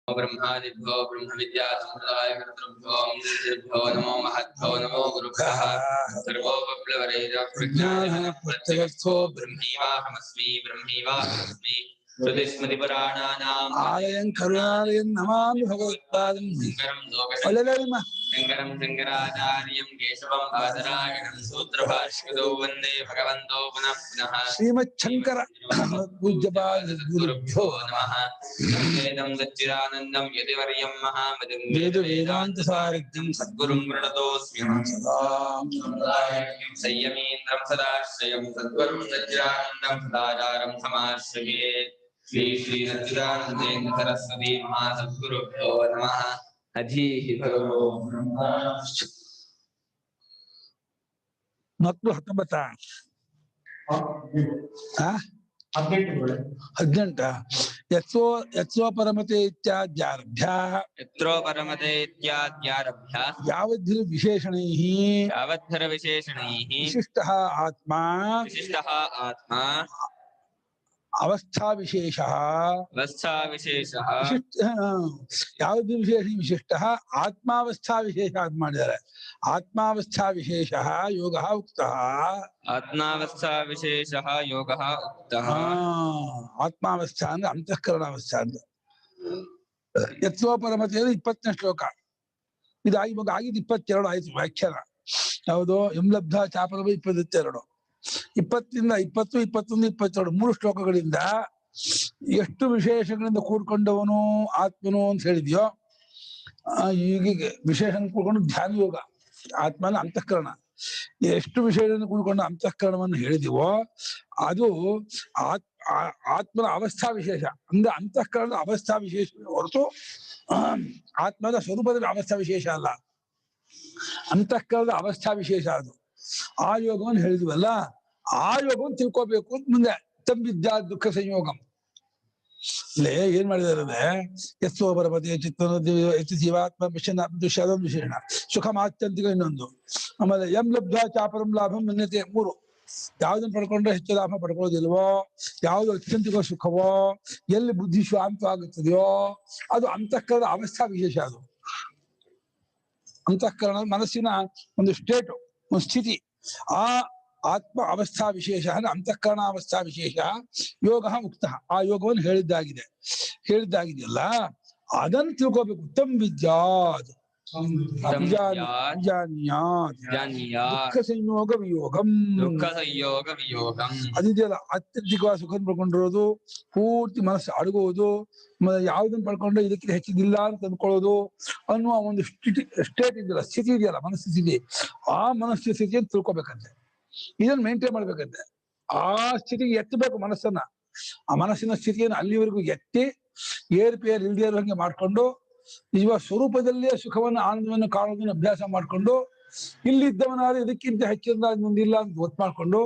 ब्रह्मादिभ्यो ब्रह्म विद्या संप्रदाय कर्तृभ्यो नमो महद्भ्यो नमो गुरुभ्यः सर्वोपप्लवरहितः प्रत्यगर्थो ब्रह्मीवाहमस्मि ब्रह्मीवाहमस्मि श्रुतिस्मृतिपुराणानाम् आलयं करुणालयं नमामि भगवत्पादं शङ्करं शङ्कराचार्यं केशवं बादरायणं सूत्रभाष्यकृतौ वन्दे भगवन्तो पुनः पुनः श्रीमच्छङ्कर पूज्यपाद गुरुभ्यो नमः वेदं सच्चिदानन्दं यतिवर्यं महामतिं वेदवेदान्तसारथ्यं सद्गुरुं प्रणतोऽस्म्यहं संयमीन्द्रं सदाश्रयं सद्गुरुं सच्चिदानन्दं सदाचारं समाश्रये श्री श्री सच्चिदानन्देन्द्र सरस्वती महासद्गुरुभ्यो नमः अधीहि भगवो ब्रह्म ಮತ್ತು 19 ಯತ್ಸೋ ಪರಮತೆ ಇತ್ಯಾದ್ಯಾರಭ್ಯ ಯತ್ರೋ ಪರಮತೆ ಇತ್ಯಾದ್ಯಾರಭ್ಯ ಯಾವದ್ಭಿರ್ ವಿಶೇಷಣೈಃ ವಿಶಿಷ್ಟಃ ಆತ್ಮ ಅವಸ್ಥಾ ವಿಶೇಷಃ ಯಾವದ್ಭಿರ್ ವಿಶಿಷ್ಟಃ ಆತ್ಮಾವಸ್ಥಾ ವಿಶೇಷ ಅಂತ ಮಾಡಿದ್ದಾರೆ. ಆತ್ಮಾವಸ್ಥಾ ವಿಶೇಷಃ ಯೋಗಃ ಉಕ್ತಃ. ಆತ್ಮಾವಸ್ಥಾ ವಿಶೇಷಃ ಯೋಗಃ ಉಕ್ತಃ. ಆತ್ಮಾವಸ್ಥಾ ಅಂದ್ರೆ ಅಂತಃಕರಣಾವಸ್ಥಾ ಅಂತ. ಯತ್ಸೋ ಪರಮತೆ 20ನೇ ಶ್ಲೋಕ ಇದಾಗಿ ಇವಾಗ ಆಗಿದ್ದು 22 ಆಯ್ತು ವ್ಯಾಖ್ಯಾನ. ಯಾವುದು ಎಂಲಬ್ಧ ಚಾಪರವ 22 20ರಿಂದ 20, 21, 22 3 ಶ್ಲೋಕಗಳಿಂದ ಎಷ್ಟು ವಿಶೇಷಗಳಿಂದ ಕೂಡ್ಕೊಂಡವನು ಆತ್ಮನು ಅಂತ ಹೇಳಿದ್ಯೋ ಈಗ ವಿಶೇಷ ಕೂಡ್ಕೊಂಡು ಧ್ಯಾನ ಯೋಗ ಆತ್ಮನ ಅಂತಃಕರಣ ಎಷ್ಟು ವಿಷಯಗಳನ್ನು ಕೂಡ್ಕೊಂಡು ಅಂತಃಕರಣವನ್ನು ಹೇಳಿದೀವೋ ಅದು ಆತ್ಮನ ಅವಸ್ಥಾ ವಿಶೇಷ ಅಂದ್ರೆ ಅಂತಃಕರಣದ ಅವಸ್ಥಾ ವಿಶೇಷ ಹೊರತು ಆತ್ಮದ ಸ್ವರೂಪದ ಅವಸ್ಥಾ ವಿಶೇಷ ಅಲ್ಲ, ಅಂತಃಕರಣದ ಅವಸ್ಥಾ ವಿಶೇಷ ಅದು. ಆ ಯೋಗವನ್ನು ಹೇಳಿದ್ವಲ್ಲ, ಆ ಯೋಗವನ್ನು ತಿಳ್ಕೋಬೇಕು ಅಂತ ಮುಂದೆ ತಂಬಿದ್ದ ದುಃಖ ಸಂಯೋಗಂ ಲೇ ಏನ್ ಮಾಡಿದಾರೆ ಅಂದ್ರೆ ಯತ್ಸೋ ಪರಮತೆ ಜೀವಾತ್ಮ ದುಷ್ಯಾದ ವಿಶೇಷಣ ಸುಖ ಮಾತ್ಯಂತಿಕ ಇನ್ನೊಂದು, ಆಮೇಲೆ ಎಂ ಲಬ್ಧ ಚಾಪರಂ ಲಾಭಂ ಮನ್ಯತೆ 3. ಯಾವ್ದನ್ನ ಪಡ್ಕೊಂಡ್ರೆ ಹೆಚ್ಚು ಲಾಭ ಪಡ್ಕೊಳ್ಳೋದಿಲ್ವೋ, ಯಾವ್ದು ಅತ್ಯಂತಿಕ ಸುಖವೋ, ಎಲ್ಲಿ ಬುದ್ಧಿ ಶಾಂತವಾಗುತ್ತದೆಯೋ ಅದು ಅಂತಃಕರಣದ ಅವಸ್ಥಾ ವಿಶೇಷ. ಅದು ಅಂತಃಕರಣ ಮನಸ್ಸಿನ ಒಂದು ಸ್ಟೇಟ್, ಒಂದು ಸ್ಥಿತಿ. ಆ ಆತ್ಮ ಅವಸ್ಥಾ ವಿಶೇಷ ಅಂದ್ರೆ ಅಂತಃಕರಣ ಅವಸ್ಥಾ ವಿಶೇಷ ಯೋಗ ಮುಕ್ತ. ಆ ಯೋಗವನ್ನು ಹೇಳಿದ್ದಾಗಿದೆಯಲ್ಲ ಅದನ್ನು ತಿಳ್ಕೋಬೇಕು. ಉತ್ತಮ ವಿದ್ಯಾತ್ ದುಃಖ ಸಂಯೋಗ ವಿಯೋಗಂ. ಅದಿದೆಯಲ್ಲ ಅತ್ಯಧಿಕವಾದ ಸುಖ ಪಡ್ಕೊಂಡಿರೋದು, ಪೂರ್ತಿ ಮನಸ್ಸು ಅಡಗೋದು, ಯಾವ್ದನ್ನ ಪಡ್ಕೊಂಡ್ರೆ ಇದಕ್ಕಿಂತ ಹೆಚ್ಚಿದಿಲ್ಲ ಅಂತ ಅಂದ್ಕೊಳ್ಳೋದು ಅನ್ನುವ ಒಂದು ಸ್ಟೇಟ್ ಇದೆಯಲ್ಲ, ಸ್ಥಿತಿ ಇದೆಯಲ್ಲ, ಮನಸ್ಸು ಸ್ಥಿತಿ. ಆ ಮನಸ್ಸು ಸ್ಥಿತಿಯನ್ನು ತಿಳ್ಕೊಬೇಕಂತೆ, ಇದನ್ನ ಮೇಂಟೈನ್ ಮಾಡ್ಬೇಕಂತೆ. ಆ ಸ್ಥಿತಿಗೆ ಎತ್ತಬೇಕು ಮನಸ್ಸನ್ನ. ಆ ಮನಸ್ಸಿನ ಸ್ಥಿತಿಯನ್ನು ಅಲ್ಲಿವರೆಗೂ ಎತ್ತಿ ಏರ್ಪೇರ್ ಇಲ್ದೇ ಇರೋ ಹಂಗೆ ಮಾಡ್ಕೊಂಡು ನಿಜವಾದ ಸ್ವರೂಪದಲ್ಲಿಯೇ ಸುಖವನ್ನು ಆನಂದವನ್ನು ಕಾಣೋದನ್ನ ಅಭ್ಯಾಸ ಮಾಡ್ಕೊಂಡು, ಇಲ್ಲಿದ್ದವನಾದ್ರೆ ಇದಕ್ಕಿಂತ ಹೆಚ್ಚಿನ ಮುಂದಿಲ್ಲ ಅಂತ ಗೊತ್ತು ಮಾಡ್ಕೊಂಡು,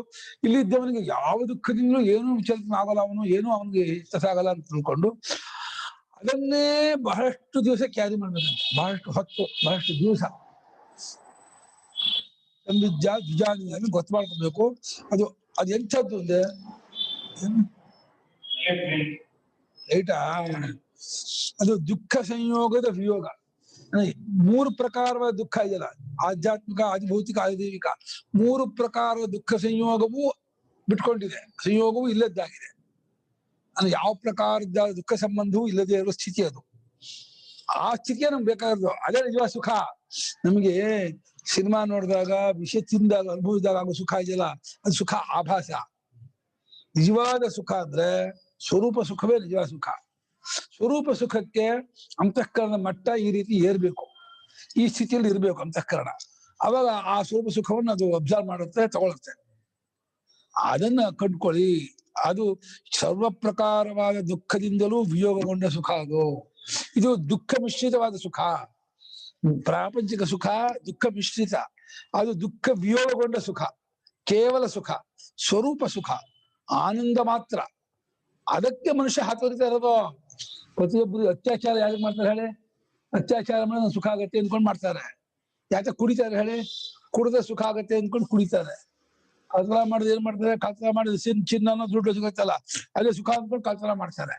ಇಲ್ಲಿದ್ದವನಿಗೆ ಯಾವ ದುಃಖದಿಂದಲೂ ಏನೂ ವಿಚಲಿತ ಆಗಲ್ಲ, ಅವನು ಏನೂ ಅವನಿಗೆ ಆಗಲ್ಲ ಅಂತ ತಿಳ್ಕೊಂಡು ಅದನ್ನೇ ಬಹಳಷ್ಟು ದಿವಸ ಕ್ಯಾರಿ ಮಾಡ್ಬೇಕಂತೆ. ಬಹಳಷ್ಟು ಹೊತ್ತು, ಬಹಳಷ್ಟು ದಿವಸ ಸಂವಿದ್ಯಾ ದ್ವಿಜಾನಿ ಗೊತ್ತು ಮಾಡ್ಕೊಬೇಕು. ಅದು ಎಂಥದ್ದು ಅಂದ್ರೆ ರೈಟಾ, ಅದು ದುಃಖ ಸಂಯೋಗದ ವಿಯೋಗ. 3 ಪ್ರಕಾರವಾದ ದುಃಖ ಇದೆಯಲ್ಲ, ಆಧ್ಯಾತ್ಮಿಕ, ಆದಿಭೌತಿಕ, ಆದಿದೈವಿಕ. 3 ಪ್ರಕಾರದ ದುಃಖ ಸಂಯೋಗವೂ ಬಿಟ್ಕೊಂಡಿದೆ, ಸಂಯೋಗವೂ ಇಲ್ಲದ್ದಾಗಿದೆ. ಅಂದ್ರೆ ಯಾವ ಪ್ರಕಾರದ ದುಃಖ ಸಂಬಂಧವೂ ಇಲ್ಲದೆ ಇರುವ ಸ್ಥಿತಿ ಅದು. ಆ ಸ್ಥಿತಿಯೇ ನಮ್ಗೆ ಬೇಕಾಗಿರೋದು. ಅದೇ ನಿಜವಾದ ಸುಖ. ನಮಗೆ ಸಿನಿಮಾ ನೋಡಿದಾಗ, ವಿಷಯ ತಿಂದಾಗ, ಅನುಭವಿಸಿದಾಗ ಆಗೋ ಸುಖ ಇದೆಯಲ್ಲ, ಅದು ಸುಖ ಆಭಾಸ. ನಿಜವಾದ ಸುಖ ಅಂದ್ರೆ ಸ್ವರೂಪ ಸುಖವೇ ನಿಜವಾದ ಸುಖ. ಸ್ವರೂಪ ಸುಖಕ್ಕೆ ಅಂತಃಕರಣದ ಮಟ್ಟ ಈ ರೀತಿ ಏರ್ಬೇಕು, ಈ ಸ್ಥಿತಿಯಲ್ಲಿ ಇರ್ಬೇಕು ಅಂತಃಕರಣ. ಅವಾಗ ಆ ಸ್ವರೂಪ ಸುಖವನ್ನು ಅದು ಅಬ್ಸರ್ವ್ ಮಾಡುತ್ತೆ, ತಗೊಳುತ್ತೆ. ಅದನ್ನ ಕಂಡ್ಕೊಳ್ಳಿ. ಅದು ಸರ್ವ ಪ್ರಕಾರವಾದ ದುಃಖದಿಂದಲೂ ವಿಯೋಗಗೊಂಡ ಸುಖ. ಇದು ದುಃಖ ಮಿಶ್ರಿತವಾದ ಸುಖ. ಪ್ರಾಪಂಚಿಕ ಸುಖ ದುಃಖ ಮಿಶ್ರಿತ, ಅದು ದುಃಖ ವಿಯೋಗಗೊಂಡ ಸುಖ, ಕೇವಲ ಸುಖ, ಸ್ವರೂಪ ಸುಖ, ಆನಂದ ಮಾತ್ರ. ಅದಕ್ಕೆ ಮನುಷ್ಯ ಹಾತೊರಿತಾ ಇರೋದು. ಪ್ರತಿಯೊಬ್ಬರು ಅತ್ಯಾಚಾರ ಯಾಕೆ ಮಾಡ್ತಾರೆ ಹೇಳಿ? ಅತ್ಯಾಚಾರ ಮಾಡಿದ್ರೆ ಸುಖ ಆಗತ್ತೆ ಅಂದ್ಕೊಂಡು ಮಾಡ್ತಾರೆ. ಯಾಕೆ ಕುಡಿತಾರೆ ಹೇಳಿ? ಕುಡಿದ್ರೆ ಸುಖ ಆಗತ್ತೆ ಅಂದ್ಕೊಂಡು ಕುಡಿತಾರೆ. ಕಳ್ತನ ಮಾಡಿದ್ರೆ ಏನ್ ಮಾಡ್ತಾರೆ? ಕಳ್ತನ ಮಾಡಿದ್ರೆ ಚಿನ್ನ ದುಡ್ಡು ಸಿಗುತ್ತಲ್ಲ, ಅದೇ ಸುಖ ಅಂದ್ಕೊಂಡು ಕಳ್ತನ ಮಾಡ್ತಾರೆ.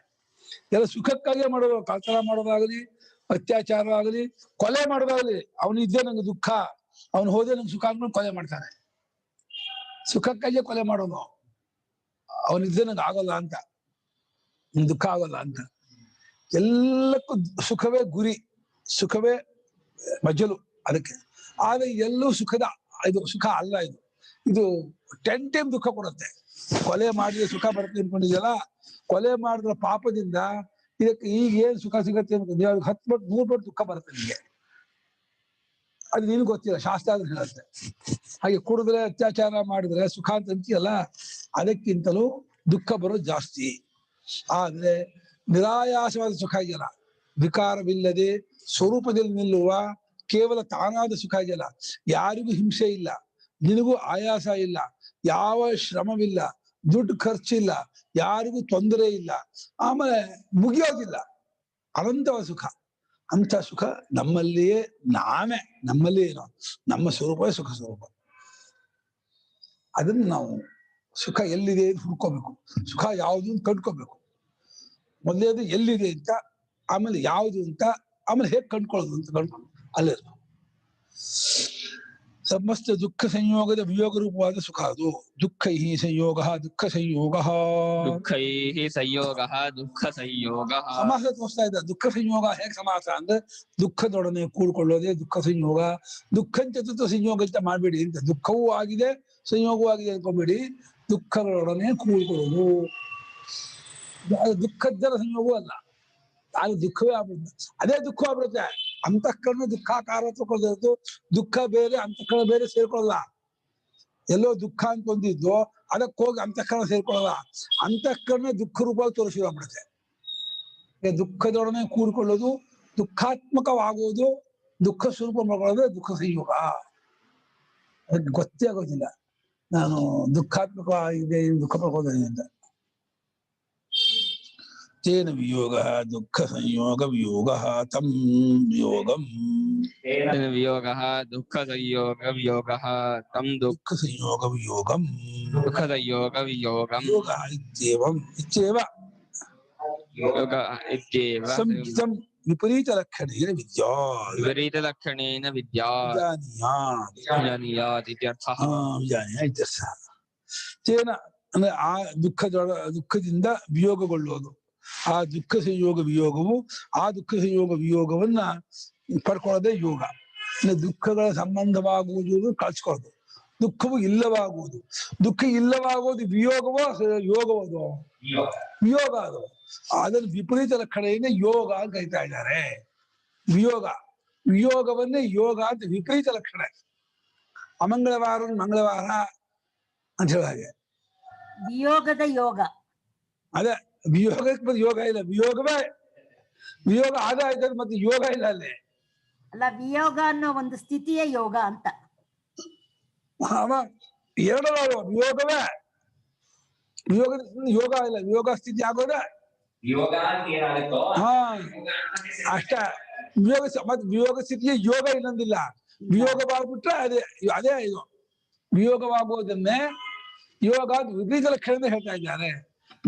ಎಲ್ಲ ಸುಖಕ್ಕಾಗಿಯೇ ಮಾಡೋದು. ಕಳ್ತನ ಮಾಡೋದಾಗಲಿ, ಅತ್ಯಾಚಾರ ಆಗಲಿ, ಕೊಲೆ ಮಾಡೋದಾಗಲಿ, ಅವನಿದ್ದೇ ನಂಗೆ ದುಃಖ, ಅವನು ಹೋದ್ರೆ ನಂಗೆ ಸುಖ ಅಂದ್ಕೊಂಡು ಕೊಲೆ ಮಾಡ್ತಾನೆ. ಸುಖಕ್ಕಾಗಿಯೇ ಕೊಲೆ ಮಾಡೋದು. ಅವನಿದ್ದೇ ನಂಗೆ ಆಗೋಲ್ಲ ಅಂತ, ದುಃಖ ಆಗೋಲ್ಲ ಅಂತ. ಎಲ್ಲಕ್ಕೂ ಸುಖವೇ ಗುರಿ, ಸುಖವೇ ಮಜಲು ಅದಕ್ಕೆ. ಆದ್ರೆ ಎಲ್ಲೂ ಸುಖದ ಇದು ಸುಖ ಅಲ್ಲ. ಇದು 10 ಟೈಮ್ ದುಃಖ ಕೊಡುತ್ತೆ. ಕೊಲೆ ಮಾಡಿದ್ರೆ ಸುಖ ಬರುತ್ತೆ ಅನ್ಕೊಂಡಿದ್ಯಲ್ಲ, ಕೊಲೆ ಮಾಡಿದ್ರ ಪಾಪದಿಂದ ಇದಕ್ಕೆ ಈಗ ಏನ್ ಸುಖ ಸಿಗತ್ತೆ ಅನ್ಕೊಂಡ್ರೆ 10 ಪಟ್ಟು 100 ಪಟ್ಟು ದುಃಖ ಬರುತ್ತೆ ನಿಮಗೆ. ಅದು ನಿನ್ಗೆ ಗೊತ್ತಿಲ್ಲ, ಶಾಸ್ತ್ರ ಆದ್ರೆ ಹೇಳುತ್ತೆ. ಹಾಗೆ ಕುಡಿದ್ರೆ ಅತ್ಯಾಚಾರ ಮಾಡಿದ್ರೆ ಸುಖ ಅಂತ ಅಂತೀಯಲ್ಲ, ಅದಕ್ಕಿಂತಲೂ ದುಃಖ ಬರೋದು ಜಾಸ್ತಿ. ಆದ್ರೆ ನಿರಾಯಾಸವಾದ ಸುಖ ಇದೆಯಲ್ಲ, ವಿಕಾರವಿಲ್ಲದೆ ಸ್ವರೂಪದಲ್ಲಿ ನಿಲ್ಲುವ ಕೇವಲ ತಾನಾದ ಸುಖ ಇದೆಯಲ್ಲ, ಯಾರಿಗೂ ಹಿಂಸೆ ಇಲ್ಲ, ನಿನಗೂ ಆಯಾಸ ಇಲ್ಲ, ಯಾವ ಶ್ರಮವಿಲ್ಲ, ದುಡ್ಡು ಖರ್ಚಿಲ್ಲ, ಯಾರಿಗೂ ತೊಂದರೆ ಇಲ್ಲ, ಆಮೇಲೆ ಮುಗಿಯೋದಿಲ್ಲ, ಅನಂತವಾದ ಸುಖ. ಅಂತ ಸುಖ ನಮ್ಮಲ್ಲಿಯೇ, ನಮ್ಮಲ್ಲಿ ಏನೋ ನಮ್ಮ ಸ್ವರೂಪವೇ ಸುಖ ಸ್ವರೂಪ. ಅದನ್ನು ನಾವು ಸುಖ ಎಲ್ಲಿದೆ ಅಂತ ಹುಡ್ಕೋಬೇಕು. ಸುಖ ಯಾವುದು ಅಂತ ಕಂಡ್ಕೋಬೇಕು. ಮೊದಲೇದು ಎಲ್ಲಿದೆ ಅಂತ, ಆಮೇಲೆ ಯಾವುದು ಅಂತ, ಆಮೇಲೆ ಹೇಗೆ ಕಂಡ್ಕೊಳ್ಳೋದು ಅಂತ ಕಂಡ್ಕೊಂಡು ಅಲ್ಲೇ ಸಮಸ್ತ ದುಃಖ ಸಂಯೋಗದ ವಿಯೋಗ ರೂಪವಾದ ಸುಖ ಅದು. ದುಃಖೈ ಸಂಯೋಗ ದುಃಖ ಸಂಯೋಗ. ದುಃಖೈ ಸಂಯೋಗ ದುಃಖ ಸಂಯೋಗ. ಸಮಾಸ ತೋರಿಸ್ತಾ ಇದ್ದ. ದುಃಖ ಸಂಯೋಗ ಹೇಗೆ ಸಮಾಸ ಅಂದ್ರೆ ದುಃಖದೊಡನೆ ಕೂಡ್ಕೊಳ್ಳೋದೇ ದುಃಖ ಸಂಯೋಗ. ದುಃಖ ಚತುರ್ಥ ಸಂಯೋಗ ಅಂತ ಮಾಡ್ಬೇಡಿ ಅಂತ. ದುಃಖವೂ ಆಗಿದೆ, ಸಂಯೋಗವೂ ಆಗಿದೆ ಅನ್ಕೋಬೇಡಿ. ದುಃಖಗಳೊಡನೆ ಕೂಡ್ಕೊಳ್ಳೋದು, ದುಃಖದ ಸಂಯೋಗವೂ ಅಲ್ಲ, ಅದು ದುಃಖವೇ ಆಗ್ಬಿಡುತ್ತೆ. ಅದೇ ದುಃಖ ಆಗ್ಬಿಡುತ್ತೆ. ಅಂತಃಕರಣ ದುಃಖಾಕಾರ ತಗೊಳ್ಳೋದು, ದುಃಖ ಬೇರೆ ಅಂತಃಕರಣ ಬೇರೆ ಸೇರ್ಕೊಳ್ಳಲ್ಲ. ಎಲ್ಲೋ ದುಃಖ ಅಂತ ಹೊಂದಿದ್ದು ಅದಕ್ಕೆ ಹೋಗಿ ಅಂತಃಕರಣ ಸೇರ್ಕೊಳ್ಳಲ್ಲ. ಅಂತಃಕರಣ ದುಃಖ ರೂಪ ತೋರಿಸಿಬಿಡುತ್ತೆ. ದುಃಖದೊಡನೆ ಕೂಡಿಕೊಳ್ಳೋದು, ದುಃಖಾತ್ಮಕವಾಗುವುದು, ದುಃಖ ಸ್ವರೂಪ ಮಾಡ್ಕೊಳ್ಳೋದು ದುಃಖ ಸಂಯೋಗ. ಅದಕ್ಕೆ ಗೊತ್ತೇ ಆಗೋದಿಲ್ಲ ನಾನು ದುಃಖಾತ್ಮಕವಾಗಿದೆ, ದುಃಖ ಪಡ್ಕೋತೀನಿ ಅಂತ. ತೇನ ವಿಯೋಗ ದುಃಖ ಸಂಯೋಗ ವಿಯೋಗ ತಂ ವಿಯೋಗಂ. ವಿಯೋಗ ದುಃಖ ಸಂಯೋಗ ವಿಯೋಗ ತಂ ದುಃಖ ಸಂಯೋಗ ವಿಯೋಗಂ. ದುಃಖ ಸಂಯೋಗ ವಿಯೋಗಂ. ಯೋಗ ಇತ್ಯೇವಂ ಇತ್ಯೇವ ಯೋಗ ಇತ್ಯೇವ ಸಂಹಿತಂ ವಿಪರೀತ ಲಕ್ಷಣೇನ ವಿದ್ಯಾ. ವಿಪರೀತ ಲಕ್ಷಣೇನ ವಿದ್ಯಾ ಜಾನೀಯಾತ್ ಇತ್ಯರ್ಥಃ. ವಿಜಾನೀಯ ಇತ್ಯರ್ಥಃ. ತೇನ ಅಂದ್ರೆ ಆ ದುಃಖದಿಂದ ವಿಯೋಗಗೊಳ್ಳುವುದು. ಆ ದುಃಖ ಸಂಯೋಗ ವಿಯೋಗವು, ಆ ದುಃಖ ಸಂಯೋಗ ವಿಯೋಗವನ್ನ ಪಡ್ಕೊಳ್ಳೋದೇ ಯೋಗ. ದುಃಖಗಳ ಸಂಬಂಧವಾಗುವುದು ಕಳ್ಸ್ಕೊಳ್ಳೋದು, ದುಃಖವು ಇಲ್ಲವಾಗುವುದು. ದುಃಖ ಇಲ್ಲವಾಗುವುದು ವಿಯೋಗವೋ ಯೋಗವೋ? ವಿಯೋಗ. ಅದು ಅದನ್ನು ವಿಪರೀತ ಲಕ್ಷಣೆಯಿಂದ ಯೋಗ ಅಂತ ಕರಿತಾ ಇದ್ದಾರೆ. ವಿಯೋಗವನ್ನೇ ಯೋಗ ಅಂತ ವಿಪರೀತ ಲಕ್ಷಣ. ಅಮಂಗಳವಾರ ಮಂಗಳವಾರ ಅಂತ ಹೇಳ ಹಾಗೆ ವಿಯೋಗದ ಯೋಗ. ಅದೇ ವಿಯೋಗಕ್ಕೆ ಮತ್ತೆ ಯೋಗ ಇಲ್ಲ. ವಿಯೋಗ ಆದ ಮತ್ತೆ ಯೋಗ ಇಲ್ಲ ಅಲ್ಲಿ. ಅಲ್ಲ, ವಿಯೋಗ ಅನ್ನೋ ಒಂದು ಸ್ಥಿತಿಯೇ ಯೋಗ ಅಂತ. ಎರಡೂ ವಿಯೋಗವೇ. ವಿಯೋಗದ ಯೋಗ ಇಲ್ಲ, ವಿಯೋಗ ಸ್ಥಿತಿ ಆಗೋದೇ ಅಷ್ಟ. ಮತ್ತೆ ವಿಯೋಗ ಸ್ಥಿತಿಗೆ ಯೋಗ ಇನ್ನೊಂದಿಲ್ಲ. ವಿಯೋಗವಾಗ್ಬಿಟ್ರೆ ಅದೇ ಇದು. ವಿಯೋಗವಾಗುವುದನ್ನೇ ಯೋಗ ವಿಪರೀತ ಲಕ್ಷಣ ಹೇಳ್ತಾ ಇದ್ದಾರೆ.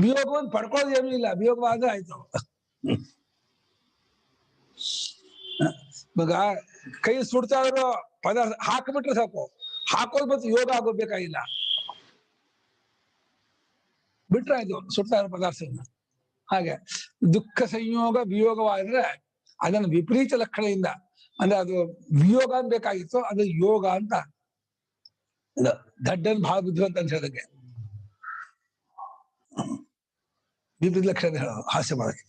ವಿಯೋಗವನ್ನು ಪಡ್ಕೊಳ್ಳೋದು ಏನೂ ಇಲ್ಲ, ವಿಯೋಗವಾದ್ರೆ ಆಯ್ತು. ಇವಾಗ ಕೈ ಸುಡ್ತಾ ಇರೋ ಪದಾರ್ಥ ಹಾಕ್ಬಿಟ್ರೆ ಸಾಕು, ಹಾಕೋದು ಮತ್ತೆ ಯೋಗ ಆಗೋಬೇಕಾಗಿಲ್ಲ, ಬಿಟ್ರೆ ಆಯ್ತು ಸುಡ್ತಾ ಇರೋ ಪದಾರ್ಥನ. ಹಾಗೆ ದುಃಖ ಸಂಯೋಗ ವಿಯೋಗವಾದ್ರೆ ಅದನ್ನು ವಿಪರೀತ ಲಕ್ಷಣದಿಂದ, ಅಂದ್ರೆ ಅದು ವಿಯೋಗ ಅಂತ ಬೇಕಾಗಿತ್ತು, ಅದು ಯೋಗ ಅಂತ. ದಡ್ಡನ್ ಬಹಳ ಬುದ್ಧಿವಂತ ಅಂತ ಹೇಳೋದಕ್ಕೆ ವಿಪರೀತ ಲಕ್ಷಣ ಹೇಳೋದು, ಹಾಸ್ಯ ಮಾಡಕ್ಕೆ.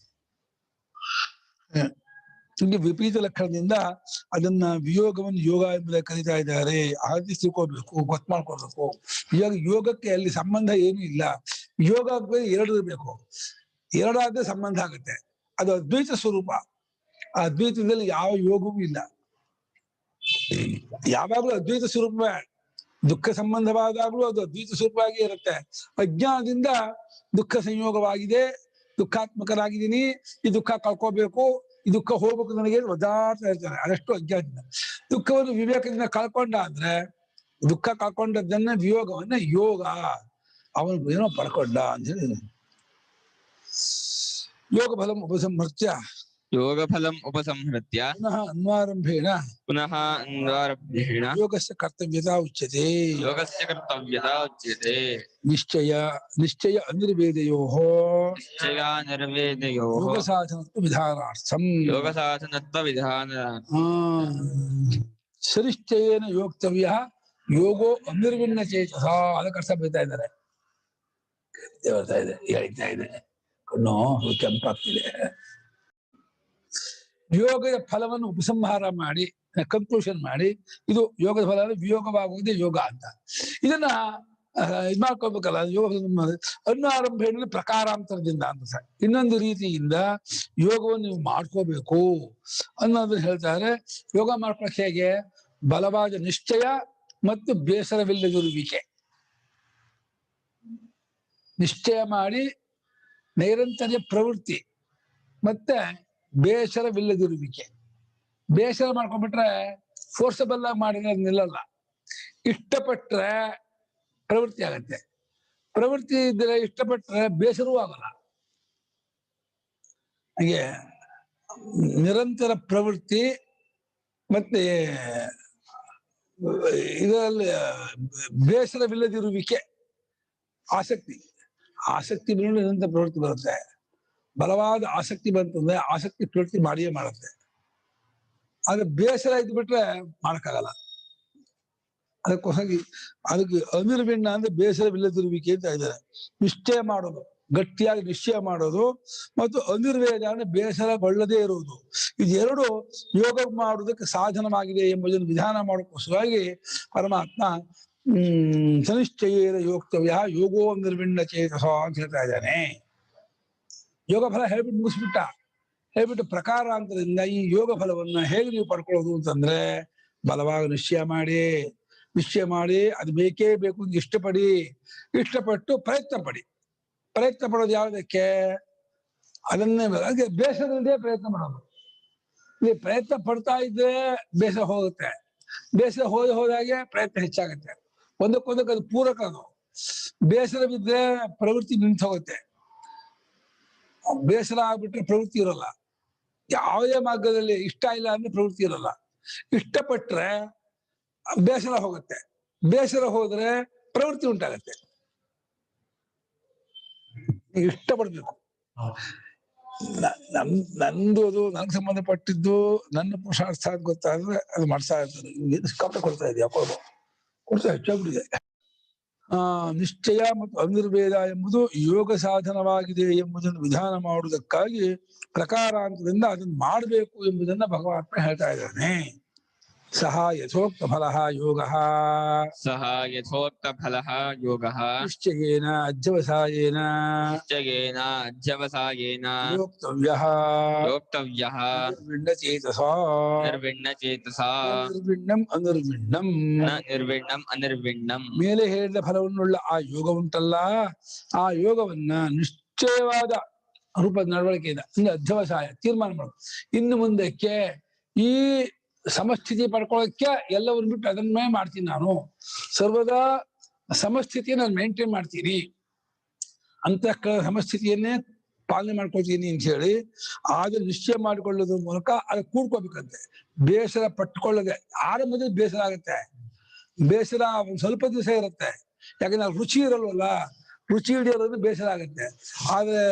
ಹೀಗೆ ವಿಪರೀತ ಲಕ್ಷಣದಿಂದ ಅದನ್ನ ವಿಯೋಗವನ್ನು ಯೋಗ ಎಂಬುದೇ ಕರೀತಾ ಇದ್ದಾರೆ. ಹಾಗೆ ತಿಳ್ಕೊಳ್ಬೇಕು, ಗೊತ್ತು ಮಾಡ್ಕೊಳ್ಬೇಕು. ಯೋಗಕ್ಕೆ ಅಲ್ಲಿ ಸಂಬಂಧ ಏನೂ ಇಲ್ಲ. ಯೋಗ ಎರಡು ಇರಬೇಕು, ಎರಡಾದ್ರೆ ಸಂಬಂಧ ಆಗುತ್ತೆ. ಅದು ಅದ್ವೈತ ಸ್ವರೂಪ. ಆ ಅದ್ವೈತದಲ್ಲಿ ಯಾವ ಯೋಗವೂ ಇಲ್ಲ, ಯಾವಾಗ್ಲೂ ಅದ್ವೈತ ಸ್ವರೂಪವೇ. ದುಃಖ ಸಂಬಂಧವಾದಾಗ್ಲೂ ಅದು ಅದ್ವೈತ ಸ್ವರೂಪವಾಗಿ ಇರುತ್ತೆ. ಅಜ್ಞಾನದಿಂದ ದುಃಖ ಸಂಯೋಗವಾಗಿದೆ, ದುಃಖಾತ್ಮಕರಾಗಿದ್ದೀನಿ, ಈ ದುಃಖ ಕಳ್ಕೋಬೇಕು, ಈ ದುಃಖ ಹೋಗ್ಬೇಕು ನನಗೆ ಒದ್ದಾಡ್ತಾ ಹೇಳ್ತಾರೆ. ಅದಷ್ಟು ಅಜ್ಞಾನದಿಂದ. ದುಃಖವನ್ನು ವಿವೇಕದಿಂದ ಕಳ್ಕೊಂಡ ಅಂದ್ರೆ, ದುಃಖ ಕಳ್ಕೊಂಡದ್ದನ್ನ ವಿಯೋಗವನ್ನ ಯೋಗ, ಅವನು ಏನೋ ಪಡ್ಕೊಂಡ ಅಂತ ಹೇಳಿ ಯೋಗ ಫಲಂ ಉಪಸಂಹೃತ್ಯ ಯೋಗಫಲಂ ಉಪಸಂಹೃತ್ಯ ಪುನಃ ಅನ್ವಾರಂಭೇಣ ಪುನಃ ಅನ್ವಾರಭ್ಯೇಣ ಯೋಗಸ್ಯ ಕರ್ತವ್ಯತಾ ಉಚ್ಯತೆ. ಯೋಗಸ್ಯ ಕರ್ತವ್ಯತಾ ಉಚ್ಯತೆ. ನಿಶ್ಚಯ ಅನಿರ್ವೇದಯೋಃ ನಿಶ್ಚಯ ನಿರ್ವೇದಯೋಃ ಯೋಗ ಸಾಧನತ್ವ ವಿಧಾನಾರ್ಥಂ. ಯೋಗ ಸಾಧನತ್ವ ವಿಧಾನ. ಸನಿಶ್ಚಯೇನ ಯೋಕ್ತವ್ಯ ಯೋಗೋ ಅನಿರ್ವಿಣ್ಣ ಚೇತಸ. ಅದಕ್ಕೆ ಅರ್ಥ ಬೀಳ್ತಾ ಇದ್ದಾರೆ. ಬರ್ತಾ ಇದೆ, ಹೇಳ್ತಾ ಇದೆ, ಕಣ್ಣು ಕೆಂಪಾಗ್ತಿದೆ. ಯೋಗದ ಫಲವನ್ನು ಉಪಸಂಹಾರ ಮಾಡಿ ಕನ್ಕ್ಲೂಷನ್ ಮಾಡಿ, ಇದು ಯೋಗದ ಫಲ ವಿಯೋಗವಾಗುವುದೇ ಯೋಗ ಅಂತ. ಇದನ್ನ ಇದ್ ಮಾಡ್ಕೋಬೇಕಲ್ಲ. ಯೋಗ ಅನ್ನಾರಂಭ ಪ್ರಕಾರಾಂತರದಿಂದ ಅಂತ ಸರ್, ಇನ್ನೊಂದು ರೀತಿಯಿಂದ ಯೋಗವನ್ನು ನೀವು ಮಾಡ್ಕೋಬೇಕು ಅನ್ನೋದನ್ನ ಹೇಳ್ತಾರೆ. ಯೋಗ ಮಾಡ್ಕೊಳಕ್ ಹೇಗೆ? ಬಲವಾದ ನಿಶ್ಚಯ ಮತ್ತು ಬೇಸರವಿಲ್ಲದಿರುವಿಕೆ. ನಿಶ್ಚಯ ಮಾಡಿ ನೈರಂತರ್ಯ ಪ್ರವೃತ್ತಿ ಮತ್ತೆ ಬೇಸರವಿಲ್ಲದಿರುವಿಕೆ. ಬೇಸರ ಮಾಡ್ಕೊಂಡ್ಬಿಟ್ರೆ ಫೋರ್ಸಬಲ್ ಆಗಿ ಮಾಡಿದ್ರೆ ನಿಲ್ಲಲ್ಲ. ಇಷ್ಟಪಟ್ರೆ ಪ್ರವೃತ್ತಿ ಆಗತ್ತೆ. ಪ್ರವೃತ್ತಿ ಇದ್ರೆ ಇಷ್ಟಪಟ್ರೆ ಬೇಸರವೂ ಆಗಲ್ಲ. ಹಾಗೆ ನಿರಂತರ ಪ್ರವೃತ್ತಿ ಮತ್ತೆ ಇದರಲ್ಲಿ ಬೇಸರವಿಲ್ಲದಿರುವಿಕೆ, ಆಸಕ್ತಿ ಮೇಲೆ ನಿರಂತರ ಪ್ರವೃತ್ತಿ ಬರುತ್ತೆ. ಬಲವಾದ ಆಸಕ್ತಿ ಬಂತಂದ್ರೆ ಆಸಕ್ತಿ ಪ್ರವೃತ್ತಿ ಮಾಡಿಯೇ ಮಾಡುತ್ತೆ. ಆದ್ರೆ ಬೇಸರ ಇದ್ಬಿಟ್ರೆ ಮಾಡಕ್ಕಾಗಲ್ಲ. ಅದಕ್ಕೋಸ್ಕರ ಅದಕ್ಕೆ ಅನಿರ್ವಿಣ್ಣ ಅಂದ್ರೆ ಬೇಸರವಿಲ್ಲದಿರುವಿಕೆ ಅಂತ ಇದ್ದಾರೆ. ನಿಶ್ಚಯ ಮಾಡೋದು, ಗಟ್ಟಿಯಾಗಿ ನಿಶ್ಚಯ ಮಾಡೋದು, ಮತ್ತು ಅನಿರ್ವೇದ ಅಂದ್ರೆ ಬೇಸರಗೊಳ್ಳದೇ ಇರುವುದು. ಇದೆರಡು ಯೋಗ ಮಾಡುವುದಕ್ಕೆ ಸಾಧನವಾಗಿದೆ ಎಂಬುದನ್ನು ವಿಧಾನ ಮಾಡೋಕ್ಕೋಸ್ಕರವಾಗಿ ಪರಮಾತ್ಮ ಸನಿಶ್ಚಯೇನ ಯೋಕ್ತವ್ಯ ಯೋಗೋ ನಿರ್ವಿಣ್ಣ ಚೇತಸ ಅಂತ ಹೇಳ್ತಾ ಇದ್ದಾನೆ. ಯೋಗ ಫಲ ಹೇಳ್ಬಿಟ್ಟು ಮುಗಿಸ್ಬಿಟ್ಟ. ಹೇಳ್ಬಿಟ್ಟು ಪ್ರಕಾರಾಂತರದಿಂದ ಈ ಯೋಗ ಫಲವನ್ನ ಹೇಗೆ ನೀವು ಪಡ್ಕೊಳ್ಳೋದು ಅಂತಂದ್ರೆ, ಬಲವಾಗಿ ನಿಶ್ಚಯ ಮಾಡಿ ಅದು ಬೇಕೇ ಬೇಕು ಅಂತ ಇಷ್ಟಪಟ್ಟು ಪ್ರಯತ್ನ ಪಡೋದು ಯಾವುದಕ್ಕೆ? ಅದನ್ನೇ ಬೇಸರದೇ ಪ್ರಯತ್ನ ಮಾಡೋದು. ನೀವು ಪ್ರಯತ್ನ ಪಡ್ತಾ ಇದ್ರೆ ಬೇಸರ ಹೋಗುತ್ತೆ. ಬೇಸರ ಹೋದಾಗೆ ಪ್ರಯತ್ನ ಹೆಚ್ಚಾಗುತ್ತೆ. ಒಂದಕ್ಕೊಂದಕ್ಕೆ ಅದು ಪೂರಕ. ಅದು ಬೇಸರವಿದ್ರೆ ಪ್ರವೃತ್ತಿ ನಿಂತು ಹೋಗುತ್ತೆ. ಬೇಸರ ಆಗ್ಬಿಟ್ರೆ ಪ್ರವೃತ್ತಿ ಇರಲ್ಲ. ಯಾವುದೇ ಮಾರ್ಗದಲ್ಲಿ ಇಷ್ಟ ಇಲ್ಲ ಅಂದ್ರೆ ಪ್ರವೃತ್ತಿ ಇರಲ್ಲ. ಇಷ್ಟಪಟ್ರೆ ಬೇಸರ ಹೋಗುತ್ತೆ. ಬೇಸರ ಹೋದ್ರೆ ಪ್ರವೃತ್ತಿ ಉಂಟಾಗತ್ತೆ. ಇಷ್ಟಪಡ್ಬೇಕು. ನಂದು ಅದು ನನಗೆ ಸಂಬಂಧಪಟ್ಟಿದ್ದು ನನ್ನ ಪುರುಷಾರ್ಥ ಅಂತ ಗೊತ್ತಾದ್ರೆ ಅದು ಮಾಡ್ತಾ ಇರ್ತಾರೆ. ಸಿಕ್ಕಾಪಟ್ಟೆ ಕೊಡ್ತಾ ಇದೆಯಾ? ಕೊಡ್ತಾ ಹೆಚ್ಚಾಗ್ಬಿಟ್ಟಿದೆ. ನಿಶ್ಚಯ ಮತ್ತು ಅನಿರ್ವೇದ ಎಂಬುದು ಯೋಗ ಸಾಧನವಾಗಿದೆ ಎಂಬುದನ್ನು ವಿಧಾನ ಮಾಡುವುದಕ್ಕಾಗಿ ಪ್ರಕಾರಾಂತರದಿಂದ ಅದನ್ನು ಮಾಡಬೇಕು ಎಂಬುದನ್ನ ಭಗವಂತ ಹೇಳ್ತಾ ಇದ್ದಾನೆ. ಸಹ ಯಥೋಕ್ತ ಫಲ ಯೋಗ ನಿಶ್ಚಯೇನ ಅಧ್ಯವಸಾಯೇನ ಯೋಕ್ತವ್ಯಃ ನಿರ್ವಿಣ್ಣ ಅನಿರ್ವಿಣ್ಣಂ. ಮೇಲೆ ಹೇಳಿದ ಫಲವನ್ನುಳ್ಳ ಆ ಯೋಗ ಉಂಟಲ್ಲ, ಆ ಯೋಗವನ್ನ ನಿಶ್ಚಯವಾದ ರೂಪದ ನಡವಳಿಕೆಯಿಂದ ಅಂದ್ರೆ ಅಧ್ಯವಸಾಯ ತೀರ್ಮಾನ ಮಾಡೋದು. ಇನ್ನು ಮುಂದಕ್ಕೆ ಈ ಸಮಸ್ಥಿತಿ ಪಡ್ಕೊಳ್ಳೋಕ್ಕೆ ಎಲ್ಲವನ್ನು ಬಿಟ್ಟು ಅದನ್ನೇ ಮಾಡ್ತೀನಿ. ನಾನು ಸರ್ವದಾ ಸಮಸ್ಥಿತಿಯನ್ನು ನಾನು ಮೇಂಟೈನ್ ಮಾಡ್ತೀನಿ, ಅಂತಃಕರಣ ಸಮಸ್ಥಿತಿಯನ್ನೇ ಪಾಲನೆ ಮಾಡ್ಕೊಳ್ತೀನಿ ಅಂತ ಹೇಳಿ ಆದ್ರೆ ನಿಶ್ಚಯ ಮಾಡಿಕೊಳ್ಳೋದ್ರ ಮೂಲಕ ಅದು ಕೂಡ್ಕೋಬೇಕಂತೆ. ಬೇಸರ ಪಟ್ಕೊಳ್ಳದೆ ಆರಂಭದಲ್ಲಿ ಬೇಸರ ಆಗುತ್ತೆ. ಬೇಸರ ಒಂದು ಸ್ವಲ್ಪ ದಿವಸ ಇರುತ್ತೆ, ಯಾಕಂದ್ರೆ ರುಚಿ ಇರಲ್ವಲ್ಲ. ರುಚಿ ಹಿಡಿಯೋದು ಬೇಸರ ಆಗುತ್ತೆ. ಆದ್ರೆ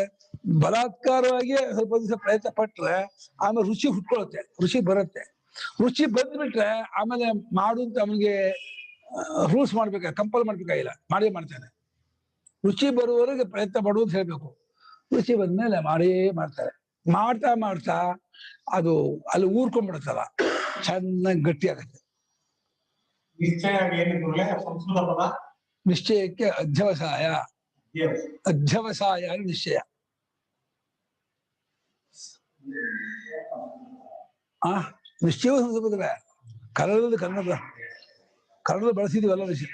ಬಲಾತ್ಕಾರವಾಗಿ ಸ್ವಲ್ಪ ದಿವಸ ಪ್ರಯತ್ನ ಪಟ್ರೆ ಆಮೇಲೆ ರುಚಿ ಹುಟ್ಕೊಳುತ್ತೆ, ರುಚಿ ಬರುತ್ತೆ. ರುಚಿ ಬಂದ್ಬಿಟ್ರೆ ಆಮೇಲೆ ಮಾಡುವಂತ ಅವನಿಗೆ ರೂಲ್ಸ್ ಮಾಡ್ಬೇಕ, ಕಂಪಲ್ ಮಾಡ್ಬೇಕಾಗಿಲ್ಲ, ಮಾಡೇ ಮಾಡ್ತಾನೆ. ರುಚಿ ಬರುವವರೆಗೆ ಪ್ರಯತ್ನ ಪಡುವುದು ಹೇಳ್ಬೇಕು. ರುಚಿ ಬಂದ್ಮೇಲೆ ಮಾಡ್ತಾರೆ. ಮಾಡ್ತಾ ಅದು ಅಲ್ಲಿ ಊರ್ಕೊಂಡ್ಬಿಡುತ್ತಲ್ಲ, ಚೆನ್ನಾಗಿ ಗಟ್ಟಿ ಆಗತ್ತೆ. ನಿಶ್ಚಯಕ್ಕೆ ಅಧ್ಯವಸಾಯ ನಿಶ್ಚಯ. ನಿಶ್ಚಯವೂ ಸಂಸ್ಕೃತವೇ. ಕನ್ನಡ ಬಳಸಿದೀವಲ್ಲ ವಿಷಯ.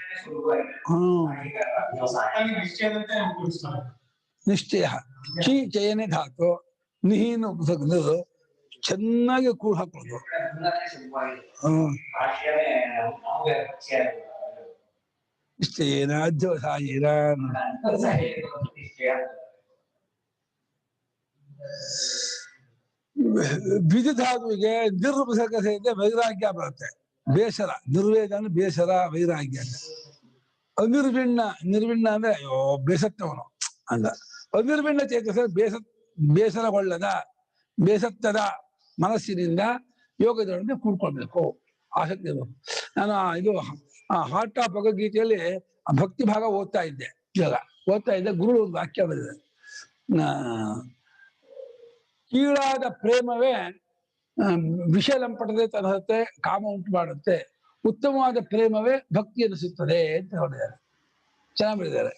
ನಿಶ್ಚಯ ಚಿ ಚಯನೆ ಧಾತು ನಿಹಿನ ಚೆನ್ನಾಗಿ ಕೂಡ್ ಹಾಕೋದು. ನಿಶ್ಚಯೇನ ಅಧ್ಯವಸಾಯೇನ ವಿಧಿಧಾತುವಿಗೆ ನಿರ್ವಿಸರ್ಗದಿಂದ ವೈರಾಗ್ಯ ಬರುತ್ತೆ. ಬೇಸರ, ನಿರ್ವೇದ ಅಂದ್ರೆ ಬೇಸರ, ವೈರಾಗ್ಯ ಅಂತ. ಅನಿರ್ವಿಣ್ಣ, ನಿರ್ವಿಣ್ಣ ಅಂದ್ರೆ ಅಯ್ಯೋ ಬೇಸತ್ತವನು ಅಂತ. ಅನಿರ್ವಿಣ್ಣ ಚೇತಸ ಬೇಸರಗೊಳ್ಳದ, ಬೇಸತ್ತದ ಮನಸ್ಸಿನಿಂದ ಯೋಗದೊಡನೆ ಕೂಡ್ಕೊಳ್ಬೇಕು, ಆಸಕ್ತಿ ಇರಬೇಕು. ನಾನು ಇದು ಹಾರ್ಟ್ ಆಫ್ ಭಗವದ್ಗೀತೆಯಲ್ಲಿ ಭಕ್ತಿ ಭಾಗ ಓದ್ತಾ ಇದ್ದೆ. ಇವಾಗ ಓದ್ತಾ ಇದ್ದೆ, ಗುರು ಒಂದು ವಾಕ್ಯ ಬರೆದಿದೆ. ಕೀಳಾದ ಪ್ರೇಮವೇ ವಿಷಯ ಲಂಪಟದೆ ತರಹತ್ತೆ, ಕಾಮ ಉಂಟು ಮಾಡುತ್ತೆ. ಉತ್ತಮವಾದ ಪ್ರೇಮವೇ ಭಕ್ತಿ ಅನಿಸುತ್ತದೆ ಅಂತ ಹೇಳಿದ್ದಾರೆ. ಚೆನ್ನಾಗಿ ಹೇಳಿದ್ದಾರೆ.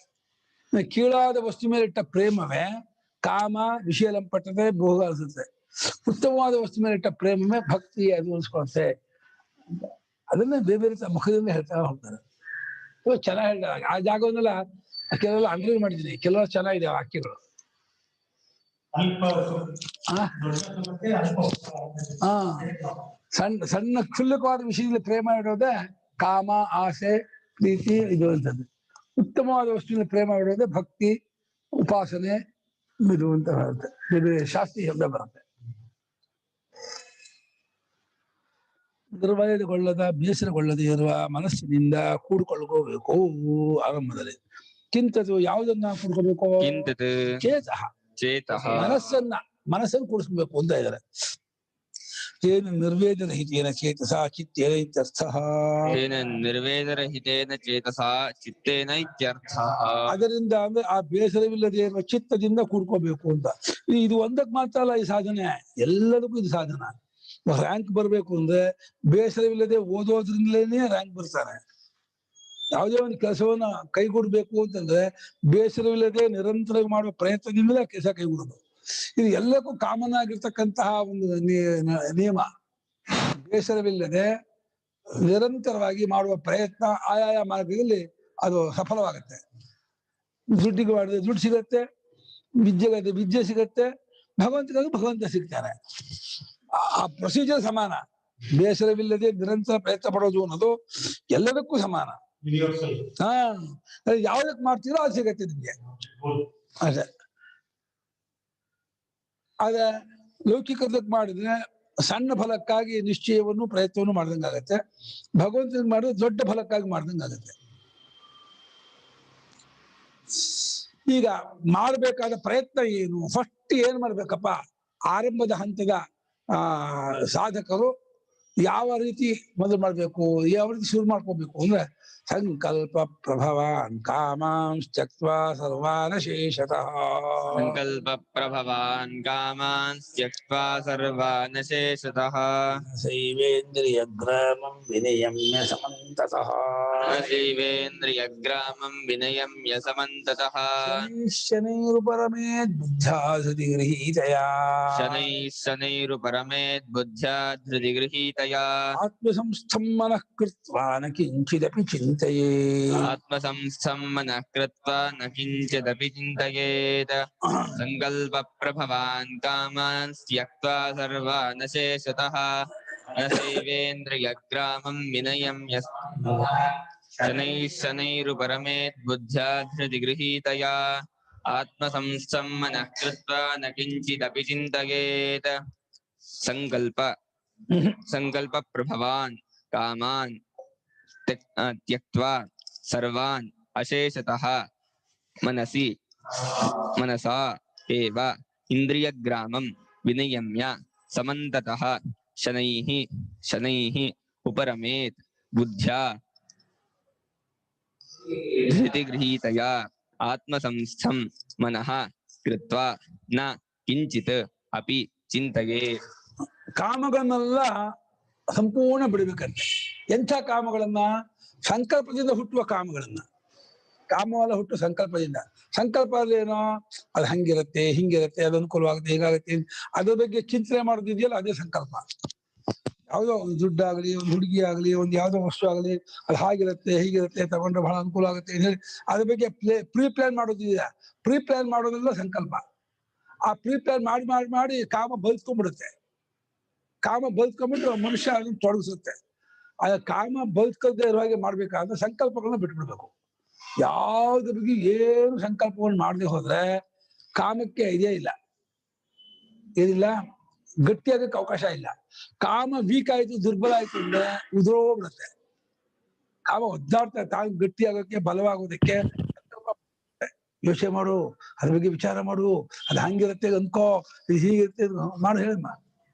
ಕೀಳಾದ ವಸ್ತು ಮೇಲೆ ಇಟ್ಟ ಪ್ರೇಮವೇ ಕಾಮ, ವಿಷಯ ಲಂಪಟತೆ, ಭೋಗ ಅನಿಸುತ್ತೆ. ಉತ್ತಮವಾದ ವಸ್ತು ಮೇಲೆ ಇಟ್ಟ ಪ್ರೇಮವೇ ಭಕ್ತಿ ಅದು ಅನಿಸ್ಕೊಳುತ್ತೆ. ಅದನ್ನ ಬೇರೆ ಬೇರೆ ಮುಖದಿಂದ ಹೇಳ್ತಾ ಹೋಗ್ತಾರೆ. ಚೆನ್ನಾಗಿ ಹೇಳಿದ್ದಾರೆ. ಆ ಜಾಗವನ್ನೆಲ್ಲ ಕೆಲವೆಲ್ಲ ಅಂಡರ್ಲೈನ್ ಮಾಡಿದ್ದೀನಿ, ಕೆಲವು ಚೆನ್ನಾಗಿದೆ ಆ ವಾಕ್ಯಗಳು. ಸಣ್ಣ ಕ್ಷುಲ್ಲಕವಾದ ವಿಷಯದಲ್ಲಿ ಪ್ರೇಮ ಇಡೋದೇ ಕಾಮ, ಆಸೆ, ಪ್ರೀತಿ ಇದು ಅಂತದ್ದು. ಉತ್ತಮವಾದ ವಸ್ತುವಿನ ಪ್ರೇಮ ಇಡೋದೇ ಭಕ್ತಿ, ಉಪಾಸನೆ ಇದು ಅಂತ ಬರುತ್ತೆ. ಬೇರೆ ಶಾಸ್ತ್ರೀಯ ಶಬ್ದ ಬರುತ್ತೆ. ನಿರ್ವಯದಗೊಳ್ಳದ, ಬೇಸರಗೊಳ್ಳದೆ ಇರುವ ಮನಸ್ಸಿನಿಂದ ಕೂಡ್ಕೊಳ್ಕೋಬೇಕು ಆರಂಭದಲ್ಲಿ. ಕಿಂತದು ಯಾವುದನ್ನ ಕೂಡ್ಕೋಬೇಕು? ಚೇತಃ, ಮನಸ್ಸನ್ನು ಕೂಡಿಸ್ಬೇಕು ಅಂತ ಇದ್ದಾರೆ. ಏನು ನಿರ್ವೇದರಹಿತೇನ ಚೇತಸ ಚಿತ್ತೇನ ಇತ್ಯರ್ಥಃ. ನಿರ್ವೇದರಹಿತೇನ ಚೇತಸ ಚಿತ್ತೇನ ಇತ್ಯರ್ಥಃ. ಅದರಿಂದ ಅಂದ್ರೆ ಆ ಬೇಸರವಿಲ್ಲದೆ ಇರುವ ಚಿತ್ತದಿಂದ ಕೂಡ್ಕೋಬೇಕು ಅಂತ. ಇದು ಒಂದಕ್ಕೆ ಮಾತ್ರ ಅಲ್ಲ ಈ ಸಾಧನೆ, ಎಲ್ಲದಕ್ಕೂ ಇದು ಸಾಧನ. ರ್ಯಾಂಕ್ ಬರ್ಬೇಕು ಅಂದ್ರೆ ಬೇಸರವಿಲ್ಲದೆ ಓದೋದ್ರಿಂದಲೇನೆ ರ್ಯಾಂಕ್ ಬರ್ತಾರೆ. ಯಾವುದೇ ಒಂದು ಕೆಲಸವನ್ನ ಕೈಗೂಡ್ಬೇಕು ಅಂತಂದ್ರೆ ಬೇಸರವಿಲ್ಲದೆ ನಿರಂತರ ಮಾಡುವ ಪ್ರಯತ್ನದಿಂದಲೇ ಕೆಲಸ ಕೈಗೂಡೋದು. ಇದು ಎಲ್ಲಕ್ಕೂ ಕಾಮನ್ ಆಗಿರ್ತಕ್ಕಂತಹ ಒಂದು ನಿಯಮ. ಬೇಸರವಿಲ್ಲದೆ ನಿರಂತರವಾಗಿ ಮಾಡುವ ಪ್ರಯತ್ನ ಆಯಾಯ ಮಾರ್ಗದಲ್ಲಿ ಅದು ಸಫಲವಾಗುತ್ತೆ. ದುಡ್ಡಿಗೆ ಮಾಡಿದ್ರೆ ದುಡ್ಡು ಸಿಗತ್ತೆ, ವಿದ್ಯೆಗಾದ್ರೆ ವಿದ್ಯೆ ಸಿಗತ್ತೆ, ಭಗವಂತನಿಗಾದ್ರೆ ಭಗವಂತ ಸಿಗ್ತಾನೆ. ಆ ಪ್ರೊಸೀಜರ್ ಸಮಾನ. ಬೇಸರವಿಲ್ಲದೆ ನಿರಂತರ ಪ್ರಯತ್ನ ಪಡೋದು ಅನ್ನೋದು ಎಲ್ಲದಕ್ಕೂ ಸಮಾನ. ಯಾವ್ದಕ್ ಮಾಡ್ತೀರೋ ಅದು ಸಿಗತ್ತೆ ನಿಮ್ಗೆ ಅದೇ. ಆದ್ರೆ ಲೌಕಿಕದಕ್ಕೆ ಮಾಡಿದ್ರೆ ಸಣ್ಣ ಫಲಕ್ಕಾಗಿ ನಿಶ್ಚಯವನ್ನು ಪ್ರಯತ್ನವನ್ನು ಮಾಡ್ದಂಗಾಗತ್ತೆ. ಭಗವಂತನಿಗೆ ಮಾಡಿದ್ರೆ ದೊಡ್ಡ ಫಲಕ್ಕಾಗಿ ಮಾಡ್ದಂಗಾಗತ್ತೆ. ಈಗ ಮಾಡಬೇಕಾದ ಪ್ರಯತ್ನ ಏನು? ಫಸ್ಟ್ ಏನ್ ಮಾಡ್ಬೇಕಪ್ಪ? ಆರಂಭದ ಹಂತದ ಸಾಧಕರು ಯಾವ ರೀತಿ ಮೊದಲು ಮಾಡ್ಬೇಕು, ಯಾವ ರೀತಿ ಶುರು ಮಾಡ್ಕೋಬೇಕು ಅಂದ್ರೆ ಸಂಕಲ್ಪ ಪ್ರಭವಾನ್ ಕಾಮಾಂಸ್ ತ್ಯಕ್ತ್ವಾ ಸರ್ವಾನ್ ಶೇಷತಃ. ಸಂಕಲ್ಪ ಪ್ರಭವಾನ್ ಕಾಮಾನ್ ತ್ಯಕ್ತ್ವಾ ಸರ್ವಾನ್ ಶೇಷತಃ. ಶೈವೇಂದ್ರಿಯ ಗ್ರಾಮಂ ವಿನಯಮ್ಯ ಸಮಂತತಃ. ಶೈವೇಂದ್ರಿಯಗ್ರಾಮಂ ವಿನಯಮ್ಯ ಸಮಂತತಃ. ಶನೈರುಪರಮೇದ್ ಬುದ್ಧ್ಯಾ ಧೃತಿ ಗೃಹೀತಯಾ. ಶನೈರುಪರಮೇದ್ ಬುದ್ಧ್ಯಾ ಧೃತಿ ಗೃಹೀತಯಾ. ಆತ್ಮಸಂಸ್ಥಂ ಮನಃ ಕೃತ್ವಾ ನ ಕಿಂಚಿದಪಿ ಚಿಂತಯೇತ್. ಆತ್ಮಸಂಸ್ಥಂ ಮನಃ ಕೃತ್ವಾ ನ ಕಿಂಚಿದಪಿ ಚಿಂತಯೇತ್. ಸಂಕಲ್ಪ ಪ್ರಭವಾನ್ ಕಾಮಾನ್ ತ್ಯಕ್ತ್ವಾ ಸರ್ವಾನ್ ಶೇಷತಃ. ಶೈವೇಂದ್ರಿಯಗ್ರಾಮಂ ವಿನಯಮ್ಯ ಶನೈರುಪರಮೇದ್ ಬುದ್ಧ್ಯಾ ಧೃತಿ ಗೃಹೀತಯಾ. ಆತ್ಮಸಂಸ್ಥಂ ಮನಃ ಕೃತ್ವಾ ನ ಕಿಂಚಿದಪಿ ಚಿಂತಯೇತ್. ಸಂಕಲ್ಪ ಪ್ರಭವಾನ್ ಕಾಮಾನ್ ತ್ಯಕ್ತ್ವಾ ಸರ್ವಾನ್ ಅಶೇಷತಃ. ಮನಸಾ ಏವ ಇಂದ್ರಿಯಗ್ರಾಮಂ ವಿನಯಮ್ಯ ಸಮಂತತಃ. ಶನೈಃ ಉಪರಮೇತ್ ಬುದ್ಧ್ಯಾ ಧೃತಿ ಗೃಹೀತಯಾ. ಆತ್ಮಸಂಸ್ಥಂ ಮನಃ ಕೃತ್ವಾ ನ ಕಿಂಚಿತ್ ಅಪಿ ಚಿಂತಯೇತ್. ಕಾಮಗಳನ್ನೆಲ್ಲ ಸಂಪೂರ್ಣ ಬಿಡಬೇಕಂತೆ. ಎಂಥ ಕಾಮಗಳನ್ನ? ಸಂಕಲ್ಪದಿಂದ ಹುಟ್ಟುವ ಕಾಮಗಳನ್ನ. ಕಾಮವೆಲ್ಲ ಹುಟ್ಟು ಸಂಕಲ್ಪದಿಂದ. ಸಂಕಲ್ಪ ಏನೋ ಅದು ಹಂಗಿರುತ್ತೆ, ಹಿಂಗಿರುತ್ತೆ, ಅದು ಅನುಕೂಲವಾಗುತ್ತೆ, ಹೀಗಾಗುತ್ತೆ, ಅದ್ರ ಬಗ್ಗೆ ಚಿಂತನೆ ಮಾಡೋದಿದೆಯಲ್ಲ ಅದೇ ಸಂಕಲ್ಪ. ಯಾವುದೋ ಒಂದು ದುಡ್ಡಾಗ್ಲಿ, ಒಂದು ಹುಡುಗಿ ಆಗ್ಲಿ, ಒಂದು ಯಾವುದೋ ವಸ್ತು ಆಗಲಿ, ಅದು ಹಾಗಿರುತ್ತೆ, ಹೀಗಿರುತ್ತೆ, ತಗೊಂಡ್ರೆ ಬಹಳ ಅನುಕೂಲ ಆಗುತ್ತೆ ಹೇಳಿ ಅದ್ರ ಬಗ್ಗೆ ಪ್ರೀ ಪ್ಲಾನ್ ಮಾಡೋದಿದೆಯಾ? ಪ್ರೀ ಪ್ಲಾನ್ ಮಾಡೋದ್ರಿಂದ ಸಂಕಲ್ಪ. ಆ ಪ್ರೀ ಪ್ಲಾನ್ ಮಾಡಿ ಮಾಡಿ ಮಾಡಿ ಕಾಮ ಬದುಕೊಂಡ್ಬಿಡುತ್ತೆ. ಕಾಮ ಬದುಕೊಂಡ್ಬಿಟ್ಟು ಮನುಷ್ಯ ಅದನ್ನು ತೊಡಗಿಸುತ್ತೆ. ಆಗ ಕಾಮ ಬದುಕದೇ ಇರೋ ಹಾಗೆ ಮಾಡ್ಬೇಕಾದ್ರೆ ಸಂಕಲ್ಪಗಳನ್ನ ಬಿಟ್ಬಿಡ್ಬೇಕು. ಯಾವ್ದ್ರ ಬಗ್ಗೆ ಏನು ಸಂಕಲ್ಪವನ್ನು ಮಾಡದೆ ಹೋದ್ರೆ ಕಾಮಕ್ಕೆ ಇದೇ ಇಲ್ಲ. ಏನಿಲ್ಲ, ಗಟ್ಟಿಯಾಗಕ್ಕೆ ಅವಕಾಶ ಇಲ್ಲ. ಕಾಮ ವೀಕ್ ಆಯ್ತು, ದುರ್ಬಲ ಆಯ್ತು ಅಂದ್ರೆ ಉದುರೋಗ್ಬಿಡುತ್ತೆ. ಕಾಮ ಒದ್ದಾಡ್ತಾ ತಾವು ಗಟ್ಟಿಯಾಗಕ್ಕೆ, ಬಲವಾಗೋದಕ್ಕೆ ಯೋಚನೆ ಮಾಡು, ಅದ್ರ ಬಗ್ಗೆ ವಿಚಾರ ಮಾಡು, ಅದ್ ಹಂಗಿರುತ್ತೆ ಅನ್ಕೋ, ಇದು ಹೀಗಿರುತ್ತೆ ಮಾಡು, ಹೇಳಮ್ಮ.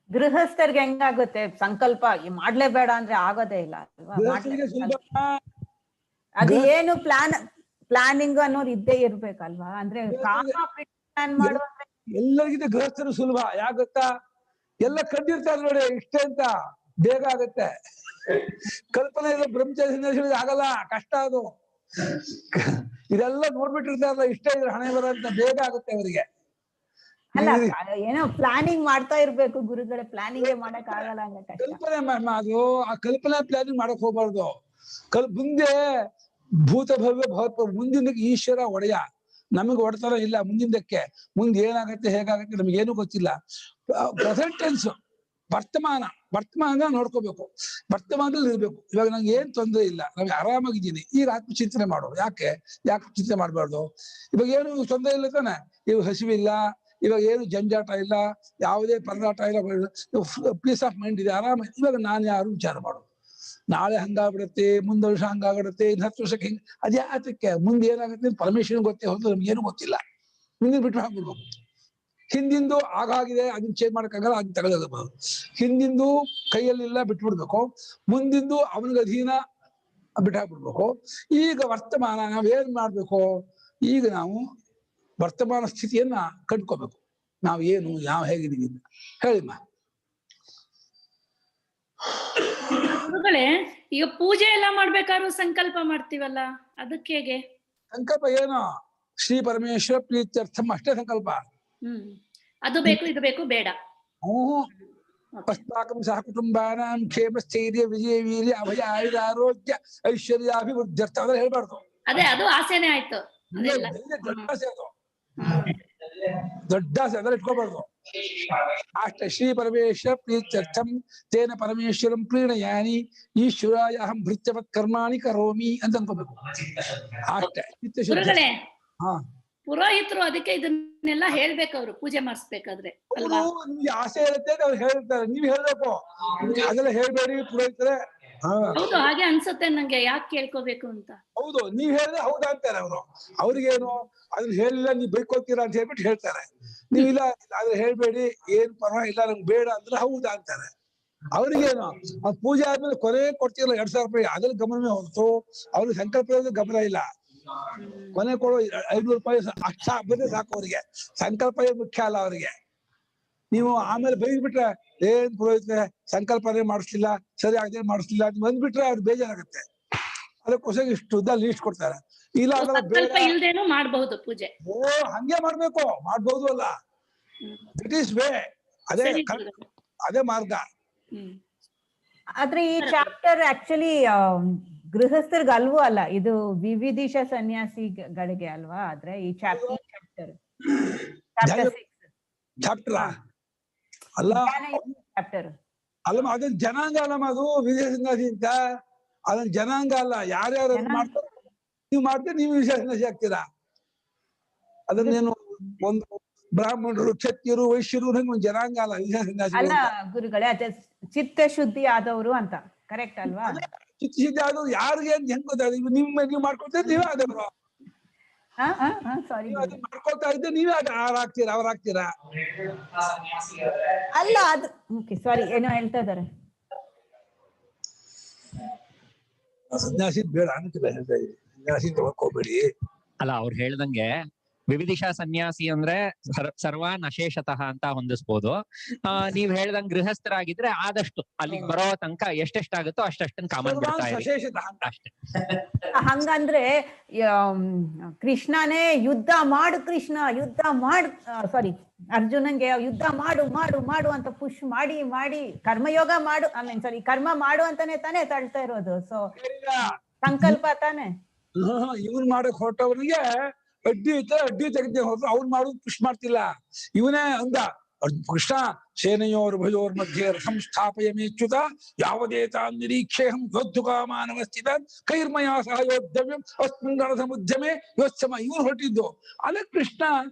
ಗೃಹಸ್ಥರಿಗೆ ಹೆಂಗಾಗುತ್ತೆ ಸಂಕಲ್ಪ ಮಾಡ್ಲೇಬೇಡ ಅಂದ್ರೆ ಆಗೋದೇ ಇಲ್ಲ ಅಲ್ವಾ? ಗೃಹಸ್ಥರಿಗೆ ಸುಲಭ. ಅದು ಏನು ಪ್ಲಾನಿಂಗ್ ಅನ್ನೋದು ಇದ್ದೇ ಇರ್ಬೇಕಲ್ವಾ? ಅಂದ್ರೆ ಕಾಮ ಪ್ಲಾನ್ ಮಾಡುವ ಎಲ್ಲರಿಗಿಂತ ಗೃಹಸ್ಥರು ಸುಲಭ. ಯಾಕೆ ಗೊತ್ತಾ? ಎಲ್ಲ ಕಂಡಿರ್ತಾರೆ ನೋಡಿ ಇಷ್ಟೇ ಅಂತ, ಬೇಗ ಆಗತ್ತೆ. ಕಲ್ಪನೆ ಇಲ್ಲ, ಬ್ರಹ್ಮಚರ್ಯ ಆಗಲ್ಲ, ಕಷ್ಟ ಅದು. ಇದೆಲ್ಲ ನೋಡ್ಬಿಟ್ಟಿರ್ತಾರಲ್ಲ, ಇಷ್ಟ ಇದ್ರೆ ಹಣೆ ಬರ ಅಂತ, ಬೇಗ ಆಗುತ್ತೆ ಅವರಿಗೆ. ಅಲ್ಲ, ಏನೋ ಪ್ಲಾನಿಂಗ್ ಮಾಡ್ತಾ ಇರ್ಬೇಕು ಗುರುಗಳೇ, ಪ್ಲಾನಿಂಗ್ ಮಾಡಕ್ ಆಗಲ್ಲ ಹಂಗ ಕಷ್ಟ. ಕಲ್ಪನೆ ಅದು, ಆ ಕಲ್ಪನಾ ಪ್ಲಾನಿಂಗ್ ಮಾಡಕ್ ಹೋಗ್ಬಾರ್ದು. ಮುಂದೆ ಭೂತ ಭವ್ಯ ಭವತ್ವ, ಮುಂದಿನಕ್ಕೆ ಈಶ್ವರ ಒಡೆಯ, ನಮಗೆ ಒಡೆತನ ಇಲ್ಲ ಮುಂದಿಂದಕ್ಕೆ. ಮುಂದೆ ಏನಾಗತ್ತೆ ಹೇಗಾಗತ್ತೆ ನಮಗೇನು ಗೊತ್ತಿಲ್ಲ. ಪ್ರೆಸೆಂಟ್ ಟೆನ್ಸ್, ವರ್ತಮಾನ ನೋಡ್ಕೋಬೇಕು, ವರ್ತಮಾನದಲ್ಲಿ ಇರ್ಬೇಕು. ಇವಾಗ ನಂಗೆ ಏನ್ ತೊಂದರೆ ಇಲ್ಲ, ನಮ್ಗೆ ಆರಾಮಾಗಿದ್ದೀನಿ, ಈಗ ಆತ್ಮಚಿಂತನೆ ಮಾಡು. ಯಾಕೆ ಚಿಂತನೆ ಮಾಡ್ಬಾರ್ದು? ಇವಾಗ ಏನು ತೊಂದರೆ ಇಲ್ಲ ತಾನೆ, ಇವಾಗ ಹಸಿವಿಲ್ಲ, ಇವಾಗ ಏನು ಜಂಜಾಟ ಇಲ್ಲ, ಯಾವುದೇ ಪರದಾಟ ಇಲ್ಲ, ಪೀಸ್ ಆಫ್ ಮೈಂಡ್ ಇದೆ, ಆರಾಮ. ಇವಾಗ ನಾನು ಯಾರು ವಿಚಾರ ಮಾಡು, ನಾಳೆ ಹಂಗಾಗ್ಬಿಡುತ್ತೆ, ಮುಂದೆ ವರ್ಷ ಹಂಗಾಗ್ಬಿಡುತ್ತೆ, ಇನ್ನು 10 ವರ್ಷಕ್ಕೆ ಹಿಂಗ್, ಅದೇ ಆತಕ್ಕೆ ಮುಂದೆ ಏನಾಗುತ್ತೆ ಪರಮೇಶ್ವರನ್ ಗೊತ್ತೇ ಹೊರತು ನಮ್ಗೇನು ಗೊತ್ತಿಲ್ಲ. ಮುಂದಿನ ಬಿಟ್ಟು ಹಾಕ್ಬಿಡ್ಬೇಕು. ಹಿಂದಿಂದು ಆಗಾಗಿದೆ, ಅದನ್ನ ಚೇಂಜ್ ಮಾಡಕ್ಕಾಗಲ್ಲ, ಅದನ್ನ ತಗೊಳ್ಳೋದು. ಹಿಂದಿಂದು ಕೈಯಲ್ಲಿಲ್ಲ, ಬಿಟ್ಬಿಡ್ಬೇಕು. ಮುಂದಿಂದು ಅವನಿಗೆ ಅಧೀನ, ಬಿಟ್ಟಾಕ್ಬಿಡ್ಬೇಕು. ಈಗ ವರ್ತಮಾನ ನಾವೇನ್ ಮಾಡ್ಬೇಕು? ಈಗ ನಾವು ವರ್ತಮಾನ ಸ್ಥಿತಿಯನ್ನ ಕಂಡ್ಕೋಬೇಕು. ನಾವ್ ಏನು, ಯಾವ ಹೇಗಿದ್ದೀವಿ ಹೇಳಿಮ್ಮ. ಗುರುಗಳೇ, ಈಗ ಪೂಜೆ ಎಲ್ಲ ಮಾಡ್ಬೇಕಾದ್ರೂ ಸಂಕಲ್ಪ ಮಾಡ್ತೀವಲ್ಲ, ಅದಕ್ಕೆ ಹೇಗೆ? ಸಂಕಲ್ಪ ಏನು? ಶ್ರೀ ಪರಮೇಶ್ವರ ಪ್ರೀತ್ಯರ್ಥಂ ಅಷ್ಟೇ ಸಂಕಲ್ಪ. ಅದು ಬೇಕು ಇದು ಬೇಕು ಬೇಡ. ಅಸ್ಮಾಕಂ ಸಹ ಕುಟುಂಬಾನಾಂ ಕ್ಷೇಮ ಸ್ಥೈರ್ಯ ವಿಜಯ ವೀರ್ಯ ಅಭಯ ಆಯುಧ ಆರೋಗ್ಯ ಐಶ್ವರ್ಯಾಭಿವೃದ್ಧ್ಯರ್ಥ ಅಂದ್ರೆ ಹೇಳ್ಬಾರ್ದು. ಅದೇ ಅದು ಆಸೆನೆ ಆಯ್ತು. ದೊಡ್ಡ ಆಸೆ ಅಂದ್ರೆ ಇಟ್ಕೋಬಾರ್ದು. ಅಷ್ಟೇ. ಶ್ರೀ ಪರಮೇಶ್ವರ ಪ್ರೀತ್ಯರ್ಥಂ ತೇನ ಪರಮೇಶ್ವರಂ ಪ್ರೀಣಯಾನಿ ಈಶ್ವರಾಯ ಅಹಂ ಭೃತ್ಯವತ್ ಕರ್ಮಾಣಿ ಕರೋಮಿ ಅಂತ ಅನ್ಕೋಬೇಕು ಅಷ್ಟೇ. ಗುರುಗಳೇ, ಹಾ, ಪುರೋಹಿತರು ಅದಕ್ಕೆ ಇದನ್ನೆಲ್ಲ ಹೇಳ್ಬೇಕು, ಅವ್ರು ಪೂಜೆ ಮಾಡಿಸ್ಬೇಕಾದ್ರೆ ಅಲ್ವಾ? ನಿಮ್ಗೆ ಆಸೆ ಇರುತ್ತೆ ಅವ್ರು ಹೇಳಿರ್ತಾರೆ, ನೀವ್ ಹೇಳ್ಬೇಕು. ಅದೆಲ್ಲ ಹೇಳ್ಬೇಡಿ ಪುರೋಹಿತರೆ. ಹೌದು, ಹಾಗೆ ಅನ್ಸುತ್ತೆ ನಂಗೆ, ಯಾಕೆ ಕೇಳ್ಕೋಬೇಕು ಅಂತ. ಹೌದು, ನೀವ್ ಹೇಳಿದ್ರೆ ಹೌದಾ ಅಂತಾರೆ ಅವರು. ಅವ್ರಿಗೇನು ಅದನ್ನ ಹೇಳಿಲ್ಲ, ನೀವ್ ಬೈಕೋತೀರಾ ಅಂತ ಹೇಳ್ಬಿಟ್ಟು ಹೇಳ್ತಾರೆ. ನೀವಿಲ್ಲ ಅದ್ರ ಹೇಳ್ಬೇಡಿ, ಏನ್ ಪರವಾಗಿಲ್ಲ, ನಂಗೆ ಬೇಡ ಅಂದ್ರೆ ಹೌದಾ ಅಂತಾರೆ. ಅವ್ರಿಗೇನು ಪೂಜೆ ಆದ್ಮೇಲೆ ಕೊನೆ ಕೊಡ್ತಿರಲ್ಲ 2000 ರೂಪಾಯಿ, ಅದ್ರಲ್ಲಿ ಗಮನವೇ ಹೊರತು ಅವ್ರಿಗೆ ಸಂಕಲ್ಪ ಗಮನ ಇಲ್ಲ. ಕೊನೆ ಕೊಡೋ 500 ರೂಪಾಯಿ ಅಷ್ಟ ಬಂದ್ರೆ ಸಾಕು ಅವ್ರಿಗೆ. ಸಂಕಲ್ಪ ಮುಖ್ಯ ಅಲ್ಲ ಅವ್ರಿಗೆ. ನೀವು ಆಮೇಲೆ ಬೈದ್ಬಿಟ್ರೆ, ಏನ್ ಪುರೋಹಿತರೆ ಸಂಕಲ್ಪನೆ ಮಾಡಿಸ್ಲಿಲ್ಲ, ಸರಿ ಆಗದೆ ಮಾಡಿಸ್ಲಿಲ್ಲ ಅಂತ ಬಂದ್ಬಿಟ್ರೆ ಅವ್ರು ಬೇಜಾರಾಗುತ್ತೆ. ಅದಕ್ಕೋಸ್ಕರ ಇಷ್ಟು ಉದ್ದ ಲೀಸ್ಟ್ ಕೊಡ್ತಾರೆ. ಇಲ್ಲ ಇಲ್ದೇನು ಮಾಡಬಹುದು ಪೂಜೆ. ಹಂಗೆ ಮಾಡ್ಬೇಕು, ಮಾಡ್ಬಹುದು ಅಲ್ಲ, ಇಟ್ ಈಸ್ ವೇ, ಅದೇ ಮಾರ್ಗ. ಆದ್ರೆ ಈ ಚಾಪ್ಟರ್ ಆಕ್ಚುಲಿ ಗೃಹಸ್ಥರಿಗೆ ಅಲ್ವೂ ಅಲ್ಲ, ಇದು ವಿವಿಧಿಷ ಸನ್ಯಾಸಿಗಳಿಗೆ ಅಲ್ವಾ? ಆದ್ರೆ ಈ ಚಾಪ್ಟರ್ ಅಲ್ಲ ಚಾಪ್ಟರ್ ಅಲ್ಲಮ್ಮ, ಅದನ್ನ ಜನಾಂಗ ಅಲ್ಲಮ್ಮ, ಅದು ವಿಜಯ ಸನ್ಯಾಸಿ ಅಂತ. ಅದನ್ನ ಜನಾಂಗ ಅಲ್ಲ, ಯಾರ್ಯಾರು ಮಾಡ್ತಾರೆ ನೀವು ಮಾಡ್ತೀರಿ, ನೀವು ವಿಜಯ ಸನ್ಯಾಸಿ ಆಗ್ತೀರಾ. ಅದನ್ನೇನು ಒಂದು ಬ್ರಾಹ್ಮಣರು, ಕ್ಷತ್ರಿಯರು, ವೈಶ್ಯರು ನಂಗೆ ಒಂದು ಜನಾಂಗ ಅಲ್ಲ ವಿಜಯ ಸನ್ಯಾಸಿ ಅಲ್ಲ ಗುರುಗಳೇ. ಅದೇ ಚಿತ್ತ ಶುದ್ಧಿ ಆದವರು ಅಂತ, ಕರೆಕ್ಟ್ ಅಲ್ವಾ? ಚಿತ್ತ ಶುದ್ಧಿ ಆದವ್ರು ಯಾರಿಗೆ ಅಂತ ಹೆಂಗ್ ಗೊತ್ತಾಗ? ನೀವು ಮಾಡ್ಕೊಳ್ತೀರಿ, ನೀವೇ ಆದವರು. ಸಾರಿ, ಮಾಡ್ಕೊಳ್ತಾ ಇದ್ದೆ, ನೀವೇ ಅವ್ರಾಗ್ತೀರಾ, ಅವ್ರಾಗ್ತೀರಾ. ಅಲ್ಲ ಅದು ಸಾರಿ, ಏನೋ ಹೇಳ್ತಾ ಇದಾರೆ. ಸನ್ಯಾಸಿ ಬೇಡ ಅಂತ ಹೇಳ್ತಾ ಇದ್ದೀನಿ, ಸನ್ಯಾಸಿ ತಗೋಬೇಡಿ. ಅಲ್ಲ, ಅವ್ರು ಹೇಳ್ದಂಗೆ ವಿವಿಧಿಷಾ ಸನ್ಯಾಸಿ ಅಂದ್ರೆ ಸರ್ವಾನ್ ಅಶೇಷತಃ ಅಂತ ಹೊಂದಿಸ್ಬೋದು. ನೀವ್ ಹೇಳ್ದಂಗ್ ಗೃಹಸ್ಥರಾಗಿದ್ರೆ ಆದಷ್ಟು ಅಲ್ಲಿಗೆ ಬರೋ ತನಕ ಎಷ್ಟೆಷ್ಟಾಗುತ್ತೋ ಅಷ್ಟನ್ನ ಕಾಮನ್ ಬಿಡ್ತಾ ಇರಿ ಅಷ್ಟೇ. ಹಂಗಂದ್ರೆ ಕೃಷ್ಣನೇ ಯುದ್ಧ ಮಾಡು, ಕೃಷ್ಣ ಯುದ್ಧ ಮಾಡು, ಸಾರಿ ಅರ್ಜುನನ್ಗೆ ಯುದ್ಧ ಮಾಡು ಮಾಡು ಮಾಡು ಅಂತ ಪುಷ್ ಮಾಡಿ ಮಾಡಿ ಕರ್ಮಯೋಗ ಮಾಡು, ಸಾರಿ ಕರ್ಮ ಮಾಡು ಅಂತಾನೆ ತಾನೇ ತಳ್ತಾ ಇರೋದು. ಸೊ ಸಂಕಲ್ಪ ತಾನೆ. ಇವನ್ ಮಾಡಕ್ ಹೊರಟವ್ರಿಗೆ ಅಡ್ಡಿ ಇರ್ತಾರೆ, ಅಡ್ಡಿ ತೆಗೆದೇ ಹೊರತು ಅವ್ರು ಮಾಡೋದು ಪುಷ್ ಮಾಡ್ತಿಲ್ಲ. ಇವನೇ ಅಂದ ಕೃಷ್ಣ, ಸೇನೆಯೋರ್ ಭಯೋರ್ ಮಧ್ಯೆ ರಥಂ ಸ್ಥಾಪಯ ಮೇಚ್ಯುತ ಯಾವದೇತಾ ನಿರೀಕ್ಷೇಹಂ ಯೋದ್ಧುಕಾಮಾನವಸ್ಥಿತಾನ್ ಕೈರ್ಮಯ ಸಹ ಯೋದ್ಧವ್ಯಂ ಅಸ್ಮಿನ್ ರಣಸಮುದ್ಯಮೆ ಯೋತ್ಸಮ. ಇವ್ರು ಹೊರಟಿದ್ದು ಅದಕ್ಕೆ ಕೃಷ್ಣ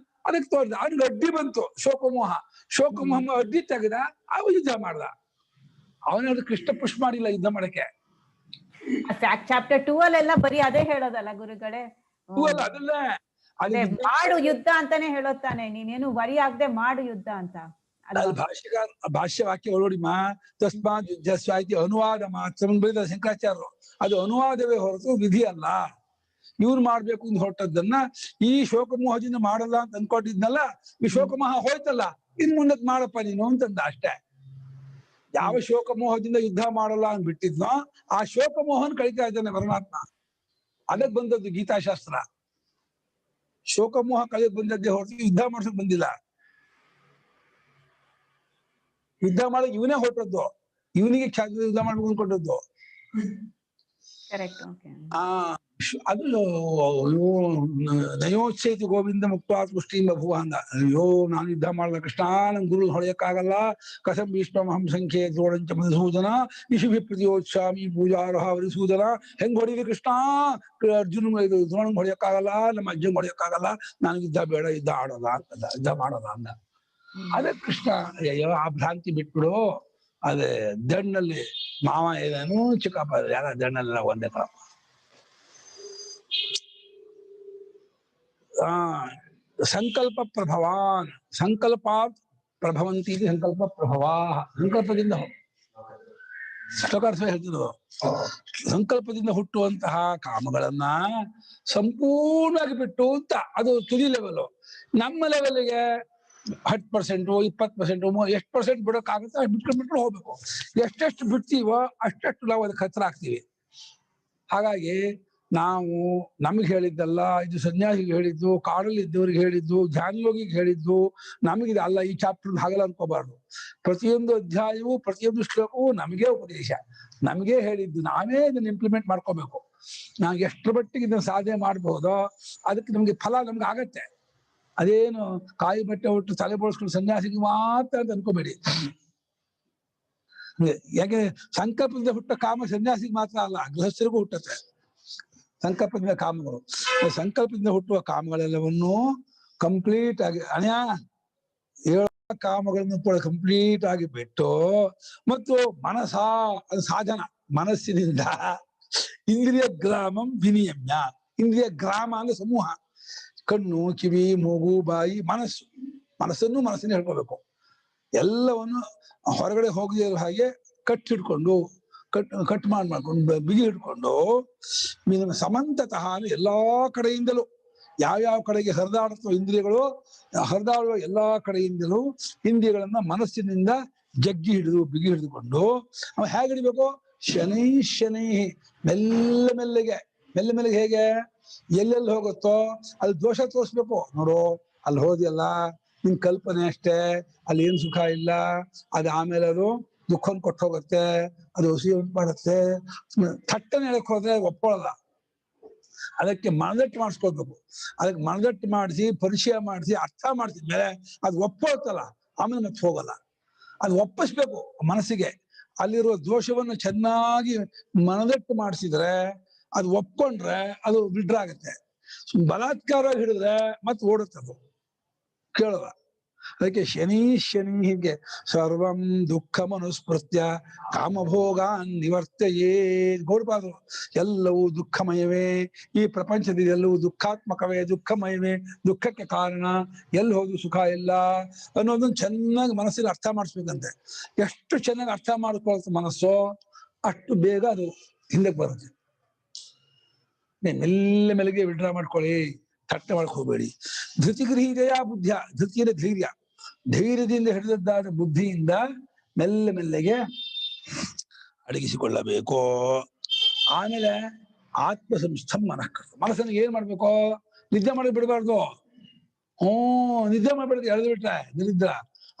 ಅದಕ್ಕೆ ತೋರಿದ. ಅವ್ನಿಗೆ ಅಡ್ಡಿ ಬಂತು ಶೋಕಮೋಹ. ಶೋಕ ಮೊಹಮ್ಮದ್ ಅಡ್ಡಿ ತೆಗೆದ, ಅವ ಯುದ್ಧ ಮಾಡ್ದ. ಅವನ ಕೃಷ್ಣ ಪುಷ್ ಮಾಡಿಲ್ಲ ಯುದ್ಧ ಮಾಡಕ್ಕೆ. ಚಾಪ್ಟರ್ 2 ಅಲ್ಲೆಲ್ಲ ಬರೀ ಅದೇ ಹೇಳೋದಲ್ಲ ಗುರುಗಳೇ. ಅದಲ್ಲ ಅದೇ ಮಾಡು ಯುದ್ಧ ಅಂತಾನೆ ಹೇಳೋತಾನೆ, ನೀನೇನು ವರಿ ಆಗದೆ ಮಾಡು ಯುದ್ಧ ಅಂತ. ಭಾಷ್ಯ ವಾಕ್ಯ ಒಳೋಡಿಮಾ ತಸ್ಮಾತ್ ಯುದ್ಧಸ್ವಾಯ್ತಿ ಅನುವಾದ ಮಾತ್ರ ಬರೆದ ಶಂಕರಾಚಾರ್ಯರು. ಅದು ಅನುವಾದವೇ ಹೊರತು ವಿಧಿ ಅಲ್ಲ. ಇವ್ರು ಮಾಡ್ಬೇಕು ಅಂತ ಹೊರಟದ್ದನ್ನ ಈ ಶೋಕಮೋಹದಿಂದ ಮಾಡಲ್ಲ ಅಂತ ಅನ್ಕೊಂಡಿದ್ನಲ್ಲ, ಈ ಶೋಕಮೋಹ ಹೋಯ್ತಲ್ಲ, ಇನ್ ಮುಂದಕ್ಕೆ ಮಾಡಪ್ಪ ನೀನು ಅಂತಂದ ಅಷ್ಟೇ. ಯಾವ ಶೋಕಮೋಹದಿಂದ ಯುದ್ಧ ಮಾಡಲ್ಲ ಅಂತ ಬಿಟ್ಟಿದ್ನೋ ಆ ಶೋಕಮೋಹನ್ ಕಳಿತಾ ಇದ್ದಾನೆ ಪರಮಾತ್ಮ. ಅದಕ್ಕೆ ಬಂದದ್ದು ಗೀತಾಶಾಸ್ತ್ರ. ಶೋಕಮೋಹ ಕಳೆಯಕ್ ಬಂದದ್ದೇ ಹೊರತು ಯುದ್ಧ ಮಾಡ್ಸಕ್ ಬಂದಿಲ್ಲ. ಯುದ್ಧ ಮಾಡಕ್ ಇವನೇ ಹೊರಟದ್ದು, ಇವನಿಗೆ ಯುದ್ಧ ಮಾಡ್ಬೇಕು ಅನ್ಕೊಂಡದ್ದು. ಅದು ನಯೋಚ್ಛೇತಿ ಗೋವಿಂದ ಮುಕ್ತ ಪುಷ್ಟಿ ಬಭುವ ಅಂದ. ಅಯ್ಯೋ ನಾನು ಯುದ್ಧ ಮಾಡಲ್ಲ ಕೃಷ್ಣ, ನನ್ ಗುರು ಹೊಳೆಯಕ್ಕಾಗಲ್ಲ. ಕಸಂ ಭೀಷ್ಮಹಂ ಸಂಖ್ಯೆ ದ್ರೋಣಂಚ ಮಧುಸೂದನ ಇಶುಭಿ ಪ್ರತಿಯೋತ್ಸಾಮಿ ಪೂಜಾರಹ ವರಿಸೂದನ. ಹೆಂಗ್ ಹೊಡಿವಿ ಕೃಷ್ಣ, ಅರ್ಜುನ ದ್ರೋಣ ಹೊಡೆಯಕ್ಕಾಗಲ್ಲ, ನಮ್ಮ ಅಜ್ಜಂಗ್ ಹೊಡೆಯಕ್ಕಾಗಲ್ಲ, ನಾನು ಯುದ್ಧ ಬೇಡ, ಯುದ್ಧ ಆಡೋಲ್ಲ ಅಂತಂದ, ಯುದ್ಧ ಮಾಡೋಲ್ಲ ಅಂದ. ಅದೇ ಕೃಷ್ಣ ಅಯ್ಯೋ ಆ ಭ್ರಾಂತಿ ಬಿಟ್ಬಿಡು, ಅದೇ ದಂಡಲ್ಲಿ ಮಾವ ಏನೇನು ಚಿಕ್ಕಪ್ಪ ಯಾರ ದಂಡಲ್ಲ ಒಂದೇ ಕಳಪ್ಪ. ಸಂಕಲ್ಪ ಪ್ರಭವಾನ್ ಸಂಕಲ್ಪಾತ್ ಪ್ರಭವಂತಿ ಸಂಕಲ್ಪ ಪ್ರಭವಾ. ಸಂಕಲ್ಪದಿಂದ ಶ್ಲೋಕಾರ್ಥ ಹೇಳ್ತಿದ್ರು, ಸಂಕಲ್ಪದಿಂದ ಹುಟ್ಟುವಂತಹ ಕಾಮಗಳನ್ನ ಸಂಪೂರ್ಣವಾಗಿ ಬಿಟ್ಟು ಅಂತ. ಅದು ತುದಿ ಲೆವೆಲ್. ನಮ್ಮ ಲೆವೆಲ್ಗೆ 10%, 20%, ಎಷ್ಟು ಪರ್ಸೆಂಟ್ ಬಿಡೋಕ್ಕಾಗುತ್ತೆ ಅಷ್ಟು ಬಿಟ್ಕೊಂಡು ಹೋಗ್ಬೇಕು. ಎಷ್ಟೆಷ್ಟು ಬಿಡ್ತೀವೋ ಅಷ್ಟೆಷ್ಟು ನಾವು ಅದಕ್ಕೆ ಹತ್ರ ಆಗ್ತೀವಿ. ಹಾಗಾಗಿ ನಾವು ನಮ್ಗೆ ಹೇಳಿದ್ದಲ್ಲ, ಇದು ಸನ್ಯಾಸಿಗೆ ಹೇಳಿದ್ದು, ಕಾಡಲ್ಲಿ ಇದ್ದವ್ರಿಗೆ ಹೇಳಿದ್ದು, ಧ್ಯಾನಯೋಗಿಗೆ ಹೇಳಿದ್ದು, ನಮಗಿದೆ ಅಲ್ಲ. ಈ ಚಾಪ್ಟರ್ ಹಾಗಲ್ಲ ಅನ್ಕೋಬಾರ್ದು. ಪ್ರತಿಯೊಂದು ಅಧ್ಯಾಯವೂ ಪ್ರತಿಯೊಂದು ಶ್ಲೋಕವೂ ನಮಗೇ ಉಪದೇಶ, ನಮಗೇ ಹೇಳಿದ್ದು. ನಾವೇ ಇದನ್ನ ಇಂಪ್ಲಿಮೆಂಟ್ ಮಾಡ್ಕೋಬೇಕು. ನಾವು ಎಷ್ಟರ ಮಟ್ಟಿಗೆ ಇದನ್ನ ಸಾಧನೆ ಮಾಡಬಹುದೋ ಅದಕ್ಕೆ ನಮ್ಗೆ ಫಲ ನಮ್ಗೆ ಆಗತ್ತೆ. ಅದೇನು ಕಾಯಿ ಬಟ್ಟೆ ಹುಟ್ಟು ತಲೆ ಬೋಳ್ಸ್ಕೊಂಡು ಸನ್ಯಾಸಿಗೆ ಮಾತ್ರ ಅಂತ ಅನ್ಕೋಬೇಡಿ. ಯಾಕೆ ಸಂಕಲ್ಪದಿಂದ ಹುಟ್ಟ ಕಾಮ ಸನ್ಯಾಸಿಗೆ ಮಾತ್ರ ಅಲ್ಲ, ಗೃಹಸ್ಥರಿಗೂ ಹುಟ್ಟತ್ತೆ ಸಂಕಲ್ಪದಿಂದ ಕಾಮಗಳು. ಸಂಕಲ್ಪದಿಂದ ಹುಟ್ಟುವ ಕಾಮಗಳೆಲ್ಲವನ್ನು ಕಂಪ್ಲೀಟ್ ಆಗಿ ಕಾಮಗಳನ್ನು ಕೂಡ ಕಂಪ್ಲೀಟ್ ಆಗಿ ಬಿಟ್ಟು, ಮತ್ತು ಮನಸ ಅದು ಸಾಧನ, ಮನಸ್ಸಿನಿಂದ ಇಂದ್ರಿಯ ಗ್ರಾಮಂ ವಿನಿಯಮ್ಯ. ಇಂದ್ರಿಯ ಗ್ರಾಮ ಅಂದ್ರೆ ಸಮೂಹ, ಕಣ್ಣು, ಕಿವಿ, ಮೂಗು, ಬಾಯಿ, ಮನಸ್ಸು. ಮನಸ್ಸನ್ನು ಹೇಳ್ಕೋಬೇಕು. ಎಲ್ಲವನ್ನು ಹೊರಗಡೆ ಹೋಗದೇ ಇರೋ ಹಾಗೆ ಕಟ್ಟಿಡ್ಕೊಂಡು ಕಟ್ ಮಾಡ್ಕೊಂಡು ಬಿಗಿ ಹಿಡ್ಕೊಂಡು ಸಮಂತತಃ ಎಲ್ಲಾ ಕಡೆಯಿಂದಲೂ ಯಾವ್ಯಾವ ಕಡೆಗೆ ಹರಿದಾಡುತ್ತೋ ಇಂದ್ರಿಯಗಳು, ಹರಿದಾಡುವ ಎಲ್ಲಾ ಕಡೆಯಿಂದಲೂ ಇಂದ್ರಿಯಗಳನ್ನ ಮನಸ್ಸಿನಿಂದ ಜಗ್ಗಿ ಹಿಡಿದು ಬಿಗಿ ಹಿಡಿದುಕೊಂಡು ಅವ ಹೇಗೆ ಹಿಡಿಬೇಕು? ಶನೈ ಮೆಲ್ಲ ಮೆಲ್ಲಗೆ ಹೇಗೆ ಎಲ್ಲೆಲ್ಲಿ ಹೋಗುತ್ತೋ ಅಲ್ಲಿ ದೋಷ ತೋರಿಸ್ಬೇಕು. ನೋಡು ಅಲ್ಲಿ ಹೋದಿಯಲ್ಲ, ನಿನ್ ಕಲ್ಪನೆ ಅಷ್ಟೇ, ಅಲ್ಲಿ ಏನ್ ಸುಖ ಇಲ್ಲ, ಅದು ಆಮೇಲೆ ಅದು ದುಃಖವನ್ನು ಕೊಟ್ಟು ಹೋಗುತ್ತೆ, ಅದು ಹುಸಿ ಉಂಟು ಮಾಡುತ್ತೆ. ಥಟ್ಟನೆ ಹೇಳಕ್ ಹೋದ್ರೆ ಒಪ್ಕೊಳ್ಳಲ್ಲ. ಅದಕ್ಕೆ ಮನದಟ್ಟು ಮಾಡಿಸ್ಕೊಳ್ಬೇಕು. ಅದಕ್ಕೆ ಮನದಟ್ಟು ಮಾಡಿಸಿ ಪರಿಚಯ ಮಾಡಿಸಿ ಅರ್ಥ ಮಾಡ್ತಿದ್ಮೇಲೆ ಅದು ಒಪ್ಕೊಳ್ತಲ್ಲ, ಆಮೇಲೆ ಮತ್ತೆ ಹೋಗಲ್ಲ. ಅದು ಒಪ್ಪಿಸ್ಬೇಕು ಮನಸ್ಸಿಗೆ. ಅಲ್ಲಿರುವ ದೋಷವನ್ನು ಚೆನ್ನಾಗಿ ಮನದಟ್ಟು ಮಾಡಿಸಿದ್ರೆ, ಅದು ಒಪ್ಕೊಂಡ್ರೆ ಅದು ವಿಡ್ರಾ ಆಗುತ್ತೆ. ಬಲಾತ್ಕಾರವಾಗಿ ಹಿಡಿದ್ರೆ ಮತ್ತೆ ಓಡುತ್ತದು, ಕೇಳಲ್ಲ. ಅದಕ್ಕೆ ಶನಿ ಹೀಗೆ ಸರ್ವಂ ದುಃಖ ಮನುಸ್ಮೃತ್ಯ ಕಾಮಭೋಗಾನ್ ನಿವರ್ತಯೇ. ಗೋಡ್ಬಾರ್ದು. ಎಲ್ಲವೂ ದುಃಖಮಯವೇ, ಈ ಪ್ರಪಂಚದಲ್ಲಿ ಎಲ್ಲವೂ ದುಃಖಾತ್ಮಕವೇ, ದುಃಖಮಯವೇ, ದುಃಖಕ್ಕೆ ಕಾರಣ, ಎಲ್ಲಿ ಹೋದ್ರು ಸುಖ ಇಲ್ಲ ಅನ್ನೋದನ್ನ ಚೆನ್ನಾಗಿ ಮನಸ್ಸಿಗೆ ಅರ್ಥ ಮಾಡಿಸ್ಬೇಕಂತೆ. ಎಷ್ಟು ಚೆನ್ನಾಗಿ ಅರ್ಥ ಮಾಡ್ಕೊಳ್ತ ಮನಸ್ಸು, ಅಷ್ಟು ಬೇಗ ಅದು ಹಿಂದಕ್ಕೆ ಬರುತ್ತೆ. ಮೆಲ್ಲಗೆ ವಿಡ್ರಾ ಮಾಡ್ಕೊಳ್ಳಿ, ತಟ್ಟೆ ಮಾಡಕ್ ಹೋಗ್ಬೇಡಿ. ಧೃತಿಗೃಹೀತೆಯ ಬುದ್ಧಿಯ, ಧೃತಿಯ ಧೈರ್ಯದಿಂದ ಹಿಡಿದದ್ದಾದ ಬುದ್ಧಿಯಿಂದ ಮೆಲ್ಲಗೆ ಅಡಗಿಸಿಕೊಳ್ಳಬೇಕು. ಆಮೇಲೆ ಆತ್ಮಸಂಸ್ಥಂ ಮನಃಕೃತ. ಮನಸ್ಸನ್ನು ಏನ್ ಮಾಡ್ಬೇಕು? ನಿದ್ದೆ ಮಾಡಿ ಬಿಡಬಾರ್ದು. ನಿದ್ದೆ ಮಾಡ್ಬಿಡ್ದು, ಎಳೆದು ಬಿಟ್ರೆ ನಿರಿದ್ರ.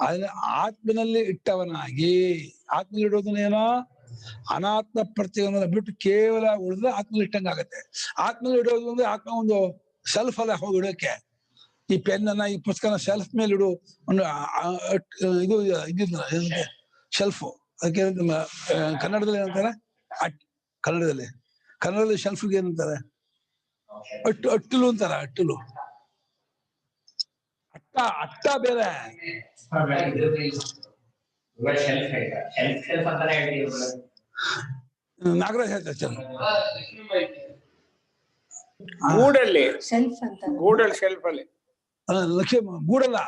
ಆದ್ರೆ ಆತ್ಮನಲ್ಲಿ ಇಟ್ಟವನಾಗಿ, ಆತ್ಮನಲ್ಲಿ ಇಡೋದನ್ನೇನೋ ಅನಾತ್ಮ ಪ್ರತ್ಯೇಕವನ್ನು ಬಿಟ್ಟು ಕೇವಲ ಉಳಿದ್ರೆ ಆತ್ಮದಲ್ಲಿ ಇಟ್ಟಂಗೆ ಆಗತ್ತೆ. ಆತ್ಮದಲ್ಲಿ ಇಡೋದು ಅಂದ್ರೆ ಆತ್ಮ ಒಂದು ಸೆಲ್ಫ್ ಅಲ್ಲ ಹೋಗಿ ಇಡೋಕೆ. ಈ ಪೆನ್ನ, ಈ ಪುಸ್ತಕನ ಸೆಲ್ಫ್ ಮೇಲೆ ಇಡು. ಒಂದು ಇದು ಶೆಲ್ಫು, ಅದಕ್ಕೆ ಕನ್ನಡದಲ್ಲಿ ಏನಂತಾರೆ? ಕನ್ನಡದಲ್ಲಿ ಶೆಲ್ಫ್ಗೆ ಏನಂತಾರೆ? ಅಟ್ಟಲು ಅಂತಾರ. ಅಟ್ಟಲು ಅಟ್ಟ ಬೇರೆ. ನಾಗರಾಜ್ ಹೇಳ್ತಾರೆ ಗೂಡಲ್ಲಿ ಸೆಲ್ಫ್ ಅಂತ ಗೂಡಲ್ಲಿ ಶೆಲ್ಫ್ ಅಲ್ಲಿ ಲಕ್ಷ್ಮಿ ಗೂಡಲ್ಲ,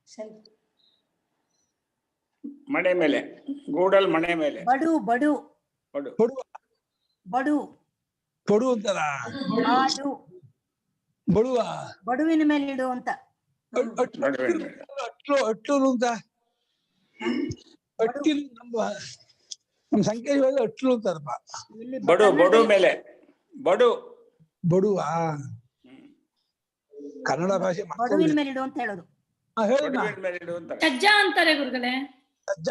ಸೆಲ್ಫ್ ಮನೆ ಮೇಲೆ, ಗೂಡಲ್ ಮನೆ ಮೇಲೆ. ಬಡು ಬಡು ಬಡು ಕೊಡು ಬಡು ಕೊಡು ಅಂತಾರ. ಆಡು ಬಡುವ ಬಡುವಿನ ಮೇಲೆ ಇಡು ಅಂತ. ಅಟ್ಲು ಅಟ್ಲು ಅಂತ ಅಟ್ಟಿಲು ನಮ್ಮ ಸಂಖ್ಯೆ ಅಟ್ಲು ಅಂತಾರಪ್ಪ. ಇಲ್ಲಿ ಬಡು ಬಡು ಮೇಲೆ ಬಡು ಬಡುವ ಕನ್ನಡ ಭಾಷೆ ಬಡುವಿನ ಮೇಲೆ ಇಡು ಅಂತ ಹೇಳೋದು. ಹೇಳ ಬಡುವಿನ ಮೇಲೆ ಇಡು ಅಂತಾರೆ. ಸಜ್ಜ ಅಂತಾರೆ ಗುರುಗಳೇ. ಸಜ್ಜ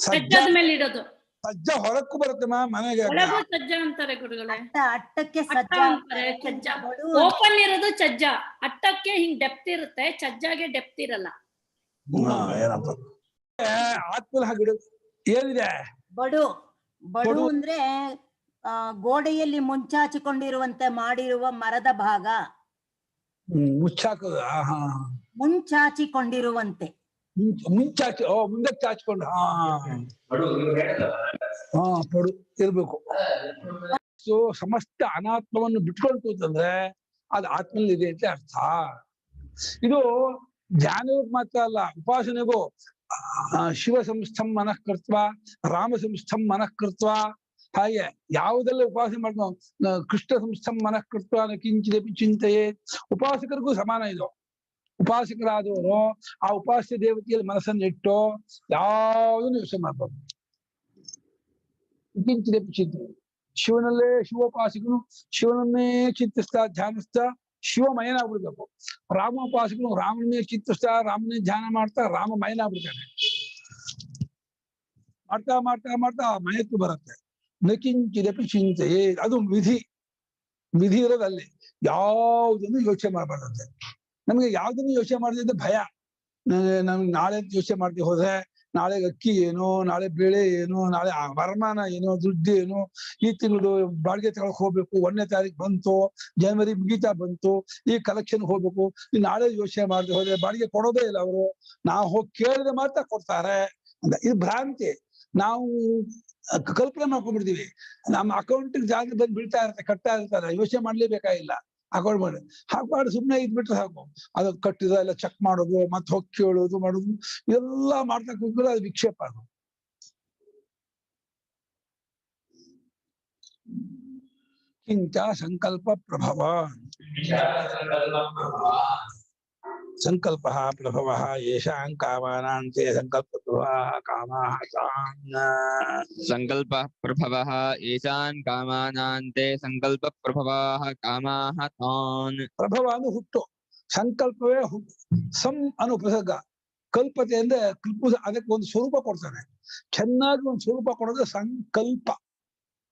ಸಜ್ಜದ ಮೇಲೆ ಇಡೋದು. ಸಜ್ಜ ಹೊರಕ್ಕೂ ಬರುತ್ತಮ್ಮ ಮನೆಗೆ. ಒಳಗೂ ಸಜ್ಜ ಅಂತಾರೆ ಗುರುಗಳೇ. ಅಟ್ಟಕ್ಕೆ ಅಟ್ಟ ಸಜ್ಜ ಅಂತಾರೆ, ಸಜ್ಜ. ಬಡು ಓಪನ್ ಇರೋದು ಸಜ್ಜ, ಅಟ್ಟಕ್ಕೆ ಹಿಂಗ್ ಡೆಪ್ತ್ ಇರುತ್ತೆ, ಸಜ್ಜಾಗೆ ಡೆಪ್ತ್ ಇರಲ್ಲ. ಏನಪ್ಪ ಆತ್ಮಲ ಹಾಗಿಡು ಏನಿದೆ. ಬಡು ಬಡು ಬಡು. ಅಂದ್ರೆ ಗೋಡೆಯಲ್ಲಿ ಮುಂಚಾಚಿಕೊಂಡಿರುವಂತೆ ಮಾಡಿರುವ ಮರದ ಭಾಗ. ಮುಚ್ಚಾಕದ ಮುಂಚಾಚಿಕೊಂಡಿರುವಂತೆ. ಮುಂಚಾಚಿ ಮುಂದಕ್ಕೆ ಚಾಚ್ಕೊಂಡು ಪಡು ಇರ್ಬೇಕು. ಸೊ ಸಮಸ್ತ ಅನಾತ್ಮವನ್ನು ಬಿಟ್ಕೊಳ್ತು ಅಂತಂದ್ರೆ ಅದು ಆತ್ಮಲ್ಲಿ ಇದೆ ಅಂತ ಅರ್ಥ. ಇದು ಧ್ಯಾನಕ್ಕೆ ಮಾತ್ರ ಅಲ್ಲ, ಉಪಾಸನೆಗೂ ಶಿವ ಸಂಸ್ಥಂ ಮನಃ ಕೃತ್ವ, ರಾಮ ಸಂಸ್ಥಂ ಮನಃ ಕೃತ್ವ, ಹಾಗೆ ಯಾವುದೆಲ್ಲ ಉಪಾಸನೆ ಮಾಡ್ಕೊ ಕೃಷ್ಣ ಸಂಸ್ಥಂ ಮನಃ ಕೃತ್ವ ಕಿಂಚಿದಪಿ ಚಿಂತೆಯೇ. ಉಪಾಸಕರಿಗೂ ಸಮಾನ ಇದು. ಉಪಾಸಕರಾದವರು ಆ ಉಪಾಸ್ಯ ದೇವತೆಯಲ್ಲಿ ಮನಸ್ಸನ್ನು ಇಟ್ಟು ಯಾವುದನ್ನು ಯೋಚನೆ ಮಾಡ್ಬೋದು. ಕಿಂಚಿದಪಿ ಚಿಂತೆ, ಶಿವನಲ್ಲೇ ಶಿವೋಪಾಸಕನು ಶಿವನನ್ನೇ ಚಿಂತಿಸ್ತಾ ಧ್ಯಾನಿಸ್ತಾ ಶಿವಮಯನಾಗ್ಬಿಡ್ಬೇಕು. ರಾಮೋಪಾಸಕನು ರಾಮನ್ನೇ ಚಿಂತಿಸ್ತಾ ರಾಮನೇ ಧ್ಯಾನ ಮಾಡ್ತಾ ರಾಮಮಯನಾಗ್ಬಿಡ್ತಾನೆ. ಮಾಡ್ತಾ ಮಾಡ್ತಾ ಮಾಡ್ತಾ ಮಯತ್ತು ಬರುತ್ತೆ. ನಕಿಂಚಿದಪಿ ಚಿಂತೆಯೇ, ಅದು ವಿಧಿ. ವಿಧಿ ಇರೋದಲ್ಲಿ ಯಾವುದನ್ನು ಯೋಚನೆ ಮಾಡಬಾರ್ದಂತೆ. ನಮ್ಗೆ ಯಾವ್ದನ್ನು ಯೋಚನೆ ಮಾಡಿದ್ರೆ ಭಯ. ನಮ್ಗೆ ನಾಳೆ ಯೋಚನೆ ಮಾಡ್ತೀವಿ ಹೋದ್ರೆ ನಾಳೆ ಅಕ್ಕಿ ಏನು, ನಾಳೆ ಬೆಳೆ ಏನು, ನಾಳೆ ವರಮಾನ ಏನು, ದುಡ್ಡು ಏನು, ಈ ತಿಂಗಳು ಬಾಡಿಗೆ ತಗೊಳಕ್ ಹೋಗ್ಬೇಕು, 1ನೇ ತಾರೀಕು ಬಂತು, ಜನವರಿ ಮುಗೀತಾ ಬಂತು, ಈ ಕಲೆಕ್ಷನ್ ಹೋಗ್ಬೇಕು, ಈ ನಾಳೆ ಯೋಚನೆ ಮಾಡದೆ ಹೋದ್ರೆ ಬಾಡಿಗೆ ಕೊಡೋದೇ ಇಲ್ಲ ಅವರು. ನಾವು ಹೋಗಿ ಕೇಳಿದ್ರೆ ಮಾತ್ರ ಕೊಡ್ತಾರೆ ಅಂತ. ಇದು ಭ್ರಾಂತಿ. ನಾವು ಕಲ್ಪನೆ ಮಾಡ್ಕೊಂಡ್ಬಿಡ್ತೀವಿ. ನಮ್ಮ ಅಕೌಂಟಿಗೆ ಜಾಗ ಬಂದು ಬೀಳ್ತಾ ಇರುತ್ತೆ, ಕಟ್ತಾ ಇರ್ತಾರೆ, ಯೋಚನೆ ಮಾಡ್ಲೇಬೇಕಾಗಿಲ್ಲ. ಅಕೌಂಟ್ ಮಾಡಿ ಹಾಕ್ಬಾರ್ದು, ಸುಮ್ಮನೆ ಇದ್ಬಿಟ್ರೆ ಸಾಕು. ಅದು ಕಟ್ಟಿದ ಎಲ್ಲ ಚೆಕ್ ಮಾಡೋದು, ಮತ್ತೆ ಹೋಗಿ ಕೇಳೋದು ಮಾಡೋದು ಎಲ್ಲ ಮಾಡ್ತಾ ಕೂತ್ರೆ ಅದು ವಿಕ್ಷೇಪ. ಅದು ಕಿಂಚ ಸಂಕಲ್ಪ ಪ್ರಭವ. ಸಂಕಲ್ಪ ಪ್ರಭವ ಯೇಷಾಂ ಕಾಮಾನಾಂತೆ ಸಂಕಲ್ಪ ಪ್ರಭವ ಕಾಮಾಃ ತಾನ್. ಸಂಕಲ್ಪ ಪ್ರಭವಃ ಯೇಷಾನ್ ಕಾಮಾನಾಂತೆ ಸಂಕಲ್ಪ ಪ್ರಭವಃ ಕಾಮಾಃ ತಾನ್. ಪ್ರಭವ ಅಂದ್ರೆ ಹುಟ್ಟು, ಸಂಕಲ್ಪವೇ ಹುಟ್ಟು. ಸಂ ಅನು ಪ್ರಸಂಗ, ಕಲ್ಪತೆ ಅಂದ್ರೆ ಕಲ್ಪು, ಅದಕ್ಕೆ ಒಂದು ಸ್ವರೂಪ ಕೊಡ್ತಾನೆ. ಚೆನ್ನಾಗಿ ಒಂದು ಸ್ವರೂಪ ಕೊಡೋದು ಸಂಕಲ್ಪ.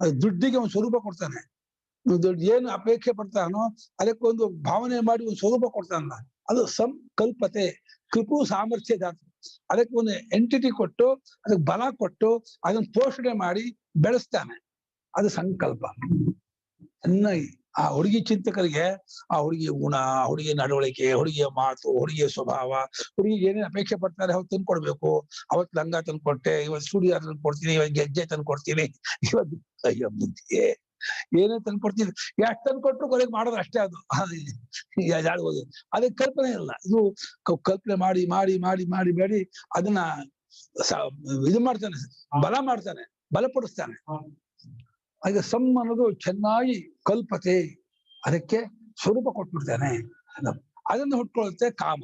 ಅದು ದುಡ್ಡಿಗೆ ಒಂದು ಸ್ವರೂಪ ಕೊಡ್ತಾನೆ. ದುಡ್ಡು ಏನು ಅಪೇಕ್ಷೆ ಪಡ್ತಾನೋ ಅದಕ್ಕೊಂದು ಭಾವನೆ ಮಾಡಿ ಒಂದು ಸ್ವರೂಪ ಕೊಡ್ತಾನಲ್ಲ, ಅದು ಸಂಕಲ್ಪತೆ. ಕೃಪು ಸಾಮರ್ಥ್ಯ ಧಾತು, ಅದಕ್ಕೆ ಒಂದು ಎಂಟಿಟಿ ಕೊಟ್ಟು ಅದಕ್ಕೆ ಬಲ ಕೊಟ್ಟು ಅದನ್ನ ಪೋಷಣೆ ಮಾಡಿ ಬೆಳೆಸ್ತಾನೆ. ಅದು ಸಂಕಲ್ಪ. ಚೆನ್ನಾಗಿ ಆ ಹುಡುಗಿ ಚಿಂತಕರಿಗೆ ಆ ಹುಡುಗಿಯ ಗುಣ, ಹುಡುಗಿಯ ನಡವಳಿಕೆ, ಹುಡುಗಿಯ ಮಾತು, ಹುಡುಗಿಯ ಸ್ವಭಾವ, ಹುಡುಗಿ ಏನೇನು ಅಪೇಕ್ಷೆ ಪಡ್ತಾರೆ ಅವತ್ತು ತಂದು ಕೊಡ್ಬೇಕು. ಅವತ್ತು ಲಂಗ ತಂದು ಕೊಟ್ಟೆ, ಇವತ್ತು ಚೂಡಿದಾರ್ ತಂದು ಕೊಡ್ತೀನಿ, ಇವತ್ತು ಗೆಜ್ಜೆ ತಂದು ಕೊಡ್ತೀನಿ, ಇವತ್ತು ಅಯ್ಯೋ ಬುದ್ಧಿ ಏನೇ ತಂದು ಕೊಡ್ತೀನಿ. ಎಷ್ಟು ತಂದು ಕೊಟ್ಟರು ಕೊನೆಗೆ ಮಾಡೋದು ಅಷ್ಟೇ. ಅದು ಜಾಡ್ಬೋದು. ಅದಕ್ಕೆ ಕಲ್ಪನೆ ಇಲ್ಲ. ಇದು ಕಲ್ಪನೆ ಮಾಡಿ ಮಾಡಿ ಮಾಡಿ ಮಾಡಿ ಮಾಡಿ ಅದನ್ನ ಇದು ಮಾಡ್ತಾನೆ, ಬಲ ಮಾಡ್ತಾನೆ, ಬಲಪಡಿಸ್ತಾನೆ. ಹಾಗೆ ಸಮ್ ಅನ್ನೋದು ಚೆನ್ನಾಗಿ ಕಲ್ಪತೆ, ಅದಕ್ಕೆ ಸ್ವರೂಪ ಕೊಟ್ಬಿಡ್ತಾನೆ. ಅದನ್ನು ಹುಟ್ಕೊಳ್ಳುತ್ತೆ ಕಾಮ.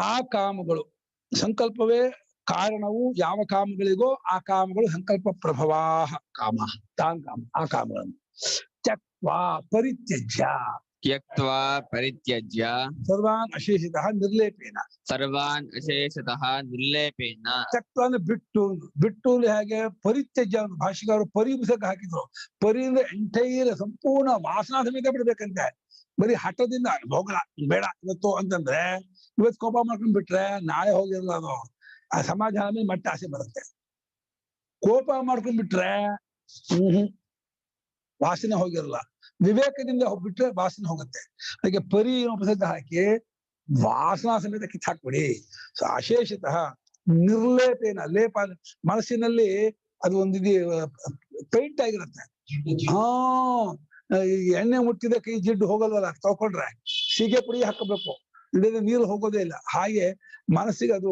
ಆ ಕಾಮಗಳು ಸಂಕಲ್ಪವೇ ಕಾರಣವು. ಯಾವ ಕಾಮಗಳಿಗೋ ಆ ಕಾಮಗಳು ಸಂಕಲ್ಪ ಪ್ರಭವಾಹ ಕಾಮ ತಾನ್ ಕಾಮ. ಆ ಕಾಮಗಳನ್ನು ತ್ಯಕ್ವಾ ಪರಿತ್ಯಜ್ಯ, ತ್ಯಕ್ತ್ವಾ ಪರಿತ್ಯಜ್ಯ ಸರ್ವಾನ್ ಅಶೇಷಿತಃ ನಿರ್ಲೇಪೇನ. ಸರ್ವಾನ್ ಅಶೇಷತಃ ನಿರ್ಲೇಪೇನ. ತ್ಯಕ್ತ್ವ ಅಂದ್ರೆ ಬಿಟ್ಟು. ಬಿಟ್ಟು ಹೇಗೆ ಪರಿತ್ಯಜ್ಯ, ಭಾಷೆಗಾರರು ಪರಿ ಪುಸ್ತಕ ಹಾಕಿದ್ರು. ಪರಿ ಅಂದ್ರೆ ಎಂಟೈರ್ ಸಂಪೂರ್ಣ ವಾಸನಾ ಸಮೇತ ಬಿಡ್ಬೇಕಂತೆ. ಬರೀ ಹಠದಿಂದ ಹೋಗಲ್ಲ ಬೇಡ ಇವತ್ತು ಅಂತಂದ್ರೆ, ಇವತ್ತು ಕೋಪ ಮಾಡ್ಕೊಂಡ್ ಬಿಟ್ರೆ ನಾಳೆ ಹೋಗಿರಲ್ಲ. ಅದು ಆ ಸಮಾಧಾನ ಮೇಲೆ ಮಟ್ಟ ಆಸೆ ಬರುತ್ತೆ. ಕೋಪ ಮಾಡ್ಕೊಂಡ್ಬಿಟ್ರೆ ವಾಸನೆ ಹೋಗಿರಲ್ಲ. ವಿವೇಕದಿಂದ ಬಿಟ್ರೆ ವಾಸನೆ ಹೋಗುತ್ತೆ. ಅದಕ್ಕೆ ಪರಿ ಉಪಸರ್ಗ ಹಾಕಿ ವಾಸನಾ ಸಮೇತ ಕಿತ್ತಾಕ್ಬಿಡಿ. ಸೊ ಅಶೇಷತಃ ನಿರ್ಲೇಪೇನ ಲೇಪ ಮನಸ್ಸಿನಲ್ಲಿ ಅದು ಒಂದು ಪೇಂಟ್ ಆಗಿರುತ್ತೆ. ಈ ಎಣ್ಣೆ ಮುಟ್ಟಿದ ಕೈ ಜಿಡ್ಡು ಹೋಗಲ್ವಲ್ಲ, ತಗೊಂಡ್ರೆ ಸೀಗೆ ಪುಡಿ ಹಾಕಬೇಕು, ಇಲ್ಲದೆ ನೀರು ಹೋಗೋದೇ ಇಲ್ಲ. ಹಾಗೆ ಮನಸ್ಸಿಗೆ ಅದು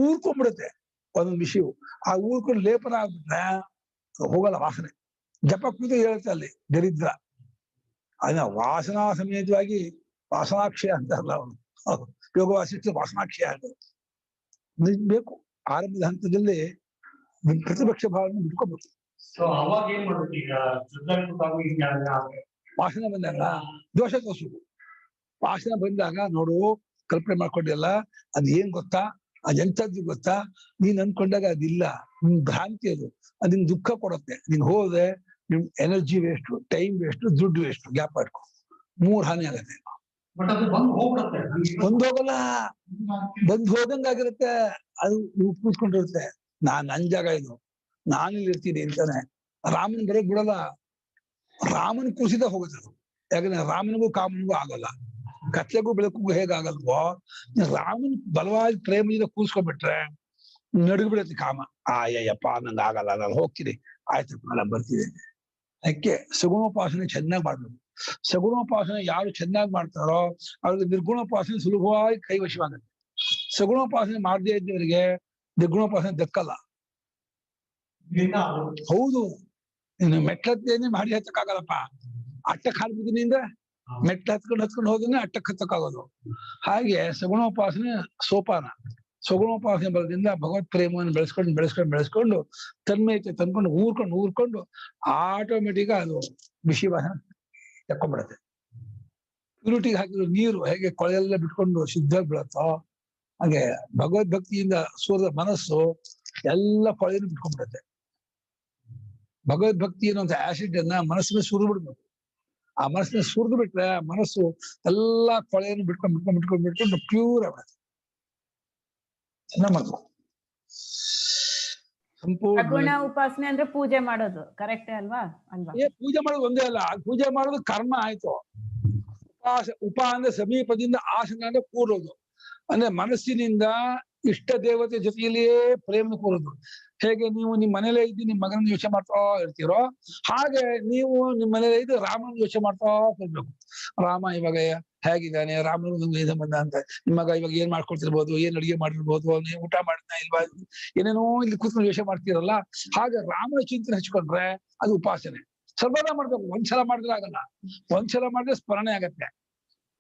ಊರ್ಕೊಂಡ್ಬಿಡುತ್ತೆ ಒಂದೊಂದು ವಿಷಯವು. ಆ ಊರ್ಕೊಂಡು ಲೇಪನ ಆಗ್ಬಿಟ್ರೆ ಹೋಗಲ್ಲ ವಾಸನೆ. ಜಪ ಕೂತು ಹೇಳುತ್ತೆ ಅಲ್ಲಿ ದರಿದ್ರ. ಅದನ್ನ ವಾಸನಾ ಸಮೇತವಾಗಿ ವಾಸನಾಕ್ಷಯ ಅಂತಾರಲ್ಲ ಅವನು, ಯೋಗ ವಾಸಿಷ್ಠ ವಾಸನಾಕ್ಷಯ ಅದು ಬೇಕು. ಆರಂಭದ ಹಂತದಲ್ಲಿ ಪ್ರತಿಪಕ್ಷ ಭಾವನೆ ಬಿಟ್ಕೋಬೇಕು. ಅವಾಗ ಏನ್ ಮಾಡ್ಬೇಕು ಈಗ? ವಾಸನೆ ಬಂದಾಗ ದೋಷ ತೋರಿಸ್ಬೇಕು. ವಾಸನೆ ಬಂದಾಗ ನೋಡು, ಕಲ್ಪನೆ ಮಾಡ್ಕೊಂಡಿಲ್ಲ, ಅದ್ ಏನ್ ಗೊತ್ತಾ, ಅದೆಂಥದ್ದು ಗೊತ್ತಾ, ನೀನ್ ಅನ್ಕೊಂಡಾಗ ಅದಿಲ್ಲ, ನಿನ್ ಭ್ರಾಂತಿ ಅದು, ಅದ್ ನಿನ್ ದುಃಖ ಕೊಡುತ್ತೆ. ನೀನ್ ಹೋದ್ರೆ ನಿಮ್ ಎನರ್ಜಿ ವೇಸ್ಟ್, ಟೈಮ್ ವೇಸ್ಟ್, ದುಡ್ಡು ವೇಸ್ಟ್. ಗ್ಯಾಪ್ ಮಾಡ್ಕೊ, 3 ಹಾನಿ ಆಗತ್ತೆ. ಬಂದ್ ಹೋಗಲ್ಲ, ಬಂದ್ ಹೋದಂಗಾಗಿರುತ್ತೆ. ಅದು ಕೂತ್ಕೊಂಡಿರುತ್ತೆ. ನನ್ ಜಾಗ ಇದು, ನಾನಿಲ್ಲಿ ಇರ್ತೀನಿ ಅಂತಾನೆ. ರಾಮನ್ ಬರೋಕ್ ಬಿಡಲ್ಲ, ರಾಮನ್ ಕುಸಿದ ಹೋಗುತ್ತೆ ಅದು. ಯಾಕಂದ್ರೆ ರಾಮನಿಗೂ ಕಾಮನಿಗೂ ಆಗಲ್ಲ, ಕತ್ಲೆಗೂ ಬೆಳಕಿಗೂ ಹೇಗಾಗಲ್ವೋ, ರಾಮನ್ ಬಲವಾಗಿ ಪ್ರೇಮದಿಂದ ಕೂರ್ಸ್ಕೊಂಡ್ಬಿಟ್ರೆ ನಡುಗ್ ಬಿಡತ್ತೆ ಕಾಮ. ಅಯ್ಯಪ್ಪ ನಂಗೆ ಆಗಲ್ಲ, ನಾನು ಹೋಗ್ತೀನಿ, ಆಯ್ತಪ್ಪ ನಾನು ಬರ್ತೀನಿ. ಅದಕ್ಕೆ ಸಗುಣೋಪಾಸನೆ ಚೆನ್ನಾಗಿ ಮಾಡ್ಬೇಕು. ಸಗುಣೋಪಾಸನೆ ಯಾರು ಚೆನ್ನಾಗಿ ಮಾಡ್ತಾರೋ ಅವ್ರಿಗೆ ನಿರ್ಗುಣೋಪಾಸನೆ ಸುಲಭವಾಗಿ ಕೈವಶವಾಗುತ್ತೆ. ಸಗುಣೋಪಾಸನೆ ಮಾಡದೇ ಇದ್ದವರಿಗೆ ನಿರ್ಗುಣೋಪಾಸನೆ ದಕ್ಕಲ್ಲ. ಹೌದು, ಇನ್ನು ಮೆಟ್ಲತ್ತೇನೆ ಮಾಡಿ ಹತ್ತಕ್ಕಾಗಲ್ಲಪ್ಪ. ಅಟ್ಟಕ್ಕೆ ಹಾಕ್ಬಿದ್ದೀನಿ ಅಂದ್ರೆ ಮೆಟ್ಲು ಹತ್ಕೊಂಡು ಹೋದ್ರೆ ಅಟ್ಟಕ್ಕೆ ಹತ್ತಕ್ಕಾಗೋದು. ಹಾಗೆ ಸಗುಣೋಪಾಸನೆ ಸೋಪಾನ. ಸಗುಣೋಪಾಸನೆ ಬರೋದ್ರಿಂದ ಭಗವತ್ ಪ್ರೇಮವನ್ನು ಬೆಳೆಸ್ಕೊಂಡು ತನ್ಮಯತೆ ತಂದ್ಕೊಂಡು ಊರ್ಕೊಂಡು ಆಟೋಮೆಟಿಕ್ ಅದು ವಿಷಯವಾಸನ ತಕ್ಕೊಂಡ್ಬಿಡತ್ತೆ. ಪ್ಯೂರಿಟಿಗೆ ಹಾಕಿದ್ರು ನೀರು ಹೇಗೆ ಕೊಳೆಯೆಲ್ಲ ಬಿಟ್ಕೊಂಡು ಶುದ್ಧವಾಗಿ ಬೀಳತ್ತೋ ಹಾಗೆ ಭಗವದ್ಭಕ್ತಿಯಿಂದ ಸೂರ್ಯದ ಮನಸ್ಸು ಎಲ್ಲ ಕೊಳೆಯನ್ನು ಬಿಟ್ಕೊಂಡ್ಬಿಡುತ್ತೆ. ಭಗವದ್ಭಕ್ತಿ ಅನ್ನುವಂಥ ಆಸಿಡ್ ಅನ್ನ ಮನಸ್ಸಿನ ಸುರಿದು ಬಿಡ್ಬೇಕು. ಆ ಮನಸ್ಸಿನ ಸುರಿದು ಬಿಟ್ರೆ ಮನಸ್ಸು ಎಲ್ಲಾ ಕೊಳೆಯನ್ನು ಬಿಟ್ಕೊಂಡು ಪ್ಯೂರ್ ಆಗ್ಬಿಡುತ್ತೆ. ಚೆನ್ನಾಗ್ ಮಾಡ್ಬೇಕು. ಸಗುಣ ಉಪಾಸನೆ ಅಂದ್ರೆ ಪೂಜೆ ಮಾಡೋದು ಕರೆಕ್ಟೇ ಅಲ್ವಾ? ಪೂಜೆ ಮಾಡೋದು ಒಂದೇ ಅಲ್ಲ, ಪೂಜೆ ಮಾಡೋದು ಕರ್ಮ ಆಯ್ತು. ಉಪ ಅಂದ್ರೆ ಸಮೀಪದಿಂದ, ಆಸನ ಅಂದ್ರೆ ಕೂರೋದು. ಅಂದ್ರೆ ಮನಸ್ಸಿನಿಂದ ಇಷ್ಟ ದೇವತೆ ಜೊತೆಯಲ್ಲಿಯೇ ಪ್ರೇಮ ಕೂರೋದು. ಹೇಗೆ ನೀವು ನಿಮ್ ಮನೇಲೇ ಇದ್ದು ನಿಮ್ ಮಗನ ಯೋಚನೆ ಮಾಡ್ತಾ ಇರ್ತೀರೋ, ಹಾಗೆ ನೀವು ನಿಮ್ ಮನೇಲೇ ಇದ್ದು ರಾಮನ ಯೋಚನೆ ಮಾಡ್ತಾ ಹೋಗ್ಬೇಕು. ರಾಮ ಇವಾಗ ಹೇಗಿದ್ದಾನೆ, ರಾಮನ ಸಂಬಂಧ ಅಂತ, ನಿಮ್ಮ ಮಗ ಇವಾಗ ಏನ್ ಮಾಡ್ಕೊಳ್ತಿರ್ಬೋದು, ಏನ್ ಅಡಿಗೆ ಮಾಡಿರ್ಬೋದು, ನೀವು ಊಟ ಮಾಡಿದ್ನ ಇಲ್ವಾ, ಏನೇನೋ ಇಲ್ಲಿ ಕೂತ್ಕೊಂಡು ಯೋಚನೆ ಮಾಡ್ತೀರಲ್ಲ. ಹಾಗೆ ರಾಮನ ಚಿಂತನೆ ಹಚ್ಕೊಂಡ್ರೆ ಅದು ಉಪಾಸನೆ. ಸರ್ವದಾ ಮಾಡ್ಬೇಕು. ಒಂದ್ಸಲ ಮಾಡಿದ್ರೆ ಆಗಲ್ಲ, ಒಂದ್ಸಲ ಮಾಡಿದ್ರೆ ಸ್ಮರಣೆ ಆಗತ್ತೆ.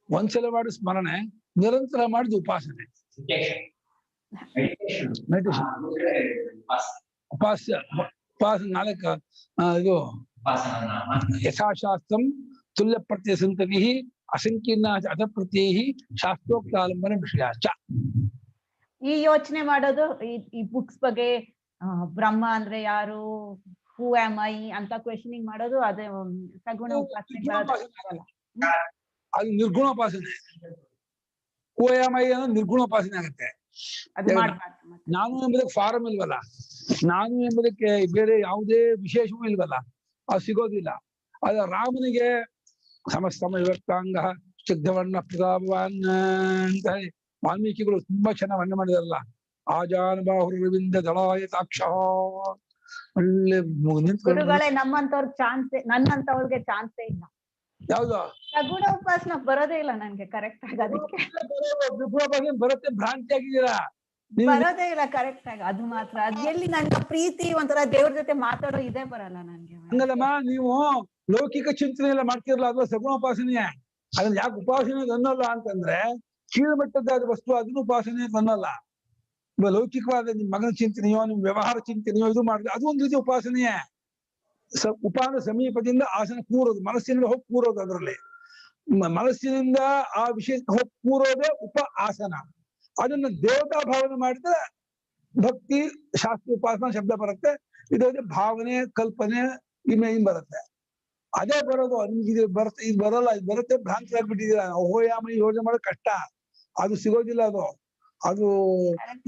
ಒಂದ್ಸಲ ಮಾಡಿದ ಸ್ಮರಣೆ ನಿರಂತರ ಮಾಡಿದ ಉಪಾಸನೆ. ಉಪಾಸನೆ 4 ಇದು ಯಥಾಶಾಸ್ತ್ರಂ ತುಲ್ಯ ಪ್ರತ್ಯಯ ಸಂತತಿ ಅಸಂಕೀರ್ಣ ಅಥ ಪ್ರತ್ಯಯ ಶಾಸ್ತ್ರೋಕ್ತಾಲಂಬನ ವಿಷಯಾಚ. ಈ ಯೋಚನೆ ಮಾಡೋದು ಈ ಬುಕ್ಸ್ ಬಗ್ಗೆ, ಬ್ರಹ್ಮ ಅಂದ್ರೆ ಯಾರು, ಹೂ ಆಮ್ ಐ ಅಂತ ಕ್ವೆಶನಿಂಗ್ ಮಾಡೋದು ಅದೇ ಸಗುಣ ಉಪಾಸನೆ. ಅದು ನಿರ್ಗುಣೋಪಾಸನೆ. ಹೂ ಆಮ್ ಐ ಅನ್ನೋದು ನಿರ್ಗುಣೋಪಾಸನೆ ಆಗುತ್ತೆ. ನಾನು ಎಂಬುದಕ್ಕೆ ಫಾರಂ ಇಲ್ವಲ್ಲ, ನಾನು ಎಂಬುದಕ್ಕೆ ಬೇರೆ ಯಾವುದೇ ವಿಶೇಷವೂ ಇಲ್ವಲ್ಲ, ಅದು ಸಿಗೋದಿಲ್ಲ. ಅದ ರಾಮನಿಗೆ ಸಮಸ್ತಮ ವಿವಕ್ತಾಂಗ ಶುದ್ಧವರ್ಣ ಪ್ರತಾಪವಾನ್ ಅಂತ ಹೇಳಿ ವಾಲ್ಮೀಕಿಗಳು ತುಂಬಾ ಚೆನ್ನಾಗಿ ವರ್ಣನೆ ಮಾಡಿದಾರಲ್ಲ. ಆಜಾನುಬಾಹುರವಿಂದ ದಳಾಯತಾಕ್ಷ. ಒಳ್ಳೆ ಗುರುಗಳೇ, ನಮ್ಮಂತವ್ರಿಗೆ ಚಾನ್ಸೇ, ನನ್ನಂತವ್ರಿಗೆ ಚಾನ್ಸೇ ಇಲ್ಲ. ಯಾವ್ದು ಸಗುಣ ಉಪಾಸನ ಬರೋದೇ ಇಲ್ಲ ನನ್ಗೆ ಕರೆಕ್ಟ್ ಆಗಿ. ಅದಕ್ಕೆ ಬರುತ್ತೆ, ಭ್ರಾಂತಿ ಆಗಿದ್ದೀರಾ, ಬರೋದೇ ಇಲ್ಲ ಕರೆಕ್ಟ್ ಆಗಿ. ಅದು ಮಾತ್ರ ಅದ್ ಎಲ್ಲಿ ನನ್ಗೆ ಪ್ರೀತಿ ಒಂಥರ ದೇವ್ರ ಜೊತೆ ಮಾತಾಡೋ ಇದೇ ಬರಲ್ಲ ನನ್ಗೆ. ಹಂಗಲ್ಲಮ್ಮ, ನೀವು ಲೌಕಿಕ ಚಿಂತನೆ ಎಲ್ಲ ಮಾಡ್ತಿರಲ್ಲ, ಅದು ಸಗುಣೋಪಾಸನೆಯೇ. ಅದನ್ನ ಯಾಕೆ ಉಪಾಸನೆ ಅನ್ನಲ್ಲ ಅಂತಂದ್ರೆ, ಕೀಳುಮಟ್ಟದ ವಸ್ತು ಅದನ್ನು ಉಪಾಸನೆ ಅನ್ನಲ್ಲ. ಲೌಕಿಕವಾದ ನಿಮ್ ಮಗನ ಚಿಂತನೆಯೋ, ನಿಮ್ ವ್ಯವಹಾರ ಚಿಂತನೆಯೋ ಇದು ಮಾಡಿದ್ರೆ ಅದು ಒಂದು ರೀತಿ ಉಪಾಸನೆಯೇ. ಉಪಾನ ಸಮೀಪದಿಂದ ಆಸನ ಕೂರೋದು, ಮನಸ್ಸಿನಿಂದ ಹೋಗಿ ಕೂರೋದು. ಅದರಲ್ಲಿ ಮನಸ್ಸಿನಿಂದ ಆ ವಿಷಯ ಹೋಗಿ ಕೂರೋದೇ ಉಪ ಆಸನ. ಅದನ್ನ ದೇವತಾ ಭಾವನೆ ಮಾಡಿದ್ರೆ ಭಕ್ತಿ ಶಾಸ್ತ್ರ ಉಪಾಸನ ಶಬ್ದ ಬರುತ್ತೆ. ಇದು ಭಾವನೆ ಕಲ್ಪನೆ ಇಮೇಜಿನ್ ಬರುತ್ತೆ. ಅದೇ ಬರೋದು. ನಿಮ್ಗೆ ಇದು ಬರುತ್ತೆ, ಇದು ಬರಲ್ಲ, ಇದು ಬರುತ್ತೆ, ಭ್ರಾಂತಿ ಆಗ್ಬಿಟ್ಟಿದ್ದೀರ. ಓಯಾಮ ಯೋಜನೆ ಮಾಡೋದು ಕಷ್ಟ, ಅದು ಸಿಗೋದಿಲ್ಲ. ಅದು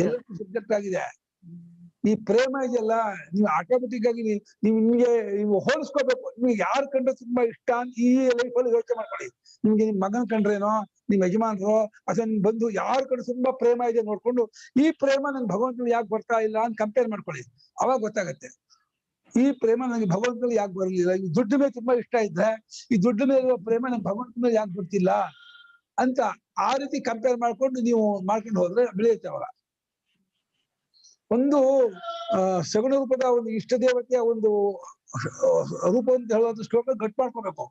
ಎಲ್ಲರಿಗೂ ಸಬ್ಜೆಕ್ಟ್ ಆಗಿದೆ. ಈ ಪ್ರೇಮ ಇದೆಯಲ್ಲ, ನೀವು ಆಟೋಮೆಟಿಕ್ ಆಗಿ ನೀವು ಹೋಲಿಸ್ಕೋಬೇಕು. ನಿಮ್ಗೆ ಯಾರು ಕಂಡ್ರೆ ತುಂಬಾ ಇಷ್ಟ ಅಂತ ಈ ಲೈಫಲ್ಲಿ ಯೋಚನೆ ಮಾಡ್ಕೊಳ್ಳಿ. ನಿಮ್ಗೆ ನಿಮ್ ಮಗನ್ ಕಂಡ್ರೇನೋ, ನಿಮ್ ಯಜಮಾನ್ರು ಅಥವಾ ನಿಮ್ ಬಂಧು ಯಾರು ಕಂಡ್ರೆ ತುಂಬಾ ಪ್ರೇಮ ಇದೆ ನೋಡ್ಕೊಂಡು ಈ ಪ್ರೇಮ ನನ್ ಭಗವಂತನಲ್ಲಿ ಯಾಕೆ ಬರ್ತಾ ಇಲ್ಲ ಅಂತ ಕಂಪೇರ್ ಮಾಡ್ಕೊಳ್ಳಿ. ಅವಾಗ ಗೊತ್ತಾಗತ್ತೆ ಈ ಪ್ರೇಮ ನನಗೆ ಭಗವಂತನಲ್ಲಿ ಯಾಕೆ ಬರಲಿಲ್ಲ. ಈ ದುಡ್ಡು ಮೇಲೆ ತುಂಬಾ ಇಷ್ಟ ಇದ್ರೆ ಈ ದುಡ್ಡು ಮೇಲೆ ಇರುವ ಪ್ರೇಮ ನನ್ ಭಗವಂತ ಮೇಲೆ ಯಾಕೆ ಬರ್ತಿಲ್ಲ ಅಂತ ಆ ರೀತಿ ಕಂಪೇರ್ ಮಾಡ್ಕೊಂಡು ನೀವು ಮಾಡ್ಕೊಂಡು ಹೋದ್ರೆ ಬೆಳೆಯುತ್ತೆ. ಅವಾಗ ಒಂದು ಸಗುಣ ರೂಪದ ಒಂದು ಇಷ್ಟ ದೇವತೆಯ ಒಂದು ರೂಪ ಅಂತ ಹೇಳುವಂತ ಶ್ಲೋಕ ಗಟ್ ಮಾಡ್ಕೋಬೇಕು.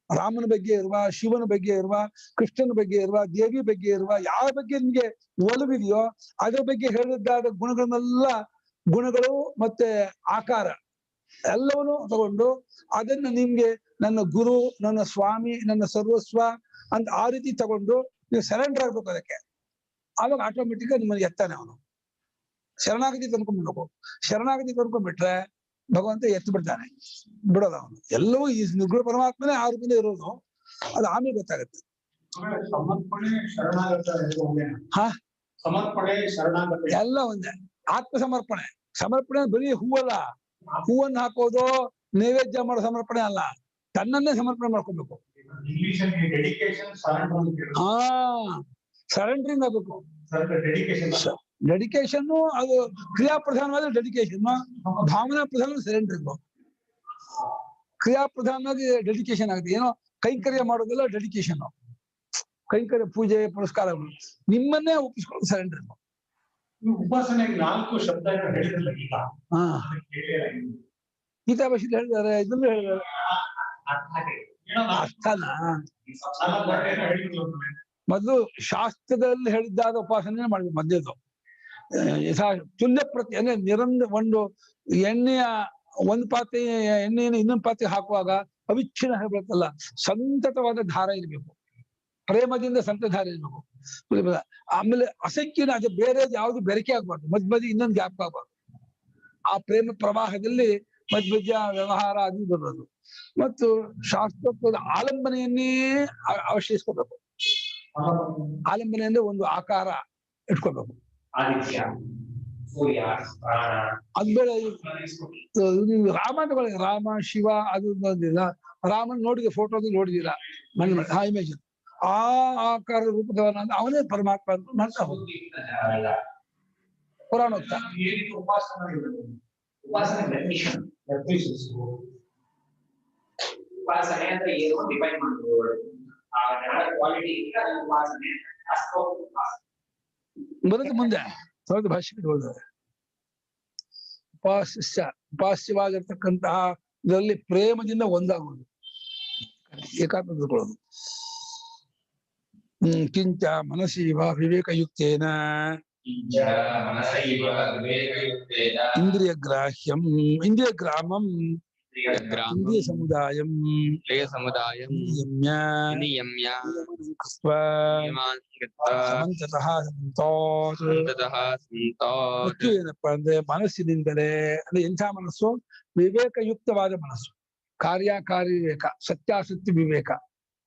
ರಾಮನ ಬಗ್ಗೆ ಇರುವ, ಶಿವನ ಬಗ್ಗೆ ಇರುವ, ಕೃಷ್ಣನ ಬಗ್ಗೆ ಇರುವ, ದೇವಿ ಬಗ್ಗೆ ಇರುವ, ಯಾವ ಬಗ್ಗೆ ನಿಮ್ಗೆ ಒಲವಿದೆಯೋ ಅದ್ರ ಬಗ್ಗೆ ಹೇಳಿದ್ದಾದ ಗುಣಗಳು ಮತ್ತೆ ಆಕಾರ ಎಲ್ಲವನ್ನೂ ತಗೊಂಡು ಅದನ್ನ ನಿಮ್ಗೆ ನನ್ನ ಗುರು, ನನ್ನ ಸ್ವಾಮಿ, ನನ್ನ ಸರ್ವಸ್ವ ಅಂತ ಆ ರೀತಿ ತಗೊಂಡು ನೀವು ಸರೆಂಡರ್ ಆಗ್ಬೇಕು ಅದಕ್ಕೆ. ಆವಾಗ ಆಟೋಮೆಟಿಕ್ ನಿಮ್ಮನ್ನು ಎತ್ತಾನೆ ಅವನು. ಶರಣಾಗತಿ ತಂದ್ಕೊಂಡ್ಬಿಡ್ಬೇಕು. ಶರಣಾಗತಿ ತಂದ್ಕೊಂಡ್ಬಿಟ್ರೆ ಭಗವಂತ ಎತ್ತು ಬಿಡ್ತಾನೆ, ಬಿಡೋದ ಅವನು. ಎಲ್ಲವೂ ಈ ನಿರ್ಗುಣ ಪರಮಾತ್ಮನೇ ಆ ರೂಪದಿಂದ ಇರೋದು. ಅದು ಆಮೇಲೆ ಗೊತ್ತಾಗತ್ತೆ. ಸಮರ್ಪಣೆ ಶರಣಾಗತ ಸಮರ್ಪಣೆ ಶರಣಾಗತ ಎಲ್ಲ ಒಂದೇ. ಆತ್ಮ ಸಮರ್ಪಣೆ. ಸಮರ್ಪಣೆ ಬರೀ ಹೂವಲ್ಲ, ಹೂವನ್ನು ಹಾಕೋದು ನೈವೇದ್ಯ ಮಾಡೋ ಸಮರ್ಪಣೆ ಅಲ್ಲ, ತನ್ನನ್ನೇ ಸಮರ್ಪಣೆ ಮಾಡ್ಕೊಬೇಕು. ಸರೆಂಡ್ರಿಂಗ್ ಆಗ್ಬೇಕು. ಡೆಡಿಕೇಶನ್ ಅದು ಕ್ರಿಯಾ ಪ್ರಧಾನವಾದ ಡೆಡಿಕೇಶನ್, ಭಾವನಾ ಪ್ರಧಾನ ಸರೆಂಡ್ರಿಂಗ್. ಕ್ರಿಯಾ ಪ್ರಧಾನವಾಗಿ ಡೆಡಿಕೇಶನ್ ಆಗುತ್ತೆ. ಏನೋ ಕೈಂಕರ್ಯ ಮಾಡೋದೆಲ್ಲ ಡೆಡಿಕೇಶನ್. ಕೈಂಕರ್ಯ ಪೂಜೆ ಪುರಸ್ಕಾರಗಳು ನಿಮ್ಮನ್ನೇ ಒಪ್ಪಿಸ್ಕೊಳ್ಳೋದು ಸರೆಂಡ್ರಿಂಗ್. ಉಪಾಸನೆಗೆ 4 ಶಬ್ದ ಹೇಳಿದ್ರಲ್ಲ ಈಗ. ಗೀತಾ ಭಾಷೆಯಲ್ಲಿ ಹೇಳಿದ್ದಾರೆ, ಇದನ್ನು ಹೇಳಿದ್ದಾರೆ. ಅರ್ಥನ ಮೊದಲು ಶಾಸ್ತ್ರದಲ್ಲಿ ಹೇಳಿದ್ದಾದ ಉಪಾಸನೆ ಮಾಡ್ಬೇಕು. ಮಧ್ಯದ್ದು ತುಲ್ಯ ಪ್ರತಿ ಅಂದ್ರೆ ಒಂದು ಎಣ್ಣೆಯ ಒಂದು ಪಾತ್ರೆ ಎಣ್ಣೆಯನ್ನು ಇನ್ನೊಂದು ಪಾತ್ರೆ ಹಾಕುವಾಗ ಅವಿಚ್ಛಿನ್ನ ಬರುತ್ತಲ್ಲ, ಸಂತತವಾದ ಧಾರ ಇರ್ಬೇಕು. ಪ್ರೇಮದಿಂದ ಸಂತ ಧಾರ ಇರ್ಬೇಕು. ಆಮೇಲೆ ಅಸಂಖ್ಯನ ಅದು ಬೇರೆ ಯಾವ್ದು ಬೆರಕೆ ಆಗ್ಬಾರ್ದು, ಮಧ್ಯ ಇನ್ನೊಂದು ಗ್ಯಾಪ್ ಆಗ್ಬಾರ್ದು. ಆ ಪ್ರೇಮ ಪ್ರವಾಹದಲ್ಲಿ ಮಧ್ಯ ವ್ಯವಹಾರ ಅದು ಬರೋದು. ಮತ್ತು ಶಾಸ್ತ್ರೋಕ್ತದ ಆಲಂಬನೆಯನ್ನೇ ಅವಶ್ಯಿಸ್ಕೋಬೇಕು. ಆಲಂಬನೆ ಅಂದ್ರೆ ಒಂದು ಆಕಾರ ಇಟ್ಕೋಬೇಕು. ಅದ್ ಬೇಡ. ರಾಮ ತಗೊಳ್ಳಿ, ರಾಮ ಶಿವ ಅದು ಬಂದಿಲ್ಲ. ರಾಮನ್ ನೋಡಿದ ಫೋಟೋದಲ್ಲಿ ನೋಡಿದೀರಾ, ಇಮೇಜ್ ಆ ಆಕಾರ ರೂಪದವನ ಅವನೇ ಪರಮಾತ್ಮ ಅಂತ ಮಾಡ್ತಾ ಹೋಗಿ ಪುರಾಣ ಹೋಗ್ತಾ. ಬರುತ್ತೆ ಮುಂದೆ ಸ್ವಲ್ಪ ಭಾಷೆಗೆ ಹೋದರೆ ಉಪಾಸ್ಯವಾಗಿರ್ತಕ್ಕಂತಹ ಇದರಲ್ಲಿ ಪ್ರೇಮದಿಂದ ಒಂದಾಗುವುದು, ಏಕಾತ್ಮ ತಿಳ್ಕೊಳ್ಳೋದು. ಕಿಂಚ ಮನಸೀವ ವಿವೇಕಯುಕ್ತೇನ ಇಂದ್ರಿಯ ಗ್ರಾಹ್ಯಂ ಇಂದ್ರಿಯ ಗ್ರಾಮಂ ಇಂದ್ರಿಯ ಸಮುದಾಯಂ ಏನಪ್ಪಾ ಅಂದ್ರೆ ಮನಸ್ಸಿನಿಂದಲೇ ಅಂದ್ರೆ ಎಂಥ ಮನಸ್ಸು? ವಿವೇಕಯುಕ್ತವಾದ ಮನಸ್ಸು, ಕಾರ್ಯಕಾರಿ ವಿವೇಕ, ಸತ್ಯಾಸತ್ಯ ವಿವೇಕ,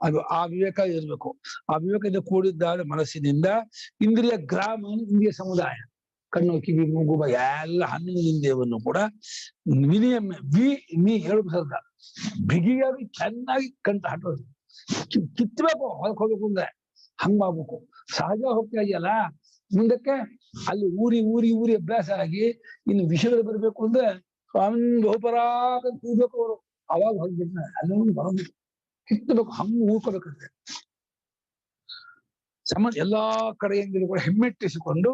ಅದು ಆ ವಿವೇಕ ಇರ್ಬೇಕು. ಆ ವಿವೇಕದಿಂದ ಕೂಡಿದ್ದಾದ ಮನಸ್ಸಿನಿಂದ ಇಂದ್ರಿಯ ಗ್ರಾಮ, ಇಂದ್ರಿಯ ಸಮುದಾಯ, ಕಣ್ಣು ಕಿವಿ ಮೂಗು ಎಲ್ಲ 11 ಇಂದ್ರಿಯವನ್ನು ಕೂಡ ವಿನಿಯಮ ವಿ 7 ಸರ್ಗ ಬಿಗಿಯಾಗಿ ಚೆನ್ನಾಗಿ ಕಂಡು ಹಾಕೋದು. ಕಿತ್ಬೇಕು, ಹೊರಗೆ ಹೋಗ್ಬೇಕು ಅಂದ್ರೆ ಹಂಗ್ ಮಾಡ್ಬೇಕು. ಸಹಜ ಹೋಗ್ತಾ ಇದೆಯಲ್ಲ ಮುಂದಕ್ಕೆ, ಅಲ್ಲಿ ಊರಿ ಅಭ್ಯಾಸ ಆಗಿ ಇನ್ನು ವಿಷಯಗಳು ಬರ್ಬೇಕು ಅಂದ್ರೆ ಸ್ವಾಮಿ ಬಹುಪರಾಗ ಕೂಡ್ಬೇಕು ಅವರು. ಅವಾಗ ಹೋಗ್ಬಿಟ್ರೆ ಅಲ್ಲೊಂದು ಬರೋದು ಕಿತ್ತಬೇಕು, ಹಂಗ್ ಊರ್ಕೋಬೇಕಂತೆ. ಎಲ್ಲಾ ಕಡೆಯಿಂದಲೂ ಕೂಡ ಹೆಮ್ಮೆಟ್ಟಿಸಿಕೊಂಡು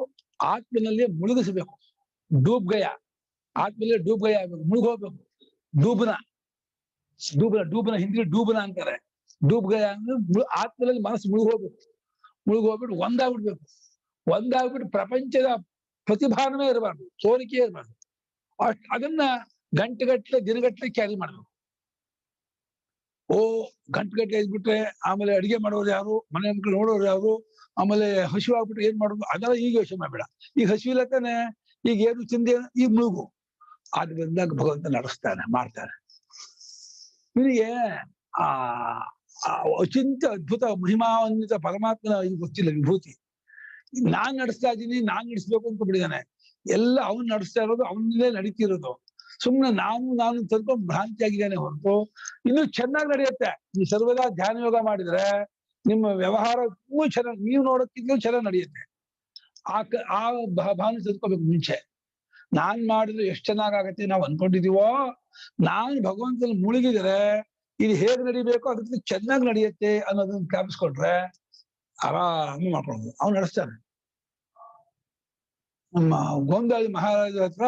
ಆತ್ಮನಲ್ಲಿ ಮುಳುಗಿಸಬೇಕು. ಡೂಬ್ಗಯ, ಆತ್ಮಲ್ಲೇ ಡೂಬ್ಗಯ ಆಗ್ಬೇಕು, ಮುಳುಗೋಗ್ಬೇಕು. ಡೂಬನ ಹಿಂದಿ ಡೂಬನ ಅಂತಾರೆ. ಡೂಬ್ಗಯ ಅಂದ್ರೆ ಆತ್ಮದಲ್ಲಿ ಮನಸ್ಸು ಮುಳುಗೋಗ್ಬಿಟ್ಟು ಒಂದಾಗ್ಬಿಟ್ಟು ಪ್ರಪಂಚದ ಪ್ರತಿಭಾನವೇ ಇರಬಾರ್ದು, ಸೋರಿಕೆ ಇರಬಾರ್ದು. ಅದನ್ನ ಗಂಟೆಗಟ್ಟಲೆ ದಿನಗಟ್ಟಲೆ ಕ್ಯಾರಿ ಮಾಡ್ಬೇಕು. ಗಂಟೆಗಟ್ಟಲೆ ಇದ್ಬಿಟ್ರೆ ಆಮೇಲೆ ಅಡಿಗೆ ಮಾಡೋರು ಯಾರು, ಮನೆ ಮಕ್ಕಳು ನೋಡೋರು ಯಾರು, ಆಮೇಲೆ ಹಸಿವಾಗ್ಬಿಟ್ರೆ ಏನ್ ಮಾಡೋದು, ಅದೆಲ್ಲ ಈಗ ಯೋಚನೆ ಮಾಡ್ಬೇಡ. ಈಗ ಹಸಿವಿಲ್ಲತಾನೆ, ಈಗ ಏನು ತಿಂದೆ, ಈಗ ಮುಳುಗು. ಆದ್ರಿಂದ ಭಗವಂತ ನಡೆಸ್ತಾನೆ, ಮಾಡ್ತಾನೆ. ನಿನಗೆ ಅಚಿಂತ್ಯ ಅದ್ಭುತ ಮಹಿಮಾನ್ವಿತ ಪರಮಾತ್ಮನ ಇದು ಗೊತ್ತಿಲ್ಲ, ವಿಭೂತಿ. ನಾನ್ ನಡೆಸ್ತಾ ಇದ್ದೀನಿ, ನಾನ್ ನಡೆಸ್ಬೇಕು ಅಂತ ಬಿಟ್ಟಿದ್ದಾನೆ. ಎಲ್ಲ ಅವನು ನಡೆಸ್ತಾ ಇರೋದು, ಅವನಲ್ಲೇ ನಡೀತಿರೋದು. ಸುಮ್ನೆ ನಾನು ತರ್ಕೊಂಡು ಭ್ರಾಂತಿ ಆಗಿದ್ದೇನೆ ಹೊರತು ಇನ್ನು ಚೆನ್ನಾಗಿ ನಡೆಯುತ್ತೆ. ನೀವು ಸರ್ವದಾ ಧ್ಯಾನ ಯೋಗ ಮಾಡಿದ್ರೆ ನಿಮ್ಮ ವ್ಯವಹಾರ ಇನ್ನೂ ಚೆನ್ನಾಗಿ, ನೀವು ನೋಡೋಕ್ಕಿಂತ ಚೆನ್ನಾಗಿ ನಡೆಯುತ್ತೆ. ಆ ಭಾವನೆ ತಿಳ್ಕೊಬೇಕು. ಮುಂಚೆ ನಾನ್ ಮಾಡಿದ್ರೆ ಎಷ್ಟು ಚೆನ್ನಾಗತ್ತೆ ನಾವು ಅನ್ಕೊಂಡಿದೀವೋ, ನಾನು ಭಗವಂತನ ಮುಳುಗಿದ್ರೆ ಇದು ಹೇಗ್ ನಡಿಬೇಕೋ ಅದಕ್ಕೆ ಚೆನ್ನಾಗಿ ನಡೆಯುತ್ತೆ ಅನ್ನೋದನ್ನ ಜ್ಞಾಪಿಸ್ಕೊಂಡ್ರೆ ಆರಾಮ ಮಾಡ್ಕೊಳ್ಬೋದು. ಅವ್ನು ನಡೆಸ್ತಾನೆ. ನಮ್ಮ ಗೋಂದಾಳಿ ಮಹಾರಾಜರ ಹತ್ರ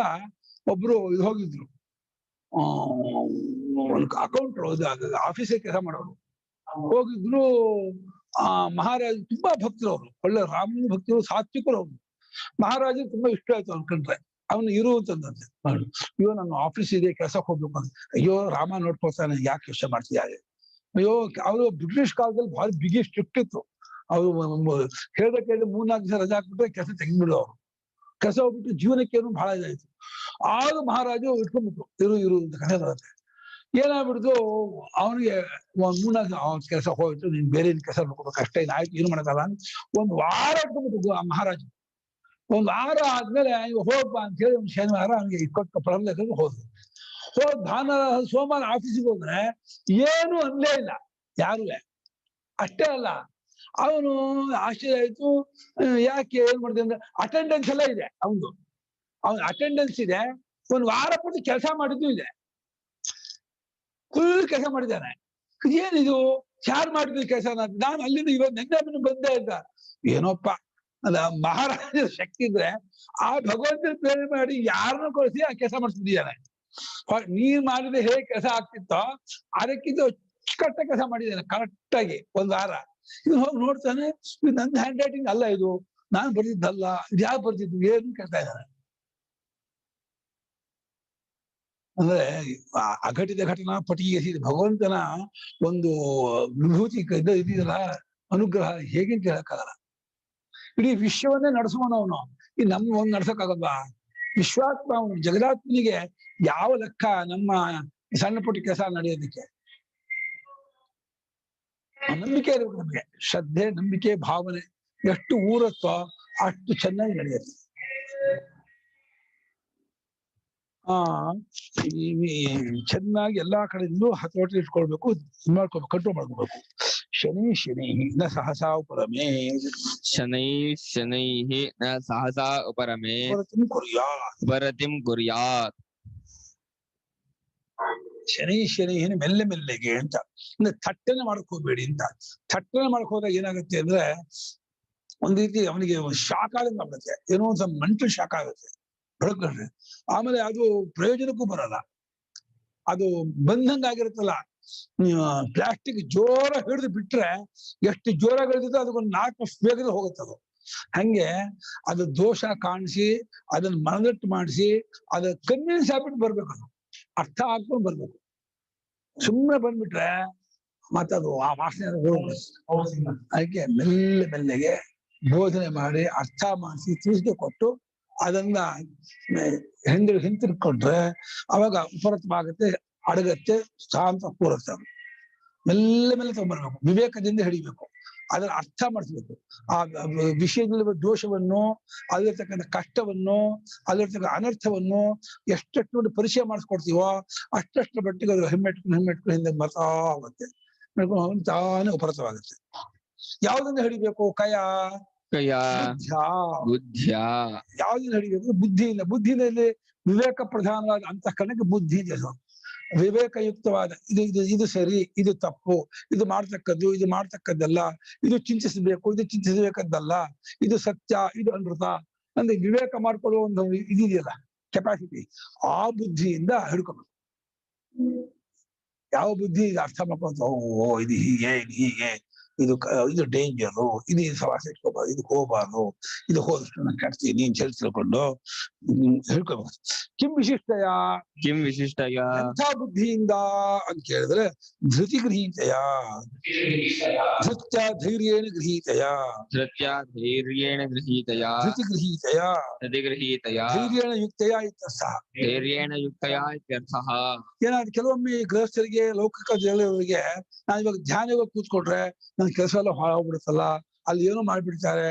ಒಬ್ರು ಇದು ಹೋಗಿದ್ರು, ಒಂದು ಅಕೌಂಟ್ರು, ಆಫೀಸೇ ಕೆಲಸ ಮಾಡೋರು ಹೋಗಿದ್ರು. ಮಹಾರಾಜ ತುಂಬಾ ಭಕ್ತರು ಅವರು, ಒಳ್ಳೆ ರಾಮನ ಭಕ್ತರು, ಸಾತ್ವಿಕರು ಅವರು. ಮಹಾರಾಜ ತುಂಬಾ ಇಷ್ಟ ಆಯ್ತು ಅನ್ಕೊಂಡ್ರೆ. ಅವನು ಇರುವಂತಂದಂತೆ, ಅಯ್ಯೋ ನನ್ನ ಆಫೀಸ್ ಇದೆ, ಕೆಲ್ಸಕ್ಕೆ ಹೋಗ್ಬೇಕು ಅಂತ. ಅಯ್ಯೋ ರಾಮ ನೋಡ್ಕೊಳ್ತಾನೆ, ಯಾಕೆ ಯೋಚನೆ ಮಾಡ್ತಿದ್ದಾರೆ? ಅಯ್ಯೋ ಅವರು ಬ್ರಿಟಿಷ್ ಕಾಲದಲ್ಲಿ ಬಹಳ ಬಿಗಿ ಸ್ಟ್ರಿಕ್ಟ್ ಇತ್ತು. ಅವರು ಹೇಳ್ಬೇಕೆ 3-4 ದಿವಸ ರಜಾ ಹಾಕ್ಬಿಟ್ರೆ ಕೆಲಸ ತೆಗೆದ್ಬಿಡು. ಅವರು ಕೆಲಸ ಹೋಗ್ಬಿಟ್ಟು ಜೀವನಕ್ಕೇನು ಬಹಳ ಇದಾಯ್ತು. ಆಗ ಮಹಾರಾಜು ಇಟ್ಕೊಂಡ್ಬಿಟ್ರು, ಇರು ಅಂತ ಕಥೆ ಬರುತ್ತೆ. ಏನಾಗ್ಬಿಡ್ತು, ಅವನಿಗೆ 3-4 ಕೆಲಸ ಹೋಯ್ತು, ನೀನ್ ಬೇರೆ ಕೆಲಸ ನೋಡ್ಕೋಬೇಕು ಅಷ್ಟೇ, ಆಯ್ತು, ಏನು ಮಾಡಕ್ಕಲ್ಲ. 1 ವಾರ ಇಟ್ಕೊಂಡ್ಬಿಟ್ಟು ಆ ಮಹಾರಾಜ. 1 ವಾರ ಆದ್ಮೇಲೆ ಹೋಗ್ಬ ಅಂತ ಹೇಳಿ ಒಂದು ಶನಿವಾರ ಅವನಿಗೆ ಇಟ್ಕೊಟ್ಟು ಪ್ರಾರಂಭ ಹೋದ್ರು. ಸೋಮವಾರ ಆಫೀಸಿಗೆ ಹೋದ್ರೆ ಏನು ಅನ್ಲೇ ಇಲ್ಲ ಯಾರುವೆ. ಅಷ್ಟೇ ಅಲ್ಲ, ಅವನು ಆಶ್ಚರ್ಯ ಆಯ್ತು, ಯಾಕೆ ಏನ್ ಮಾಡಿದೆ ಅಂದ್ರೆ ಅಟೆಂಡೆನ್ಸ್ ಎಲ್ಲ ಇದೆ ಅವನು ಅಟೆಂಡೆನ್ಸ್ ಇದೆ. 1 ವಾರ ಪಟ್ಟು ಕೆಲಸ ಮಾಡಿದ್ದು ಇದೆ, ಫುಲ್ ಕೆಲಸ ಮಾಡಿದ್ದಾನೆ. ಏನಿದು, ಯಾರು ಮಾಡಿದ್ರು ಕೆಲಸ? ನಾನು ಅಲ್ಲಿಂದ ಇವತ್ತು ನೆನ್ನೆ ಬಂದೇ ಇದ್ದ. ಏನೋಪ್ಪ, ಅಲ್ಲ ಮಹಾರಾಜರ ಶಕ್ತಿ ಇದ್ರೆ ಆ ಭಗವಂತನ ಪ್ರೇರಣೆ ಮಾಡಿ ಯಾರನ್ನ ಕಳಿಸಿ ಆ ಕೆಲಸ ಮಾಡಿಸ್ತಿದ್ದಾನೆ. ನೀನ್ ಮಾಡಿದ್ರೆ ಹೇಗೆ ಕೆಲಸ ಆಗ್ತಿತ್ತೋ ಅದಕ್ಕಿಂತ ಕಟ್ಟ ಕೆಲಸ ಮಾಡಿದ್ದಾನೆ ಕರೆಕ್ಟ್ ಆಗಿ 1 ವಾರ. ಇದು ಹೋಗಿ ನೋಡ್ತಾನೆ, ಇದು ನನ್ನ ಹ್ಯಾಂಡ್ ರೈಟಿಂಗ್ ಅಲ್ಲ, ಇದು ನಾನು ಬರ್ದಿದ್ದಲ್ಲ, ಇದು ಯಾರು ಬರ್ದಿದ್ದು, ಏನು ಕೇಳ್ತಾ ಇದ್ದಾನೆ. ಅಂದ್ರೆ ಅಘಟಿತ ಘಟನಾ ಪಟಿಗೆ ಭಗವಂತನ ಒಂದು ವಿಭೂತಿ ಇದೆಯಲ್ಲ, ಅನುಗ್ರಹ ಹೇಗೆ ಕೇಳಕ್ಕಾಗಲ್ಲ. ಇಡೀ ವಿಶ್ವವನ್ನೇ ನಡೆಸುವವನು ಈ ನಮ್ಮ ಒಂದು ನಡ್ಸಕ್ಕಾಗಲ್ವಾ? ವಿಶ್ವಾತ್ಮ ಜಗದಾತ್ಮನಿಗೆ ಯಾವ ಲೆಕ್ಕ ನಮ್ಮ ಸಣ್ಣ ಪುಟ್ಟ ಕೆಲಸ ನಡೆಯೋದಕ್ಕೆ? ನಂಬಿಕೆ ಇರಬೇಕು ನಮಗೆ, ಶ್ರದ್ಧೆ, ನಂಬಿಕೆ, ಭಾವನೆ ಎಷ್ಟು ಊರತ್ವ ಅಷ್ಟು ಚೆನ್ನಾಗಿ ನಡೆಯುತ್ತೆ. ಚೆನ್ನಾಗಿ ಎಲ್ಲಾ ಕಡೆಯಿಂದಲೂ ಹತೋಟಿ ಇಟ್ಕೊಳ್ಬೇಕು, ಮಾಡ್ಕೊಳ್ಬೇಕು, ಕಂಟ್ರೋಲ್ ಮಾಡ್ಕೋಬೇಕು. ಶನಿ ನ ಸಹಸಾ ಉಪರಮೇ, ಶನೈಃ ನ ಸಹಸಾ ಉಪರಮೇ ವರತಿಂ ಕುರ್ಯಾತ್. ಶನಿ ಮೆಲ್ಲೆ ಮೆಲ್ಲೆಗೆ ಅಂತ, ಅಂದ್ರೆ ಥಟ್ಟನೆ ಮಾಡಕ್ ಹೋಗ್ಬೇಡಿ ಅಂತ. ಥಟ್ಟನೆ ಮಾಡಕ್ ಹೋದಾಗ ಏನಾಗುತ್ತೆ ಅಂದ್ರೆ ಒಂದ್ ರೀತಿ ಅವನಿಗೆ ಶಾಕ್ ಆದಂಗೆ ಆಗುತ್ತೆ, ಏನೋ ಒಂದು ಮೆಂಟಲ್ ಶಾಕ್ ಆಗುತ್ತೆ, ಬೆಳಕೊಂಡ್ರೆ. ಆಮೇಲೆ ಅದು ಪ್ರಯೋಜನಕ್ಕೂ ಬರಲ್ಲ, ಅದು ಬಂದಂಗಾಗಿರುತ್ತಲ್ಲ. ಪ್ಲಾಸ್ಟಿಕ್ ಜೋರ ಹಿಡಿದು ಬಿಟ್ರೆ ಎಷ್ಟು ಜೋರಾಗಿ ಹಿಡಿದಿತ್ತು ಅದಕ್ಕೊಂದು 4 ವೇಗದಲ್ಲಿ ಹೋಗುತ್ತೆ ಅದು. ಹಂಗೆ ಅದು ದೋಷ ಕಾಣಿಸಿ ಅದನ್ನ ಮನದಟ್ಟು ಮಾಡಿಸಿ ಅದ ಕನ್ವಿನ್ಸ್ ಆಗ್ಬಿಟ್ಟು ಬರ್ಬೇಕು, ಅದು ಅರ್ಥ ಆಗ್ಕೊಂಡು ಬರ್ಬೇಕು. ಸುಮ್ಮನೆ ಬಂದ್ಬಿಟ್ರೆ ಮತ್ತೆ ಅದು ಆ ವಾಸನೆ ಹೋಗ್ಬಿಡುತ್ತೆ. ಅದಕ್ಕೆ ಮೆಲ್ಲೆಗೆ ಬೋಧನೆ ಮಾಡಿ ಅರ್ಥ ಮಾಡಿಸಿ ತಿಳಿಸಿಕೆ ಕೊಟ್ಟು ಅದನ್ನ ಹಿಂತಿರ್ಕೊಂಡ್ರೆ ಅವಾಗ ಉಪರತವಾಗುತ್ತೆ, ಅಡಗತ್ತೆ, ಶಾಂತ ಕೂರುತ್ತೆ. ಮೆಲ್ಲೆ ತಗೊಂಡ್ಬರ್ಬೇಕು, ವಿವೇಕದಿಂದ ಹಿಡಿಬೇಕು, ಅದನ್ನ ಅರ್ಥ ಮಾಡಿಸ್ಬೇಕು. ಆ ವಿಷಯದಲ್ಲಿರುವ ದೋಷವನ್ನು, ಅಲ್ಲಿರ್ತಕ್ಕಂಥ ಕಷ್ಟವನ್ನು, ಅಲ್ಲಿರ್ತಕ್ಕಂಥ ಅನರ್ಥವನ್ನು ಎಷ್ಟೆಷ್ಟು ಪರಿಚಯ ಮಾಡಿಸ್ಕೊಡ್ತೀವೋ ಅಷ್ಟಷ್ಟು ಮಟ್ಟಿಗೆ ಅದು ಹೆಮ್ಮೆಟ್ಕೊಂಡು ಹಿಂದೆ ಬರ್ತಾ ಆಗುತ್ತೆ, ತಾನೇ ಉಪರತವಾಗುತ್ತೆ. ಯಾವ್ದನ್ನ ಹಿಡಿಬೇಕು? ಬುದ್ಧಿಯ. ಯಾವ್ದನ್ನ ಹಿಡಿಬೇಕು? ಬುದ್ಧಿಯಲ್ಲಿ ವಿವೇಕ ಪ್ರಧಾನವಾದ ಅಂತಃಕರಣಕ್ಕೆ ಬುದ್ಧಿ ಇದೆ. ವಿವೇಕಯುಕ್ತವಾದ ಇದು ಸರಿ, ಇದು ತಪ್ಪು, ಇದು ಮಾಡ್ತಕ್ಕದ್ದಲ್ಲ, ಇದು ಚಿಂತಿಸಬೇಕದ್ದಲ್ಲ, ಇದು ಸತ್ಯ, ಇದು ಅನೃತ ಅಂದ್ರೆ ವಿವೇಕ ಮಾಡ್ಕೊಳ್ಳುವ ಒಂದು ಇದೆಯಲ್ಲ ಕೆಪಾಸಿಟಿ, ಆ ಬುದ್ಧಿಯಿಂದ ಹಿಡ್ಕೋಬೇಕು. ಯಾವ ಬುದ್ಧಿ ಅರ್ಥ ಮಾಡ್ಕೊಂತ, ಇದು ಹೀಗೆ ಇದು ಡೇಂಜರು, ಇದು ಸವಾಸ ಇಟ್ಕೋಬಾರ್ದು, ಇದು ಹೋಗ್ಬಾರ್ದು, ಇದು ಹೋದಷ್ಟು ನಾನು ಕೆಡ್ತೀನಿ, ನೀನ್ ತಿಳ್ಕೊಂಡು ಹೇಳ್ಕೋಬೇಕು. ಕಿಂ ವಿಶಿಷ್ಟಯ ಎಂಥ ಬುದ್ಧಿಯಿಂದ ಅಂತ ಕೇಳಿದ್ರೆ ಧೃತಿ ಗೃಹೀತಯ, ಧೈರ್ಯೇಣ ಗೃಹೀತಯ, ಧೃತಿ ಗೃಹೀತಯ, ಧೈರ್ಯೇಣ ಯುಕ್ತಯ ಇತ್ಯರ್ಥಃ. ಏನಾದ್ರು ಕೆಲವೊಮ್ಮೆ ಗೃಹಸ್ಥರಿಗೆ, ಲೌಕಿಕ ಜನರಿಗೆ ನಾನು ಇವಾಗ ಧ್ಯಾನ ಕೂತ್ಕೊಂಡ್ರೆ ನನ್ನ ಕೆಲಸ ಎಲ್ಲ ಹಾಳಾಗ್ಬಿಡುತ್ತಲ್ಲ, ಅಲ್ಲಿ ಏನೋ ಮಾಡ್ಬಿಡ್ತಾರೆ,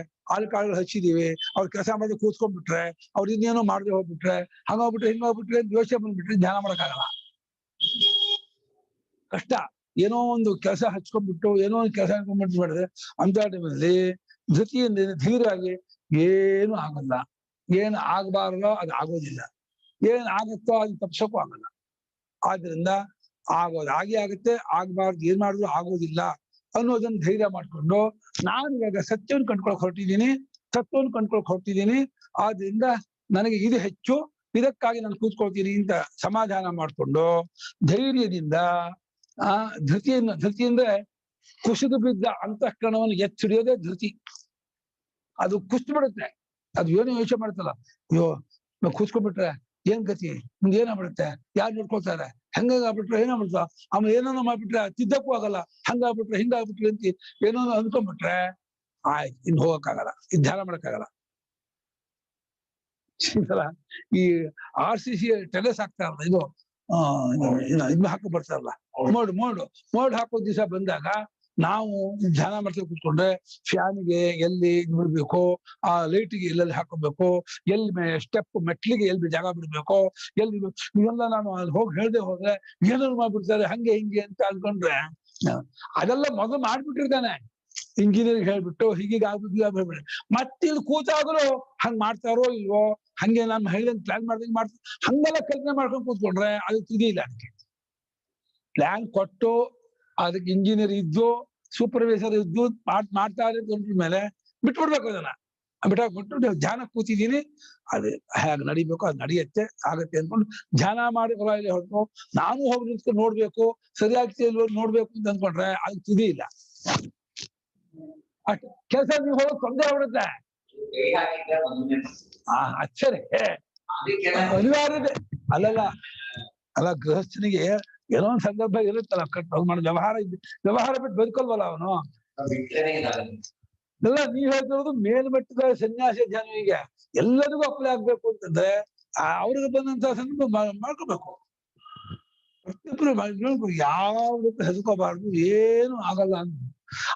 ಕಾಳುಗಳು ಹಚ್ಚಿದೀವಿ, ಅವ್ರ ಕೆಲಸ ಮಾಡಿ ಕೂತ್ಕೊಂಡ್ಬಿಟ್ರೆ, ಅವ್ರು ಇನ್ನೇನೋ ಮಾಡದೆ ಹೋಗ್ಬಿಟ್ರೆ, ಹಂಗೋಗ್ಬಿಟ್ರೆ ಹಿಂಗೋಗ್ಬಿಟ್ರೆ ಯೋಚನೆ ಬಂದ್ಬಿಟ್ರೆ ಧ್ಯಾನ ಮಾಡಕ್ಕಾಗಲ್ಲ. ಕಷ್ಟ. ಏನೋ ಒಂದು ಕೆಲಸ ಹಚ್ಕೊಂಡ್ಬಿಟ್ಟು ಏನೋ ಒಂದು ಕೆಲಸ ಹಚ್ಕೊಂಡ್ಬಿಟ್ಟು ಮಾಡಿದ್ರೆ ಅಂತ ಟೈಮಲ್ಲಿ ಧೃತಿಯಿಂದ ಧೀರಾಗಿ ಏನು ಆಗಲ್ಲ. ಏನ್ ಆಗ್ಬಾರ್ದೋ ಅದು ಆಗೋದಿಲ್ಲ, ಏನ್ ಆಗುತ್ತೋ ಅದು ತಪ್ಸೋಕ್ಕೂ ಆಗಲ್ಲ. ಆದ್ರಿಂದ ಆಗೋದು ಆಗೇ ಆಗುತ್ತೆ, ಆಗ್ಬಾರ್ದು ಏನ್ ಮಾಡಿದ್ರು ಆಗೋದಿಲ್ಲ ಅನ್ನೋದನ್ನ ಧೈರ್ಯ ಮಾಡ್ಕೊಂಡು ನಾನು ಇವಾಗ ಸತ್ಯವನ್ನು ಕಂಡ್ಕೊಳಕ್ ಹೊರಟಿದ್ದೀನಿ, ತತ್ವವನ್ನು ಕಂಡ್ಕೊಳಕ್ ಹೊರಟಿದ್ದೀನಿ. ಆದ್ರಿಂದ ನನಗೆ ಇದು ಹೆಚ್ಚು, ಇದಕ್ಕಾಗಿ ನಾನು ಕೂತ್ಕೊಳ್ತೀನಿ ಅಂತ ಸಮಾಧಾನ ಮಾಡ್ಕೊಂಡು ಧೈರ್ಯದಿಂದ ಧೃತಿಯಿಂದ ಕುಸಿದು ಬಿದ್ದ ಅಂತಃಕರಣವನ್ನು ಎತ್ತಿಡಿಯೋದೇ ಧೃತಿ. ಅದು ಕುಸಿದು ಬಿಡುತ್ತೆ. ಅದು ಏನೋ ಯೋಚನೆ ಮಾಡ್ತಲ್ಲ, ಅಯ್ಯೋ ನಾವು ಕೂತ್ಕೊಂಡ್ಬಿಟ್ರೆ ಏನ್ ಗತಿ, ಮುಂದೆ ಏನಾಗ್ಬಿಡುತ್ತೆ, ಯಾರು ನೋಡ್ಕೊಳ್ತಾರೆ, ಹೆಂಗಾಗ್ಬಿಟ್ರೆ ಏನಾಗ್ಬಿಡ್ತ, ಆಮೇಲೆ ಏನೋ ಮಾಡ್ಬಿಟ್ರೆ ತಿದ್ದಕ್ಕೂ ಆಗಲ್ಲ, ಹಂಗಾಗ್ಬಿಟ್ರೆ ಹಿಂಗಾಗ್ಬಿಟ್ರೆ ಅಂತ ಏನೋ ಅನ್ಕೊಂಡ್ಬಿಟ್ರೆ ಆಯ್ತು, ಇನ್ನು ಹೋಗಕ್ಕಾಗಲ್ಲ, ಇದು ಧ್ಯಾನ ಮಾಡಕ್ಕಾಗಲ್ಲ. ಈ RCC ಟೆರೆಸ್ ಹಾಕ್ತಾರಲ್ಲ, ಇದು ಇದು ಹಾಕೋ ಬರ್ತಾರಲ್ಲ, ಮೋಡ್ ಹಾಕೋ ದಿವಸ ಬಂದಾಗ ನಾವು ಧ್ಯಾನ ಮಾಡ್ತಾ ಕೂತ್ಕೊಂಡ್ರೆ ಫ್ಯಾನ್ಗೆ ಎಲ್ಲಿ ಬಿಡ್ಬೇಕು, ಆ ಲೈಟ್ಗೆ ಎಲ್ಲೆಲ್ಲಿ ಹಾಕೋಬೇಕು, ಎಲ್ಲಿ ಸ್ಟೆಪ್ ಮೆಟ್ಲಿಗೆ ಎಲ್ಲಿ ಜಾಗ ಬಿಡ್ಬೇಕು, ಎಲ್ಲಿ ಇವೆಲ್ಲ ನಾನು ಅಲ್ಲಿ ಹೋಗಿ ಹೇಳ್ದೆ ಹೋದ್ರೆ ಏನಾದ್ರು ಮಾಡ್ಬಿಡ್ತಾರೆ ಹಂಗೆ ಹಿಂಗೆ ಅಂತ ಅನ್ಕೊಂಡ್ರೆ ಅದೆಲ್ಲ ಮೊದಲು ಮಾಡ್ಬಿಟ್ಟಿರ್ತಾನೆ. ಇಂಜಿನಿಯರ್ ಹೇಳ್ಬಿಟ್ಟು ಹೀಗೀಗ ಆಗ್ಬಿಟ್ಟು ಮತ್ತೆ ಇಲ್ಲಿ ಕೂತಾಗಲು ಹಂಗ್ ಮಾಡ್ತಾರೋ ಇಲ್ವೋ, ಹಂಗೆ ನಾನು ಹೇಳಿದಂಗೆ ಪ್ಲಾನ್ ಮಾಡ್ದಂಗೆ ಮಾಡ್ತಾರೆ, ಹಂಗೆಲ್ಲ ಕಲ್ಪನೆ ಮಾಡ್ಕೊಂಡು ಕೂತ್ಕೊಂಡ್ರೆ ಅದು ತಿಳಿಯಿಲ್ಲ. ಅದಕ್ಕೆ ಪ್ಲಾನ್ ಕೊಟ್ಟು ಅದಕ್ಕೆ ಇಂಜಿನಿಯರ್ ಇದ್ದು ಸೂಪರ್ವೈಸರ್ ಇದ್ದು ಮಾಡ್ತಾರೆ ಮೇಲೆ ಬಿಟ್ಬಿಡ್ಬೇಕು. ಅದನ್ನ ಬಿಟ್ಬಿಟ್ಟು ಧ್ಯಾನ ಕೂತಿದ್ದೀನಿ, ಅದು ಹೇಗೆ ನಡಿಬೇಕು ಅದು ನಡೆಯುತ್ತೆ ಆಗತ್ತೆ ಅನ್ಕೊಂಡು ಧ್ಯಾನ ಮಾಡಿ ಹೊರಗೆ ಹೊರಟು ನಾನು ಹೋಗಿ ನಿಂತ್ಕೊಂಡು ನೋಡ್ಬೇಕು, ಸರಿಯಾಗ್ತಿ ಇಲ್ವೋ ನೋಡ್ಬೇಕು ಅಂತ ಅನ್ಕೊಂಡ್ರೆ ಅದು ತುದಿ ಇಲ್ಲ. ಅಷ್ಟು ಕೆಲಸ ನೀವು ಹೋಗೋದು ತೊಂದರೆ ಆಗ್ಬಿಡುತ್ತೆ. ಅಚ್ಚರಿ ಅನಿವಾರ್ಯತೆ ಅಲ್ಲ ಗೃಹಸ್ಥನಿಗೆ ಏನೋ ಒಂದು ಸಂದರ್ಭ ಇರುತ್ತಲ್ಲ, ಮಾಡೋ ವ್ಯವಹಾರ ಬಿಟ್ಟು ಬದುಕಲ್ವಲ್ಲ ಅವನು. ಎಲ್ಲ ನೀವ್ ಹೇಳ್ತಿರೋದು ಮೇಲ್ಮಟ್ಟದ ಸನ್ಯಾಸ ಧ್ಯಾನಿಗೆ ಎಲ್ಲರಿಗೂ ಅಪ್ಲೈ ಆಗ್ಬೇಕು ಅಂತಂದ್ರೆ ಅವ್ರಿಗೆ ಬಂದಂತ ಸಂದರ್ಭ ಮಾಡ್ಕೋಬೇಕು. ಪ್ರತಿಯೊಬ್ಬರು ಯಾವ್ದಕ್ಕೂ ಹೆದರ್ಕೋಬಾರ್ದು, ಏನು ಆಗಲ್ಲ ಅಂತ.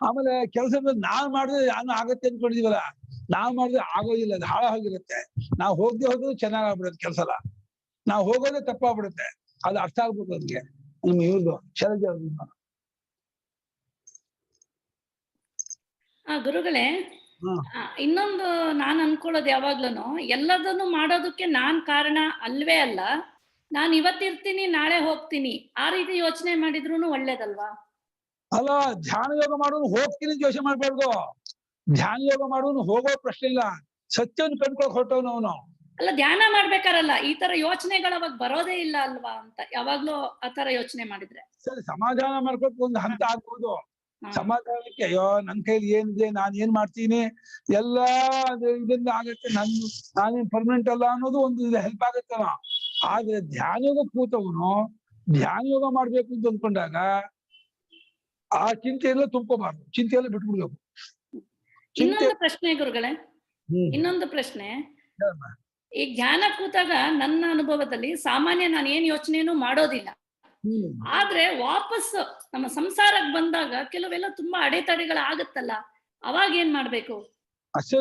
ಆಮೇಲೆ ಕೆಲಸ ನಾವ್ ಮಾಡಿದ್ರೆ ನಾನು ಆಗತ್ತೆ ಅನ್ಕೊಂಡಿದೀವಲ್ಲ, ನಾವ್ ಮಾಡಿದ್ರೆ ಆಗೋದಿಲ್ಲ, ಅದು ಹಾಳಾಗಿರುತ್ತೆ. ನಾವ್ ಹೋಗದೆ ಹೋದ್ರು ಚೆನ್ನಾಗಾಗ್ಬಿಡುತ್ತೆ ಕೆಲಸ ಎಲ್ಲ, ನಾವ್ ಹೋಗೋದೇ ತಪ್ಪಾಗ್ಬಿಡುತ್ತೆ. ಅದು ಅರ್ಥ ಆಗ್ಬೇಕು ಅದಕ್ಕೆ. ನಿಮ್ಮ ಇವ್ರದ್ದು ಶೈಲಜಾ ಅವ್ರದ್ದು. ಗುರುಗಳೇ, ಇನ್ನೊಂದು ನಾನ್ ಅನ್ಕೊಳ್ಳೋದು ಯಾವಾಗ್ಲೂ ಎಲ್ಲದನ್ನು ಮಾಡೋದಕ್ಕೆ ನಾನ್ ಕಾರಣ ಅಲ್ವೇ ಅಲ್ಲ, ನಾನ್ ಇವತ್ತಿರ್ತೀನಿ ನಾಳೆ ಹೋಗ್ತೀನಿ ಆ ರೀತಿ ಯೋಚನೆ ಮಾಡಿದ್ರು ಒಳ್ಳೇದಲ್ವಾ? ಅಲ್ಲ, ಧ್ಯಾನ ಯೋಗ ಮಾಡೋನು ಹೋಗ್ತೀನಿ ಯೋಚನೆ ಮಾಡ್ಬಾರ್ದು. ಧ್ಯಾನ ಯೋಗ ಮಾಡೋನು ಹೋಗೋ ಪ್ರಶ್ನೆ ಇಲ್ಲ, ಸತ್ಯವನ್ನು ಕಂಡ್ಕೊಳಕ್ ಹೊರಟವನು ಅವನು. ಅಲ್ಲ, ಧ್ಯಾನ ಮಾಡ್ಬೇಕಾರಲ್ಲ ಈ ತರ ಯೋಚನೆಗಳು ಅವಾಗ ಬರೋದೇ ಇಲ್ಲ ಅಲ್ವಾ ಅಂತ ಯಾವಾಗ್ಲೂ ಆ ತರ ಯೋಚನೆ ಮಾಡಿದ್ರೆ ಸರಿ. ಸಮಾಧಾನ ಮಾಡ್ಕೊಳಕ್ ಒಂದು ಹಂತ ಆಗ್ಬೋದು. ಸಮಾಧಾನಕ್ಕೆ ಅಯ್ಯೋ ನನ್ ಕೈಲಿ ಏನಿದೆ, ನಾನ್ ಏನ್ ಮಾಡ್ತೀನಿ, ಎಲ್ಲಾ ಇದರಿಂದ ಆಗತ್ತೆ, ನಾನೇನ್ ಪರ್ಮನೆಂಟ್ ಅಲ್ಲ ಅನ್ನೋದು ಒಂದು ಹೆಲ್ಪ್ ಆಗತ್ತಲ್ಲ. ಆದ್ರೆ ಧ್ಯಾನ ಯೋಗ ಕೂತವನು ಧ್ಯಾನ ಯೋಗ ಮಾಡ್ಬೇಕು ಅಂತ ಅಂದ್ಕೊಂಡಾಗ ಆ ಚಿಂತೆ ಎಲ್ಲ ತುಂಬ್ಕೋಬಾರ್ದು, ಚಿಂತೆ ಎಲ್ಲ ಬಿಟ್ಬಿಡ್ಬೇಕು. ಇನ್ನೊಂದು ಪ್ರಶ್ನೆ ಗುರುಗಳೇ, ಇನ್ನೊಂದು ಪ್ರಶ್ನೆ. ಈ ಧ್ಯಾನ ಕೂತಾಗ ನನ್ನ ಅನುಭವದಲ್ಲಿ ಸಾಮಾನ್ಯ ನಾನು ಏನ್ ಯೋಚನೆನೂ ಮಾಡೋದಿಲ್ಲ, ಆದ್ರೆ ವಾಪಸ್ ನಮ್ಮ ಸಂಸಾರಕ್ಕೆ ಬಂದಾಗ ಕೆಲವೆಲ್ಲ ತುಂಬಾ ಅಡೆತಡೆಗಳಾಗತ್ತಲ್ಲ, ಅವಾಗ ಏನ್ ಮಾಡ್ಬೇಕು? ಅಷ್ಟೇ,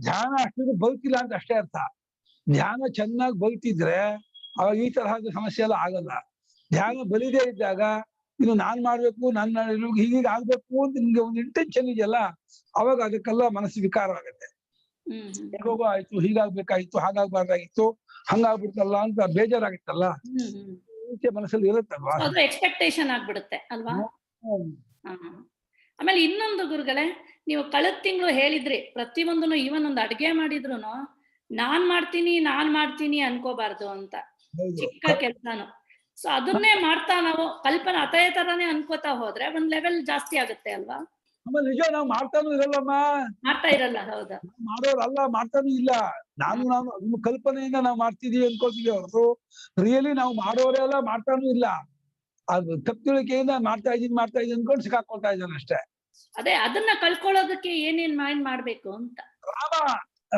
ಧ್ಯಾನ ಅಷ್ಟು ಬದುಕಿಲ್ಲ ಅಂತ ಅಷ್ಟೇ ಅರ್ಥ. ಧ್ಯಾನ ಚೆನ್ನಾಗಿ ಬದುಕಿದ್ರೆ ಅವಾಗ ಈ ತರಹದ ಸಮಸ್ಯೆ ಎಲ್ಲ ಆಗಲ್ಲ. ಧ್ಯಾನ ಬಲಿದೇ ಇದ್ದಾಗ ಇನ್ನು ನಾನ್ ಮಾಡ್ಬೇಕು, ಹೀಗೀಗ ಆಗ್ಬೇಕು ಅಂತ ನಿಮ್ಗೆ ಒಂದು ಇಂಟೆನ್ಷನ್ ಇದೆಯಲ್ಲ, ಅವಾಗ ಅದಕ್ಕೆಲ್ಲ ಮನಸ್ಸು ವಿಕಾರವಾಗತ್ತೆ. ಹೇಗೋ ಆಯ್ತು, ಹೀಗಾಗ್ಬೇಕಾಗಿತ್ತು, ಹಾಗಾಗ್ಬಾರ್ದಾಗಿತ್ತು, ಹಂಗಾಗ್ಬಿಡ್ತಲ್ಲ ಅಂತ ಬೇಜಾರಾಗಿತ್ತಲ್ಲ, ಮನಸ್ಸಲ್ಲಿ ಇರುತ್ತಲ್ವಾ, ಎಕ್ಸ್ಪೆಕ್ಟೇಷನ್ ಆಗ್ಬಿಡುತ್ತೆ ಅಲ್ವಾ? ಆಮೇಲೆ ಇನ್ನೊಂದು ಗುರುಗಳೇ, ನೀವು ಕಳೆದ ತಿಂಗಳು ಹೇಳಿದ್ರಿ ಪ್ರತಿಯೊಂದನ್ನು ಈವನ್ ಒಂದು ಅಡ್ಗೆ ಮಾಡಿದ್ರು ನಾನ್ ಮಾಡ್ತೀನಿ ಅನ್ಕೋಬಾರ್ದು ಅಂತ, ಚಿಕ್ಕ ಕೆಲ್ಸಾನು. ಸೊ ಅದನ್ನೇ ಮಾಡ್ತಾ ನಾವು ಕಲ್ಪನೆ ಅತೇ ತರಾನೇ ಅನ್ಕೋತಾ ಹೋದ್ರೆ ಒಂದ್ ಲೆವೆಲ್ ಜಾಸ್ತಿ ಆಗುತ್ತೆ ಅಲ್ವಾ? ಆಮೇಲೆ ನಿಜ ನಾವು ಮಾಡ್ತಾನು ಇರಲ್ಲಮ್ಮ, ಮಾಡ್ತಾ ಇರಲ್ಲ. ಹೌದಾ? ಮಾಡೋರಲ್ಲ, ಮಾಡ್ತಾನು ಇಲ್ಲ. ನಮ್ಮ ಕಲ್ಪನೆಯಿಂದ ನಾವು ಮಾಡ್ತಿದೀವಿ ಅನ್ಕೋತೀವಿ ಹೊರತು ರಿಯಲಿ ನಾವು ಮಾಡೋರೇ ಅಲ್ಲ, ಮಾಡ್ತಾನು ಇಲ್ಲ. ಅದು ತಪ್ಪು ತಿಳುವಳಿಕೆಯಿಂದ ಮಾಡ್ತಾ ಇದೀನಿ ಅನ್ಕೊಂಡು ಸಿಕ್ಕಾಕೊಳ್ತಾ ಇದ್ದಾನೆ ಅಷ್ಟೇ. ಅದೇ ಅದನ್ನ ಕಳ್ಕೊಳ್ಳೋದಕ್ಕೆ ಏನೇನ್ ಮಾಡ್ಬೇಕು ಅಂತ.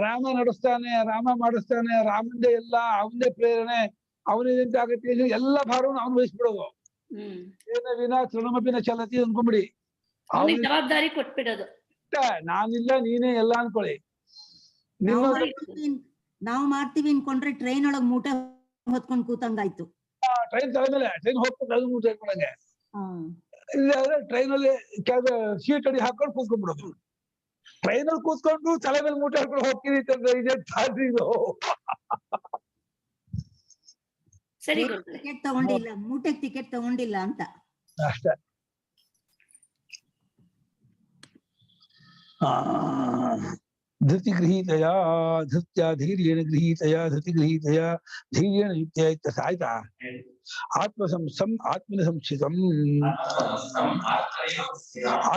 ರಾಮ ನಡೆಸ್ತಾನೆ, ರಾಮ ಮಾಡಿಸ್ತಾನೆ, ರಾಮಂದೇ ಎಲ್ಲ, ಅವನದೇ ಪ್ರೇರಣೆ, ಅವನಿದಂತೆ ಆಗತ್ತೆ, ಎಲ್ಲ ಭಾರವನ್ನು ಅವನು ವಹಿಸ್ಬಿಡೋದು. ಏನ ವಿನ ತೃಣಮಪಿನ ಚಲತಿ ಅನ್ಕೊಂಬಿಡಿ, ಜವಾಬ್ದಾರಿ ಕೊಟ್ಬಿಡೋದು. ನಾನಿಲ್ಲ ನೀನೇ ಎಲ್ಲ ಅನ್ಕೊಳ್ಳಿ. ನಾವು ಮಾಡ್ತೀವಿ ಅನ್ಕೊಂಡ್ರೆ ಟ್ರೈನ್ ಒಳಗ್ ಮೂಟೆ ಹೊತ್ಕೊಂಡ್ ಕೂತಂಗಾಯ್ತು. ಟ್ರೈನ್ ತಗೊಂಡ್ಮೇಲೆ ಟ್ರೈನ್ ಹೋಗ್ಕೊಂಡು ಅದು ಮೂಟೆ ಹಾಕೊಂಡಂಗೆ. ಇಲ್ಲಾದ್ರೆ ಟ್ರೈನ್ ಅಲ್ಲಿ ಸೀಟ್ ಅಡಿ ಹಾಕೊಂಡು ಕೂತ್ಕೊಂಡ್ಬಿಡೋದು. ಟ್ರೈನ್ ಅಲ್ಲಿ ಕೂತ್ಕೊಂಡು ತಲೆ ಮೇಲೆ ಮೂಟೆ ಹಾಕೊಂಡು ಹೋಗ್ತೀನಿ ಇದು. ಸರಿ ಟಿಕೆಟ್ ತಗೊಂಡಿಲ್ಲ, ಮೂಟೆಗೆ ಟಿಕೆಟ್ ತಗೊಂಡಿಲ್ಲ ಅಂತ ಅಷ್ಟೇ. ಧೃತಿ ಗೃಹೀತಯ ಧೃತ್ಯ ಧೈರ್ಯೇಣ ಗೃಹೀತಯ ಧೃತಿ ಗೃಹೀತಯ ಧೈರ್ಯೇಣ ಯುಕ್ತ್ಯ ಇತ್ಯರ್ಥ ಆಯ್ತಾ. ಆತ್ಮಸಂಸ್ಥಂ ಆತ್ಮನ ಸಂಸ್ಥಿತಂ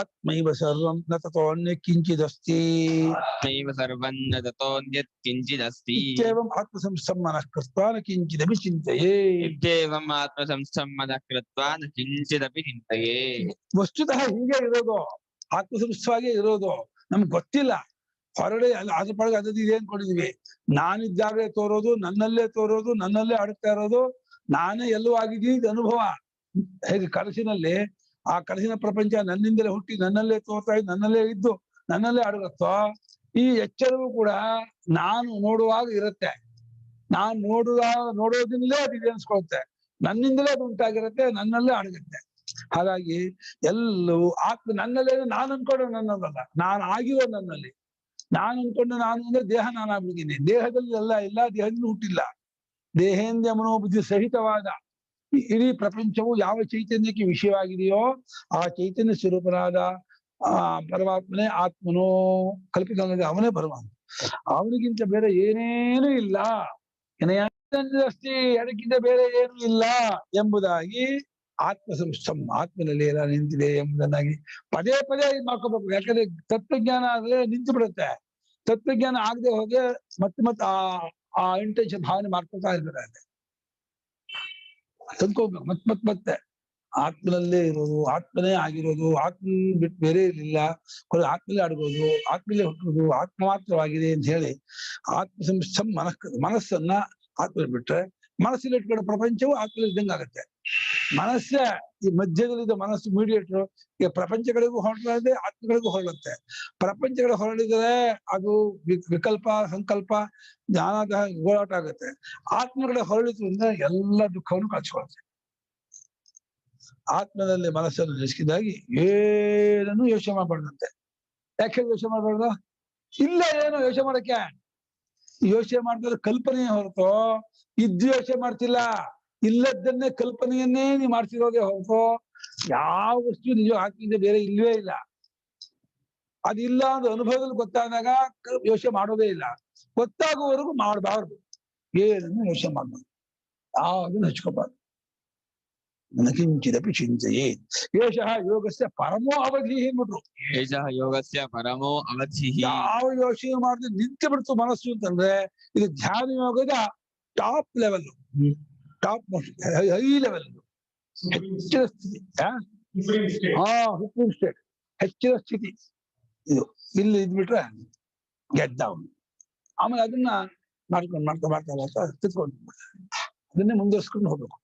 ಆತ್ಮೈವ ಸರ್ವಂ ನ ತತೋನ್ಯ ಕಿಂಚಿದಸ್ತಿ ತತೋನ್ಯತ್ ಕಿಂಚಿದಸ್ತಿ ಇತ್ಯೇವಂ ಆತ್ಮಸಂಸ್ಥಂ ಮನಃ ಕೃತ್ವಾ ನ ಕಿಂಚಿದಪಿ ಚಿಂತಯೇ. ಇತ್ಯೇವಂ ಆತ್ಮಸಂಸ್ಥಂ ಮನಃ ಕೃತ್ವಾ ನ ಕಿಂಚಿದಪಿ ಚಿಂತಯೇ. ವಸ್ತುತಃ ಹೀಗೆ ಇರೋದು, ಆತ್ಮಸಂಸ್ಥವಾಗೇ ಇರೋದು. ನಮ್ಗೆ ಗೊತ್ತಿಲ್ಲ, ಹೊರಗಡೆ ಅದ್ರ ಪಳಗೆ ಅದದ್ದು ಇದೆ ಅನ್ಕೊಂಡಿದೀವಿ. ನಾನಿದ್ದಾಗಲೇ ತೋರೋದು, ನನ್ನಲ್ಲೇ ತೋರೋದು, ನನ್ನಲ್ಲೇ ಆಡುತ್ತಾ ಇರೋದು, ನಾನೇ ಎಲ್ಲವೂ ಆಗಿದ್ದೀನಿ ಇದು ಅನುಭವ. ಹೇಗೆ ಕನಸಿನಲ್ಲಿ ಆ ಕನಸಿನ ಪ್ರಪಂಚ ನನ್ನಿಂದಲೇ ಹುಟ್ಟಿ ನನ್ನಲ್ಲೇ ತೋರ್ತಾ ಇದ್ದು ನನ್ನಲ್ಲೇ ಇದ್ದು ನನ್ನಲ್ಲೇ ಅಡಗುತ್ತೋ, ಈ ಎಚ್ಚರವೂ ಕೂಡ ನಾನು ನೋಡುವಾಗ ಇರುತ್ತೆ. ನಾನ್ ನೋಡೋದಿಂದಲೇ ಅದು ಇದೆ ಅನ್ಸ್ಕೊಳುತ್ತೆ, ನನ್ನಿಂದಲೇ ಅದು ಉಂಟಾಗಿರುತ್ತೆ, ನನ್ನಲ್ಲೇ ಅಡಗುತ್ತೆ. ಹಾಗಾಗಿ ಎಲ್ಲವೂ ಆತ್ಮ ನನ್ನಲ್ಲೇ. ನಾನು ಅನ್ಕೊಂಡು ನನ್ನದಲ್ಲ, ನಾನು ಆಗಿರೋ ನನ್ನಲ್ಲಿ. ನಾನು ಅನ್ಕೊಂಡು ನಾನು ಅಂದ್ರೆ ದೇಹ ನಾನಾಗ್ಬಿಟ್ಟಿದ್ದೀನಿ. ದೇಹದಲ್ಲಿ ಎಲ್ಲ ದೇಹದಿಂದ ಹುಟ್ಟಿಲ್ಲ. ದೇಹೇಂದ್ರಿಯ ಮನೋಬುದ್ಧಿ ಸಹಿತವಾದ ಇಡೀ ಪ್ರಪಂಚವು ಯಾವ ಚೈತನ್ಯಕ್ಕೆ ವಿಷಯವಾಗಿದೆಯೋ ಆ ಚೈತನ್ಯ ಸ್ವರೂಪನಾದ ಪರಮಾತ್ಮನೇ ಆತ್ಮನೋ ಕಲ್ಪಿತ ಅವನೇ ಪರಮಾತ್ಮ. ಅವನಿಗಿಂತ ಬೇರೆ ಏನೇನೂ ಇಲ್ಲ. ಅಷ್ಟೇ, ಅದಕ್ಕಿಂತ ಬೇರೆ ಏನೂ ಇಲ್ಲ ಎಂಬುದಾಗಿ ಆತ್ಮಸಂಸ್ಥಂ ಆತ್ಮನಲ್ಲಿ ಎಲ್ಲ ನಿಂತಿದೆ ಎಂಬುದನ್ನಾಗಿ ಪದೇ ಪದೇ ಮಾಡ್ಕೋಬೇಕು. ಯಾಕಂದ್ರೆ ತತ್ವಜ್ಞಾನ ಆದ್ರೆ ನಿಂತು ಬಿಡುತ್ತೆ. ತತ್ವಜ್ಞಾನ ಆಗದೆ ಹೋಗಿ ಮತ್ತೆ ಆ ಇಂಟೆನ್ಷನ್ ಭಾವನೆ ಮಾಡ್ಕೊತಾ ಇರ್ಬೇಕಾಗುತ್ತೆ. ತಂದ್ಕೋಬೇಕು ಮತ್ತೆ ಆತ್ಮನಲ್ಲೇ ಇರೋದು, ಆತ್ಮನೇ ಆಗಿರೋದು, ಆತ್ಮ ಬಿಟ್ಟು ಬೇರೆ ಇರಲಿಲ್ಲ, ಆತ್ಮಲ್ಲೇ ಅಡಗೋದು, ಆತ್ಮಲ್ಲೇ ಹುಟ್ಟೋದು, ಆತ್ಮ ಮಾತ್ರವಾಗಿದೆ ಅಂತ ಹೇಳಿ ಆತ್ಮಸಂಸ್ಥಂ ಮನಸ್ಸನ್ನ ಆತ್ಮಲ್ಲಿ ಬಿಟ್ರೆ ಮನಸ್ಸಲ್ಲಿ ಇಟ್ಕೊಂಡ ಪ್ರಪಂಚವು ಆತ್ಮಲ್ಲಿ ಇದ್ದಂಗೆ ಆಗುತ್ತೆ. ಮನಸ್ಸೇ ಈ ಮಧ್ಯದಲ್ಲಿದ್ದ ಮನಸ್ಸು ಮೀಡಿಯೇಟ್ರು. ಈಗ ಪ್ರಪಂಚಗಳಿಗೂ ಹೊರಡುತ್ತೆ, ಆತ್ಮಗಳಿಗೂ ಹೊರಡುತ್ತೆ. ಪ್ರಪಂಚಗಳು ಹೊರಡಿದರೆ ಅದು ವಿಕಲ್ಪ ಸಂಕಲ್ಪ ಜ್ಞಾನದ ಗೋಳಾಟ ಆಗುತ್ತೆ. ಆತ್ಮಗಳ ಹೊರಡಿದ್ರಿಂದ ಎಲ್ಲ ದುಃಖವನ್ನು ಕಳ್ಸಿಕೊಳ್ಳುತ್ತೆ. ಆತ್ಮದಲ್ಲಿ ಮನಸ್ಸನ್ನು ನಿಲ್ಲಿಸಿದಾಗಿ ಏನನ್ನು ಯೋಚನೆ ಮಾಡಬಾರ್ದಂತೆ. ಯಾಕೆ ಯೋಚನೆ ಮಾಡಬಾರ್ದು? ಇಲ್ಲ ಏನು ಯೋಚನೆ ಮಾಡಕ್ಕೆ. ಯೋಚನೆ ಮಾಡಿದ್ರೆ ಕಲ್ಪನೆಯೇ ಹೊರತು ಇದ್ದು ಯೋಚನೆ ಮಾಡ್ತಿಲ್ಲ. ಇಲ್ಲದನ್ನೇ ಕಲ್ಪನೆಯನ್ನೇ ನೀವು ಮಾಡ್ತಿರೋದೇ ಹೊರತು ಯಾವ ವಸ್ತು ನಿಜ ಆತ್ಮದಿಂದ ಬೇರೆ ಇಲ್ವೇ ಇಲ್ಲ. ಅದಿಲ್ಲ ಅಂದ್ರೆ ಅನುಭವದಲ್ಲಿ ಗೊತ್ತಾದಾಗ ಯೋಚನೆ ಮಾಡೋದೇ ಇಲ್ಲ. ಗೊತ್ತಾಗುವವರೆಗೂ ಮಾಡಬಾರ್ದು, ಏನನ್ನು ಯೋಚನೆ ಮಾಡ್ಬಾರ್ದು, ಯಾವುದನ್ನು ಹಚ್ಕೋಬಾರ್ದು. ನಕಿಂಚಿದಪಿ ಚಿಂತೆಯೇ ಏಷಃ ಯೋಗಸ್ಯ ಪರಮೋ ಅವಧಿ ಅಂದ್ಬಿಟ್ರು. ಏಷಃ ಯೋಗಸ್ಯ ಪರಮೋ ಅವಧಿ. ಯಾವ ಯೋಚನೆ ಮಾಡಿದ್ರೆ ನಿಂತು ಬಿಡ್ತು ಮನಸ್ಸು ಅಂತಂದ್ರೆ ಇದು ಧ್ಯಾನ ಯೋಗದ top level, top most high level, ಹೆಚ್ಚಿನ ಸ್ಥಿತಿ. ಸುಪ್ರೀಂ ಸ್ಟೇಟ್, ಹೆಚ್ಚಿನ ಸ್ಥಿತಿ ಇದು. ಇಲ್ಲಿ ಇದ್ಬಿಟ್ರೆ ಗೆಟ್ ಡೌನ್. ಆಮೇಲೆ ಅದನ್ನ ಮಾಡ್ತಾ ತಿಳ್ಕೊಂಡು ಅದನ್ನೇ ಮುಂದುವರ್ಸ್ಕೊಂಡು ಹೋಗ್ಬೇಕು.